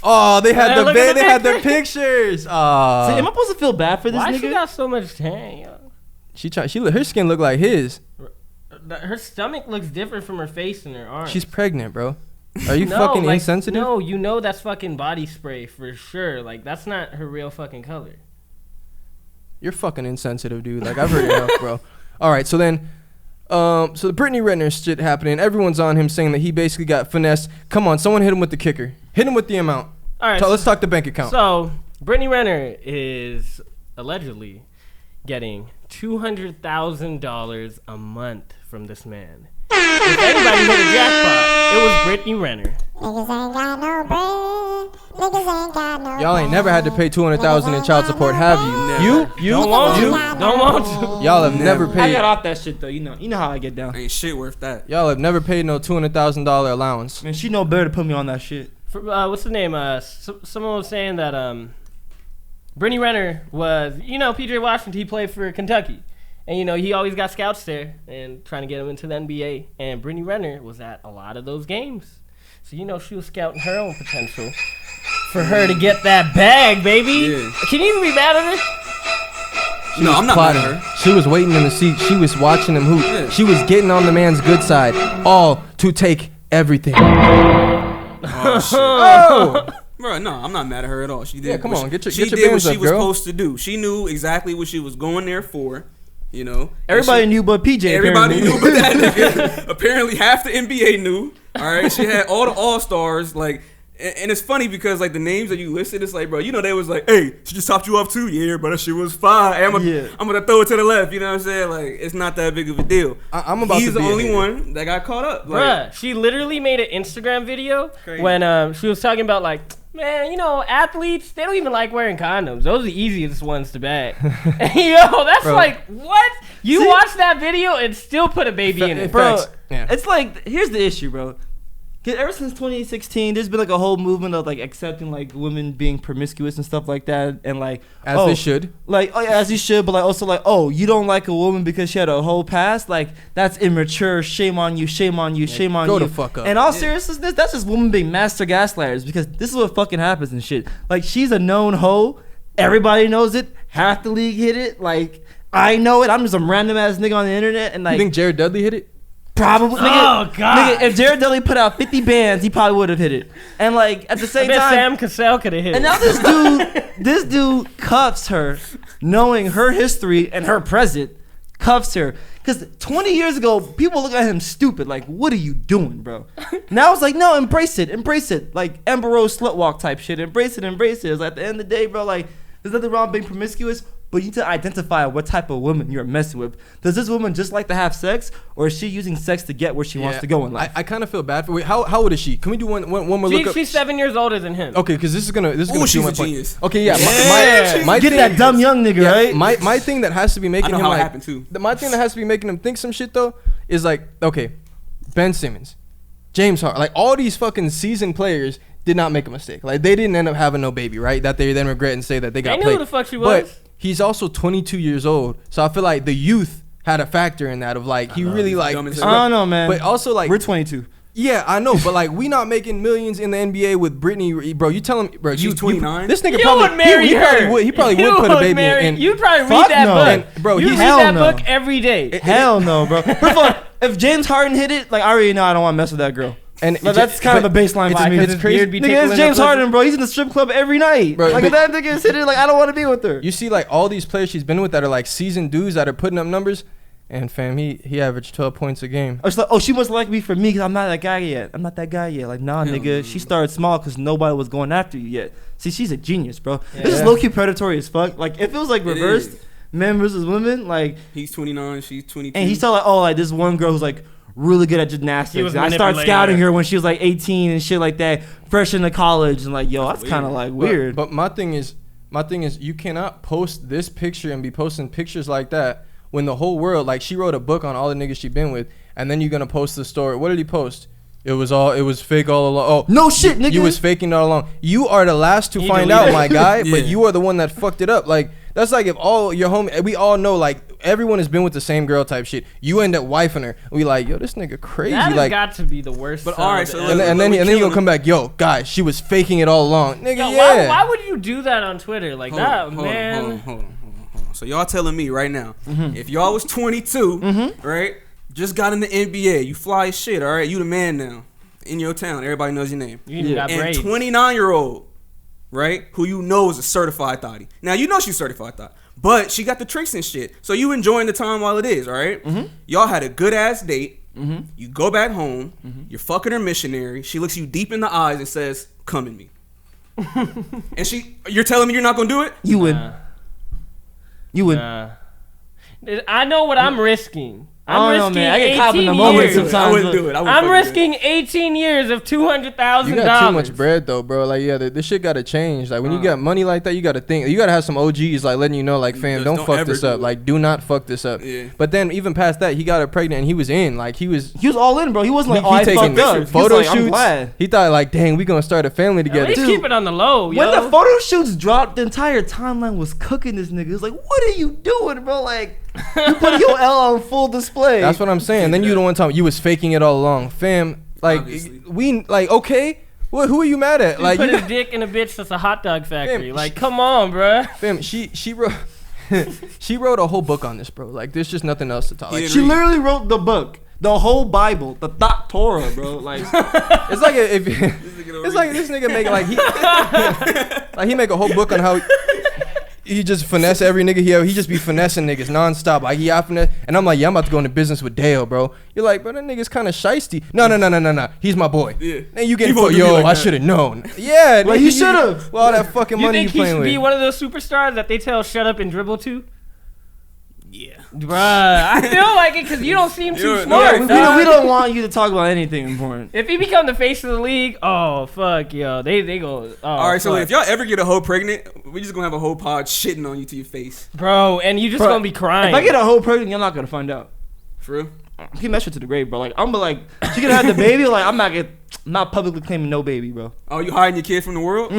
Speaker 1: Oh, they had their pictures.
Speaker 3: So am I supposed to feel bad for this
Speaker 4: Why
Speaker 3: nigga?
Speaker 4: she got so much tan? Yo?
Speaker 1: Her skin looked like his.
Speaker 4: Her stomach looks different from her face and her arms.
Speaker 1: She's pregnant, bro. Are you fucking insensitive?
Speaker 4: No, you know that's fucking body spray for sure. Like, that's not her real fucking color.
Speaker 1: You're fucking insensitive, dude. Like, I've heard enough, bro. All right, so then, so the Brittany Renner shit happening. Everyone's on him saying that he basically got finessed. Come on, someone hit him with the kicker. Hit him with the amount.
Speaker 4: All right.
Speaker 1: Let's talk the bank account.
Speaker 4: So, Brittany Renner is allegedly getting $200,000 a month from this man. If anybody hit a jackpot, it was Brittany Renner.
Speaker 9: Niggas ain't got no bread. Niggas ain't got no
Speaker 1: Y'all ain't never had to pay $200,000 in child support, have you?
Speaker 2: Never.
Speaker 1: You?
Speaker 4: Don't want
Speaker 1: You?
Speaker 4: to. Don't want to.
Speaker 1: Y'all have never
Speaker 3: I
Speaker 1: paid.
Speaker 3: got off that shit though. You know how I get down.
Speaker 2: Ain't shit worth that.
Speaker 1: Y'all have never paid no $200,000 allowance.
Speaker 3: Man, she know better to put me on that shit.
Speaker 4: What's the name? Someone was saying that Brittany Renner was, PJ Washington. He played for Kentucky, and he always got scouts there and trying to get him into the NBA. And Brittany Renner was at a lot of those games, so she was scouting her own potential for her to get that bag, baby.
Speaker 2: Yeah.
Speaker 4: Can you even be mad at her?
Speaker 2: No, I'm not mad at her.
Speaker 1: She was waiting in the seat. She was watching him hoop.
Speaker 2: Yeah.
Speaker 1: She was getting on the man's good side, all to take everything.
Speaker 2: Oh, shit.
Speaker 1: Oh!
Speaker 2: Bro, no, I'm not mad at her at all. She did.
Speaker 1: Yeah, come on, get your
Speaker 2: She did what
Speaker 1: bands
Speaker 2: she
Speaker 1: up,
Speaker 2: was
Speaker 1: girl.
Speaker 2: supposed to do. She knew exactly what she was going there for.
Speaker 3: Everybody knew but PJ.
Speaker 2: Everybody
Speaker 3: apparently.
Speaker 2: knew but that nigga. Apparently, half the NBA knew. All right, she had all the All Stars. Like, and it's funny because like the names that you listed, it's like, bro, they was like, hey, she just topped you off too, yeah, but that shit was fine. Hey, I'm gonna throw it to the left. You know what I'm saying? Like, it's not that big of a deal.
Speaker 1: I'm about
Speaker 2: He's
Speaker 1: to
Speaker 2: the
Speaker 1: be a
Speaker 2: only
Speaker 1: hater.
Speaker 2: one that got caught up. Like,
Speaker 4: Bruh, she literally made an Instagram video
Speaker 2: Crazy.
Speaker 4: when she was talking about like, man, athletes, they don't even like wearing condoms. Those are the easiest ones to bag. Yo, that's
Speaker 1: Bro.
Speaker 4: like, what? You
Speaker 3: See?
Speaker 4: watched that video and still put a baby in it.
Speaker 3: Bro,
Speaker 1: Facts. Yeah.
Speaker 3: it's like, here's the issue, bro. 'Cause ever since 2016, there's been like a whole movement of like accepting like women being promiscuous and stuff like that, and like
Speaker 1: As they should.
Speaker 3: like as you should, but like also like, oh, you don't like a woman because she had a whole past, like that's immature. Shame on you. Shame on you. Shame on
Speaker 1: go
Speaker 3: you.
Speaker 1: the fuck up.
Speaker 3: And all seriousness, that's just women being master gaslighters, because this is what fucking happens and shit. Like, she's a known hoe. Everybody knows it. Half the league hit it. Like, I know it. I'm just some random ass nigga on the internet, and like,
Speaker 1: You think Jared Dudley hit it?
Speaker 3: probably.
Speaker 4: Oh, God.
Speaker 3: Nigga, if Jared Dudley put out 50 bands, he probably would have hit it. And like at the
Speaker 4: I
Speaker 3: same
Speaker 4: bet
Speaker 3: time,
Speaker 4: Sam Cassell could have hit
Speaker 3: and
Speaker 4: it.
Speaker 3: now this dude cuffs her, knowing her history and her present, cuffs her. Because 20 years ago, people look at him stupid, like, what are you doing, bro? Now it's like, no, embrace it. Like Amber Rose slutwalk type shit. Embrace it. It's like, at the end of the day, bro, like, there's nothing wrong being promiscuous, but you need to identify what type of woman you're messing with. Does this woman just like to have sex, or is she using sex to get where she wants to go in life?
Speaker 1: I kind of feel bad for. Wait, how old is she? Can we do one more look up?
Speaker 4: She's 7 years older than him.
Speaker 1: Okay, because this is gonna
Speaker 2: Ooh, she's
Speaker 1: fuel
Speaker 2: a
Speaker 1: my point.
Speaker 2: genius.
Speaker 1: Okay, yeah. My
Speaker 3: Get
Speaker 1: thing,
Speaker 3: that dumb young nigga, right?
Speaker 1: My thing that has to be making
Speaker 2: I know
Speaker 1: him
Speaker 2: how it
Speaker 1: like
Speaker 2: happened, too.
Speaker 1: my thing that has to be making him think some shit though is like, okay, Ben Simmons, James Harden, like all these fucking seasoned players did not make a mistake. Like they didn't end up having no baby, right? That they then regret and say that they got
Speaker 4: They knew
Speaker 1: played.
Speaker 4: who the fuck she was.
Speaker 1: But he's also 22 years old, so I feel like the youth had a factor in that of like he really like.
Speaker 2: dumb as
Speaker 3: I don't know, man.
Speaker 1: But also like
Speaker 3: We're 22.
Speaker 1: yeah, I know, but like we not making millions in the NBA with Britney, bro. You tell him, bro.
Speaker 2: She's 29?
Speaker 1: This nigga
Speaker 4: You
Speaker 1: probably
Speaker 4: would marry
Speaker 1: he
Speaker 4: her.
Speaker 1: probably would. He probably would put a baby in.
Speaker 4: You'd probably
Speaker 3: Fuck
Speaker 4: read that
Speaker 3: no.
Speaker 4: book.
Speaker 1: And, bro,
Speaker 4: you
Speaker 1: he's-
Speaker 4: read
Speaker 3: hell
Speaker 4: that
Speaker 3: no.
Speaker 4: book every day.
Speaker 3: Hell no, bro. First of all, if James Harden hit it, like I already know I don't want to mess with that girl.
Speaker 1: And
Speaker 3: Like, that's kind of a baseline
Speaker 1: it's,
Speaker 3: for me.
Speaker 1: it's crazy.
Speaker 3: Nigga, it's James Harden, bro. He's in the strip club every night.
Speaker 1: Bro,
Speaker 3: like if
Speaker 1: but-
Speaker 3: that nigga is hitting, like I don't want to be with her.
Speaker 1: You see, like all these players she's been with that are like seasoned dudes that are putting up numbers, and fam, he averaged 12 points a game.
Speaker 3: It's like, oh, she must like me for me because I'm not that guy yet. Like, nah, nigga. She started small because nobody was going after you yet. See, she's a genius, bro. This is low-key predatory as fuck. Like, if it was like reversed, men versus women, like,
Speaker 2: He's 29, she's 22.
Speaker 3: and he saw like, oh, like this one girl who's like really good at
Speaker 4: He
Speaker 3: gymnastics.
Speaker 4: was
Speaker 3: And I started
Speaker 4: manipulating
Speaker 3: scouting
Speaker 4: her.
Speaker 3: her when she was like 18 and shit like that, fresh into college, and like, yo, that's kind of like weird.
Speaker 1: But my thing is, you cannot post this picture and be posting pictures like that when the whole world, like she wrote a book on all the niggas she been with, and then you're gonna post the story. What did he post? It was fake all along. Oh,
Speaker 3: No shit, nigga.
Speaker 1: You was faking it all along. You are the last to
Speaker 4: He
Speaker 1: find
Speaker 4: deleted
Speaker 1: out,
Speaker 4: it.
Speaker 1: my guy.
Speaker 2: Yeah.
Speaker 1: But you are the one that fucked it up. Like that's like if all your homie, we all know, like everyone has been with the same girl type shit. You end up wifing her. We like, yo, this nigga crazy.
Speaker 4: That has
Speaker 1: Like,
Speaker 4: got to be the worst.
Speaker 2: But
Speaker 4: side
Speaker 2: all right,
Speaker 4: of
Speaker 2: so
Speaker 4: it.
Speaker 2: look,
Speaker 1: and then
Speaker 2: we
Speaker 1: you're
Speaker 2: killing
Speaker 1: gonna come back, yo, guys, she was faking it all along, nigga.
Speaker 4: Yo,
Speaker 1: Yeah.
Speaker 4: why would you do that on Twitter like that, man?
Speaker 2: Hold on. So y'all telling me right now, if y'all was 22, right, just got in the NBA, you fly as shit, all right, you the man now in your town, everybody knows your name.
Speaker 4: You even got
Speaker 2: And
Speaker 4: braids.
Speaker 2: 29-year-old, right, who you know is a certified thotty. Now you know she's certified thot, but she got the tricks and shit. So you enjoying the time while it is, all right? Y'all had a good ass date. You go back home. You're fucking her missionary. She looks you deep in the eyes and says, "Come in me." And you're telling me you're not gonna do it?
Speaker 3: You would. You would.
Speaker 4: I know what I'm risking.
Speaker 3: I don't know, man. I get caught in the moment sometimes.
Speaker 2: I wouldn't do it.
Speaker 4: I'm risking 18 years of $200,000.
Speaker 1: You got too much bread though, bro. Like, yeah, this shit gotta change. Like, when you got money like that, you gotta think. You gotta have some OGs like letting you know, like, fam, don't fuck
Speaker 2: ever
Speaker 1: this
Speaker 2: do
Speaker 1: up.
Speaker 2: it.
Speaker 1: Like, do not fuck this up.
Speaker 2: Yeah.
Speaker 1: But then even past that, he got her pregnant and he was in. Like, he was
Speaker 3: all in, bro. He wasn't like, oh, I
Speaker 1: taking
Speaker 3: fucked up.
Speaker 1: photo
Speaker 3: He was like, I'm
Speaker 1: shoots.
Speaker 3: glad.
Speaker 1: He thought like, dang, we gonna start a family
Speaker 4: At
Speaker 1: together.
Speaker 4: least keep it on the low, yo.
Speaker 3: When the photo shoots dropped, the entire timeline was cooking this nigga. It was like, what are you doing, bro? Like, you put your L on full display.
Speaker 1: That's what I'm saying. Then you the one time you was faking it all along, fam. Like,
Speaker 2: Obviously.
Speaker 1: we like okay. Who are you mad at?
Speaker 4: You
Speaker 1: Like,
Speaker 4: put
Speaker 1: you
Speaker 4: his dick in a bitch that's a hot dog factory.
Speaker 1: Fam,
Speaker 4: Like, come on, bruh.
Speaker 1: fam. She wrote. She wrote a whole book on this, bro. Like, there's just nothing else to talk. Like,
Speaker 2: Yeah.
Speaker 3: She literally wrote the book, the whole Bible, the Thought Torah, bro. Like,
Speaker 1: it's like if it's like this nigga make like he make a whole book on how he just finesse every nigga he just be finessing niggas nonstop. Like he out finesse, and I'm like, yeah, I'm about to go into business with Dale, bro. You're like, bro, that nigga's kind of shiesty. No. He's my boy.
Speaker 2: Yeah.
Speaker 1: And you getting
Speaker 2: He won't do me
Speaker 1: yo,
Speaker 2: like
Speaker 1: I
Speaker 2: that.
Speaker 1: should have known. Yeah,
Speaker 3: Like,
Speaker 1: nigga,
Speaker 3: you should've.
Speaker 1: Well, all that fucking
Speaker 4: You
Speaker 1: money
Speaker 4: think
Speaker 1: you
Speaker 4: he should
Speaker 1: playing
Speaker 4: be
Speaker 1: with.
Speaker 4: one of those superstars that they tell shut up and dribble to?
Speaker 2: Yeah.
Speaker 4: Bruh, I feel like it because you don't seem too
Speaker 2: You're-
Speaker 4: smart.
Speaker 3: we
Speaker 4: dog.
Speaker 3: don't want you to talk about anything important.
Speaker 4: If he become the face of the league, oh fuck, yo, they go. Oh,
Speaker 2: All right, so
Speaker 4: fuck.
Speaker 2: if y'all ever get a hoe pregnant, we just gonna have a whole pod shitting on you to your face.
Speaker 4: bro, and you just
Speaker 3: Bro,
Speaker 4: gonna be crying.
Speaker 3: If I get a whole pregnant, you're not gonna find out.
Speaker 2: For real?
Speaker 3: Keep that shit to the grave, bro. Like, I'm like, she gonna have the baby. Like, I'm not publicly claiming no baby, bro.
Speaker 2: Oh, you hiding your kid from the world?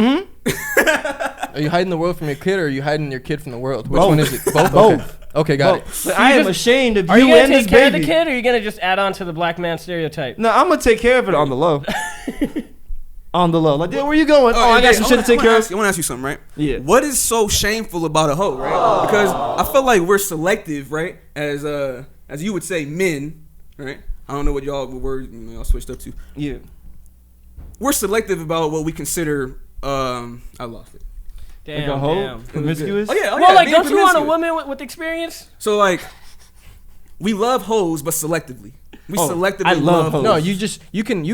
Speaker 1: Are you hiding the world from your kid, or are you hiding your kid from the world? Which
Speaker 3: Both.
Speaker 1: one is it? Both.
Speaker 3: Both.
Speaker 1: Okay, got it.
Speaker 3: But I am ashamed of
Speaker 4: Are you
Speaker 3: you
Speaker 4: gonna
Speaker 3: and this
Speaker 4: take care of
Speaker 3: baby.
Speaker 4: the kid, or are you gonna just add on to the black man stereotype?
Speaker 3: No, I'm gonna take care of it on the low. on the low. Like, where you going? Oh, I got some shit to take care of.
Speaker 2: I want to ask you something, right?
Speaker 3: Yeah.
Speaker 2: What is so shameful about a hoe, right? Because I feel like we're selective, right? As you would say, men, right? I don't know what y'all y'all switched up to.
Speaker 3: Yeah.
Speaker 2: We're selective about what we consider. I lost it.
Speaker 3: Like a hoe? Promiscuous?
Speaker 2: Oh yeah.
Speaker 4: Well, like, don't you want a woman with experience?
Speaker 2: So like, we love hoes, but selectively. We selectively
Speaker 3: I love hoes.
Speaker 1: No, you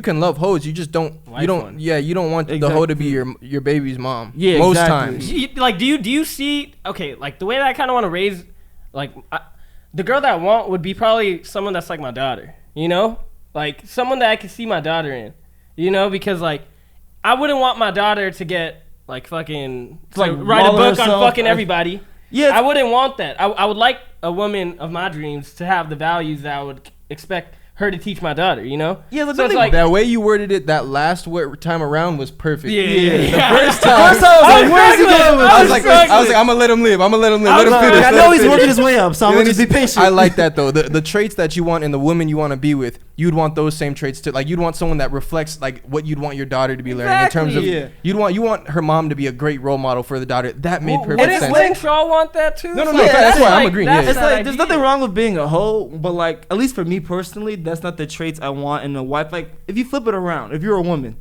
Speaker 1: can love hoes. You just don't. You don't want the hoe to be your baby's mom.
Speaker 3: Yeah,
Speaker 1: most
Speaker 3: exactly.
Speaker 1: times.
Speaker 4: Like, do you see? Okay, like the way that I kind of want to raise, like, the girl that I want would be probably someone that's like my daughter. You know, like someone that I could see my daughter in. You know, because like, I wouldn't want my daughter to get like fucking
Speaker 3: like
Speaker 4: write a book on
Speaker 3: herself
Speaker 4: fucking everybody.
Speaker 3: Yeah,
Speaker 4: I wouldn't want that. I would like a woman of my dreams to have the values that I would expect her to teach my daughter, you know?
Speaker 3: Yeah,
Speaker 4: so it's like
Speaker 1: that way you worded it that last time around was perfect.
Speaker 4: Yeah.
Speaker 1: The first time
Speaker 3: I was like, where's he going with
Speaker 1: I
Speaker 3: this?
Speaker 1: was like, I'm gonna let him live. Let him finish.
Speaker 3: I know he's working his way up, so I'm gonna just be patient.
Speaker 1: I like that though. The traits that you want in the woman you want to be with, you'd want those same traits too. Like, you'd want someone that reflects like what you'd want your daughter to be learning in terms of.
Speaker 3: Yeah.
Speaker 1: You want her mom to be a great role model for the daughter. That made perfect
Speaker 4: Wouldn't
Speaker 1: sense.
Speaker 4: Wouldn't y'all want that too?
Speaker 1: No. That's why I'm agreeing.
Speaker 3: It's like, there's
Speaker 4: idea.
Speaker 3: nothing wrong with being a hoe, but like, at least for me personally, that's not the traits I want in a wife. Like, if you flip it around, if you're a woman,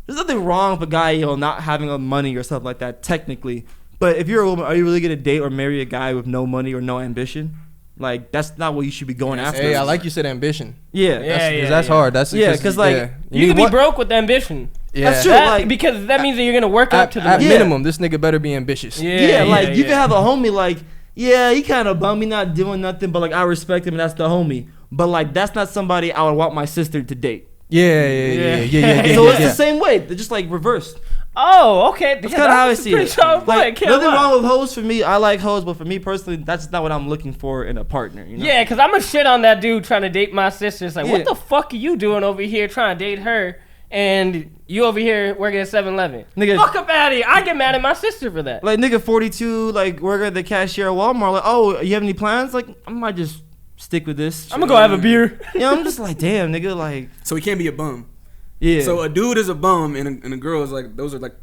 Speaker 3: there's nothing wrong with a guy, not having money or stuff like that, technically. But if you're a woman, are you really gonna date or marry a guy with no money or no ambition? Like, that's not what you should be going after.
Speaker 1: Hey, I like you said ambition.
Speaker 3: Yeah,
Speaker 1: that's hard. That's
Speaker 3: because like
Speaker 4: you can be broke with ambition.
Speaker 1: Yeah.
Speaker 3: That's true.
Speaker 4: Because that means that you're gonna work up to the
Speaker 1: at minimum. This nigga better be ambitious.
Speaker 3: You can have a homie like, he kind of bummed me not doing nothing, but like I respect him and that's the homie. But like, that's not somebody I would want my sister to date.
Speaker 1: Yeah.
Speaker 3: So it's the same way. They're just like reversed.
Speaker 4: Oh, okay.
Speaker 3: That's kind of how I see it.
Speaker 4: Like,
Speaker 3: nothing wrong with hoes for me. I like hoes, but for me personally, that's not what I'm looking for in a partner. You know?
Speaker 4: Yeah, because I'm a shit on that dude trying to date my sister. It's like, what the fuck are you doing over here trying to date her? And you over here working at 7-Eleven. Nigga, fuck up out of here. I get mad at my sister for that.
Speaker 3: Like, nigga 42, like, working at the cashier at Walmart. Like, oh, you have any plans? Like, I might just stick with this.
Speaker 4: I'm gonna go have a beer.
Speaker 3: Yeah, I'm just like, damn, nigga, like.
Speaker 2: So he can't be a bum.
Speaker 3: Yeah.
Speaker 2: So a dude is a bum and a girl is like, those are like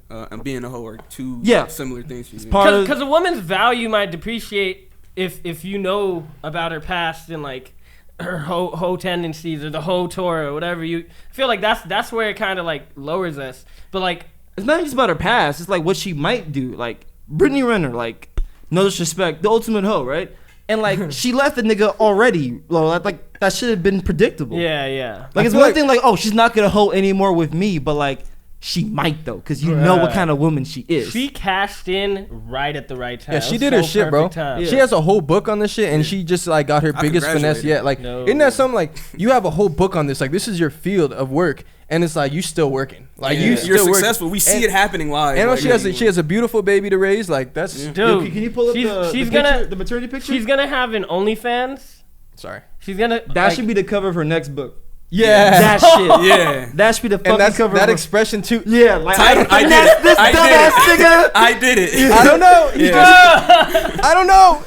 Speaker 2: being a hoe are two similar things.
Speaker 4: Because a woman's value might depreciate if you know about her past and like her hoe tendencies or the hoe Torah or whatever. You feel like that's where it kind of like lowers us. But like,
Speaker 3: it's not just about her past. It's like what she might do. Like Brittany Renner, like, no disrespect, the ultimate hoe, right? And like she left the nigga already. Like that should have been predictable.
Speaker 4: Yeah.
Speaker 3: Like, it's one thing like, oh, she's not gonna hoe anymore with me, but like she might though, because you know what kind of woman she is.
Speaker 4: She cashed in right at the right time.
Speaker 1: Yeah, she did her shit, bro.
Speaker 3: Yeah.
Speaker 1: She has a whole book on this shit, and she just like got her biggest finesse yet. Like, isn't that something? Like, you have a whole book on this. Like, this is your field of work, and it's like you still working. Like, you're
Speaker 2: successful. We see it happening live.
Speaker 1: And like, she has a beautiful baby to raise. Like, that's
Speaker 4: dude.
Speaker 3: Can you pull up the maternity picture?
Speaker 4: She's gonna have an OnlyFans.
Speaker 1: Sorry.
Speaker 4: She's gonna.
Speaker 3: That should be the cover of her next book.
Speaker 1: Yeah.
Speaker 3: That shit.
Speaker 2: Yeah.
Speaker 3: That should be the fucking cover.
Speaker 1: That expression too.
Speaker 3: Yeah. Like,
Speaker 2: I did it.
Speaker 3: This dumbass nigga.
Speaker 2: I did it.
Speaker 1: I don't know. I don't know.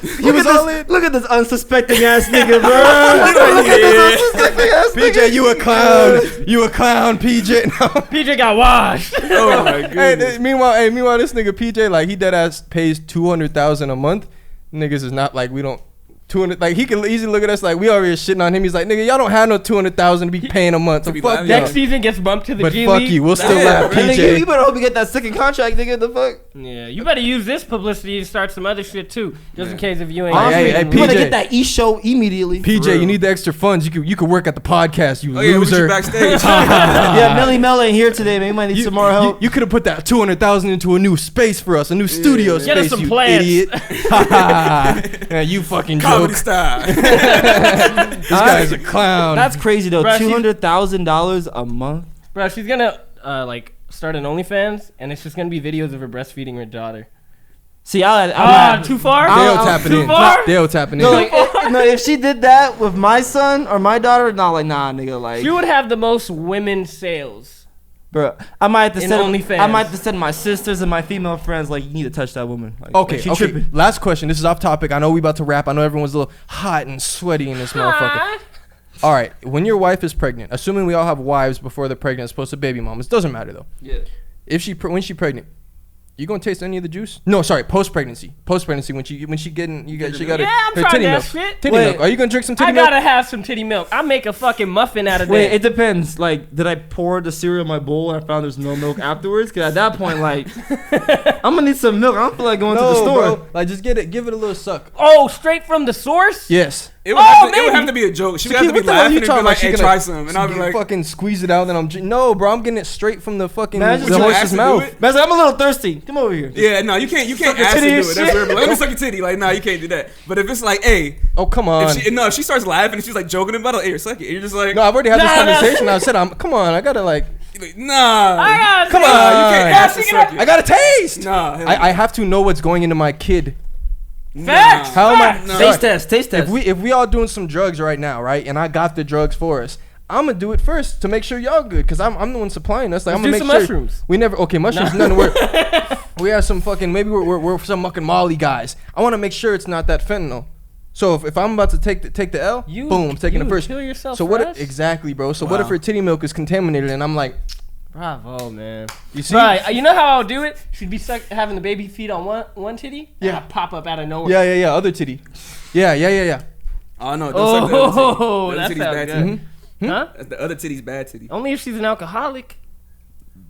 Speaker 3: Look at this unsuspecting ass nigga, bro. Look at this unsuspecting ass nigga.
Speaker 1: PJ, you a clown. You a clown, PJ. No.
Speaker 4: PJ got washed.
Speaker 2: Oh my goodness.
Speaker 1: Meanwhile, this nigga PJ, like, he dead ass pays $200,000 a month. Niggas is not like, we don't. 200, like, he can easily look at us like we already shitting on him. He's like, nigga, y'all don't have no 200,000 to be paying a month. So fuck
Speaker 4: next season gets bumped to the G
Speaker 1: But fuck
Speaker 4: League.
Speaker 1: you, we'll still laugh, PJ.
Speaker 3: Nigga, you better hope you get that second contract, nigga. The fuck.
Speaker 4: Yeah, you better use this publicity to start some other shit too, just in case if you ain't.
Speaker 1: Hey,
Speaker 3: you wanna get that show immediately.
Speaker 1: PJ, you need the extra funds. You could work at the podcast. You
Speaker 2: loser.
Speaker 1: Yeah,
Speaker 2: backstage.
Speaker 3: Yeah, Melly Mel ain't here today, man. You might need some more help.
Speaker 1: You could have put that 200,000 into a new space for us, a new studio space.
Speaker 4: Get us some
Speaker 1: you
Speaker 4: plans.
Speaker 1: idiot. Yeah, you fucking
Speaker 2: Comedy
Speaker 1: joke.
Speaker 2: style.
Speaker 1: This guy's a clown.
Speaker 3: That's crazy though.
Speaker 4: Bro,
Speaker 3: $200,000 a month.
Speaker 4: Bro, she's gonna like start an OnlyFans, and it's just gonna be videos of her breastfeeding her daughter.
Speaker 3: See,
Speaker 4: too far?
Speaker 1: Dale tapping in. Dale tapping in.
Speaker 3: No, like, if she did that with my son or my daughter, nah, nigga, like.
Speaker 4: She would have the most women sales.
Speaker 3: Bro, I might have
Speaker 4: to
Speaker 3: send my sisters and my female friends, like, you need to touch that woman. Like,
Speaker 1: Okay.
Speaker 3: She tripping.
Speaker 1: Last question. This is off topic. I know we about to wrap. I know everyone's a little hot and sweaty in this motherfucker. All right, when your wife is pregnant, assuming we all have wives before they're pregnant as opposed to baby mamas, doesn't matter though.
Speaker 3: Yeah.
Speaker 1: If when she's pregnant, you gonna taste any of the juice? No, sorry, post pregnancy when she getting she got
Speaker 4: I'm
Speaker 1: her
Speaker 4: trying
Speaker 1: titty
Speaker 4: that
Speaker 1: milk.
Speaker 4: shit.
Speaker 1: Titty milk. Are you gonna drink some titty
Speaker 4: I
Speaker 1: milk?
Speaker 4: gotta have some titty milk. I make a fucking muffin out of
Speaker 3: Wait,
Speaker 4: that.
Speaker 3: it depends. Like, did I pour the cereal in my bowl and I found there's no milk afterwards? Because at that point, like, I'm gonna need some milk. I don't feel like going to the store.
Speaker 1: Bro. Like, just give it a little suck.
Speaker 4: Oh, straight from the source?
Speaker 1: Yes.
Speaker 2: It would have to be a joke. She would have to be
Speaker 1: What the hell
Speaker 2: laughing
Speaker 1: you
Speaker 2: and be
Speaker 1: talking
Speaker 2: like,
Speaker 1: about?
Speaker 2: hey, try some. And I'll be like,
Speaker 1: fucking squeeze it out, then no, bro, I'm getting it straight from the fucking
Speaker 3: Man,
Speaker 1: the horse's mouth.
Speaker 3: Man, I'm a little thirsty. Come over here.
Speaker 2: yeah, no, you can't ask her to do it. That's weird. But let me suck your titty. Like, nah, you can't do that. But if it's like, hey,
Speaker 1: Oh, come on.
Speaker 2: if she starts laughing and she's like joking about it, hey, suck it. And you're just like,
Speaker 1: No, I've already had this
Speaker 4: Nah, nah.
Speaker 1: conversation. I said, come on, I gotta like,
Speaker 2: nah.
Speaker 1: come on,
Speaker 2: You can't ask to suck
Speaker 1: I
Speaker 2: it.
Speaker 1: gotta taste.
Speaker 2: Nah.
Speaker 1: I have to know what's going into my kid.
Speaker 4: Facts.
Speaker 1: How am I?
Speaker 2: Nah.
Speaker 3: Taste test.
Speaker 1: If we all doing some drugs right now, right, and I got the drugs for us, I'm gonna do it first to make sure y'all good, cause I'm the one supplying us. Like, I'm
Speaker 4: Let's
Speaker 1: gonna
Speaker 4: do
Speaker 1: make
Speaker 4: some
Speaker 1: sure
Speaker 4: mushrooms.
Speaker 1: we never mushrooms. None. We have some fucking maybe we're some fucking Molly guys. I want to make sure it's not that fentanyl. So if I'm about to take the L, boom, I'm taking
Speaker 4: you
Speaker 1: the first.
Speaker 4: kill yourself
Speaker 1: So
Speaker 4: for
Speaker 1: what?
Speaker 4: us?
Speaker 1: Exactly, bro. So what if her titty milk is contaminated and I'm like,
Speaker 4: Bravo, man.
Speaker 1: you see?
Speaker 4: Right, you know how I'll do it? She'd be having the baby feed on one titty, and
Speaker 1: Yeah.
Speaker 4: I'd pop up out of nowhere.
Speaker 1: Yeah. Other titty. Yeah.
Speaker 2: Oh no, don't suck the other titty.
Speaker 4: Oh,
Speaker 2: The
Speaker 4: that
Speaker 2: other titty's
Speaker 4: sounds
Speaker 2: bad
Speaker 4: good.
Speaker 2: titty.
Speaker 4: Huh?
Speaker 2: The other titty's bad titty.
Speaker 4: Only if she's an alcoholic.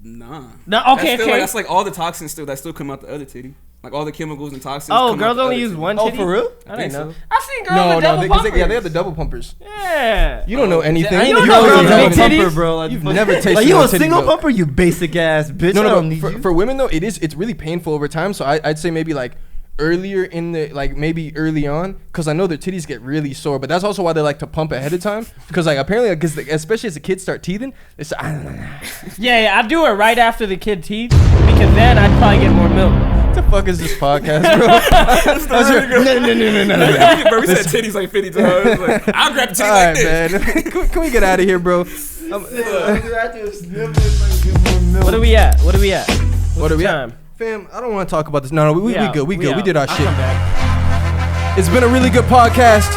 Speaker 2: Nah.
Speaker 4: No, okay,
Speaker 2: That's still,
Speaker 4: okay.
Speaker 2: like, that's like all the toxins that still come out the other titty. Like all the chemicals and toxins.
Speaker 4: Oh,
Speaker 2: come out
Speaker 4: girls
Speaker 2: the
Speaker 4: only
Speaker 2: other
Speaker 4: use
Speaker 2: titty.
Speaker 4: one
Speaker 1: Oh,
Speaker 4: titty.
Speaker 1: for real?
Speaker 4: I
Speaker 2: think
Speaker 4: didn't know.
Speaker 2: so.
Speaker 4: I've seen girls with double
Speaker 1: they
Speaker 4: pumpers.
Speaker 1: they have the double pumpers.
Speaker 4: Yeah.
Speaker 1: You don't know anything.
Speaker 3: I ain't
Speaker 1: You
Speaker 3: no
Speaker 1: know
Speaker 3: girl
Speaker 1: what
Speaker 3: with
Speaker 1: you're
Speaker 3: a
Speaker 1: having.
Speaker 3: big pumper, bro.
Speaker 1: You've never tasted
Speaker 3: Like, you
Speaker 1: no
Speaker 3: a
Speaker 1: titty
Speaker 3: single
Speaker 1: milk.
Speaker 3: pumper, you basic ass bitch. I don't need you.
Speaker 1: For women though, it's really painful over time. So I'd say maybe like earlier in the maybe early on, because I know their titties get really sore. But that's also why they like to pump ahead of time, because like apparently, because especially as the kids start teething, it's
Speaker 4: Yeah, I do it right after the kid teeth, because then I'd probably get more milk.
Speaker 1: what the fuck is this podcast, bro? No.
Speaker 2: Bro, we said titties like 50 times. Like, I'll grab the titty
Speaker 1: All
Speaker 2: like
Speaker 1: right,
Speaker 2: this.
Speaker 1: man. Can we get out of here, bro?
Speaker 4: What are we at?
Speaker 1: What are we
Speaker 4: the
Speaker 1: at?
Speaker 4: time?
Speaker 1: Fam, I don't want to talk about this. No, we
Speaker 4: out.
Speaker 1: good. We
Speaker 4: We
Speaker 1: good. We
Speaker 4: out.
Speaker 1: did our
Speaker 4: I'll
Speaker 1: shit.
Speaker 4: come back.
Speaker 1: It's been a really good podcast.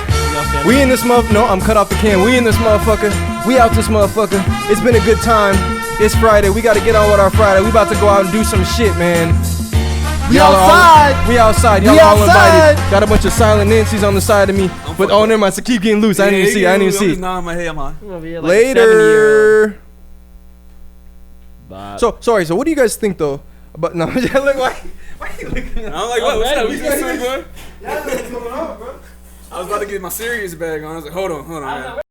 Speaker 1: We in this motherfucker. No, I'm cut off the can. We in this motherfucker. We out this motherfucker. It's been a good time. It's Friday. We got to get on with our Friday. We about to go out and do some shit, man.
Speaker 3: We
Speaker 1: Y'all are
Speaker 3: outside.
Speaker 1: we outside. Y'all
Speaker 3: We
Speaker 1: are all
Speaker 3: outside.
Speaker 1: invited. Got a bunch of silent Nancy's on the side of me. But oh, never mind. So keep getting loose. I didn't even see. I didn't even see.
Speaker 2: Nah, my head, I'm on.
Speaker 4: I'm gonna be like a 7-year-old.
Speaker 1: Later. So sorry. So what do you guys think though? But no, look why are you looking at
Speaker 2: I'm like, what? What's
Speaker 4: ready.
Speaker 2: up? We got something, boy?
Speaker 1: what's going on, bro?
Speaker 2: I was about to get my serious bag on. I was like, hold on.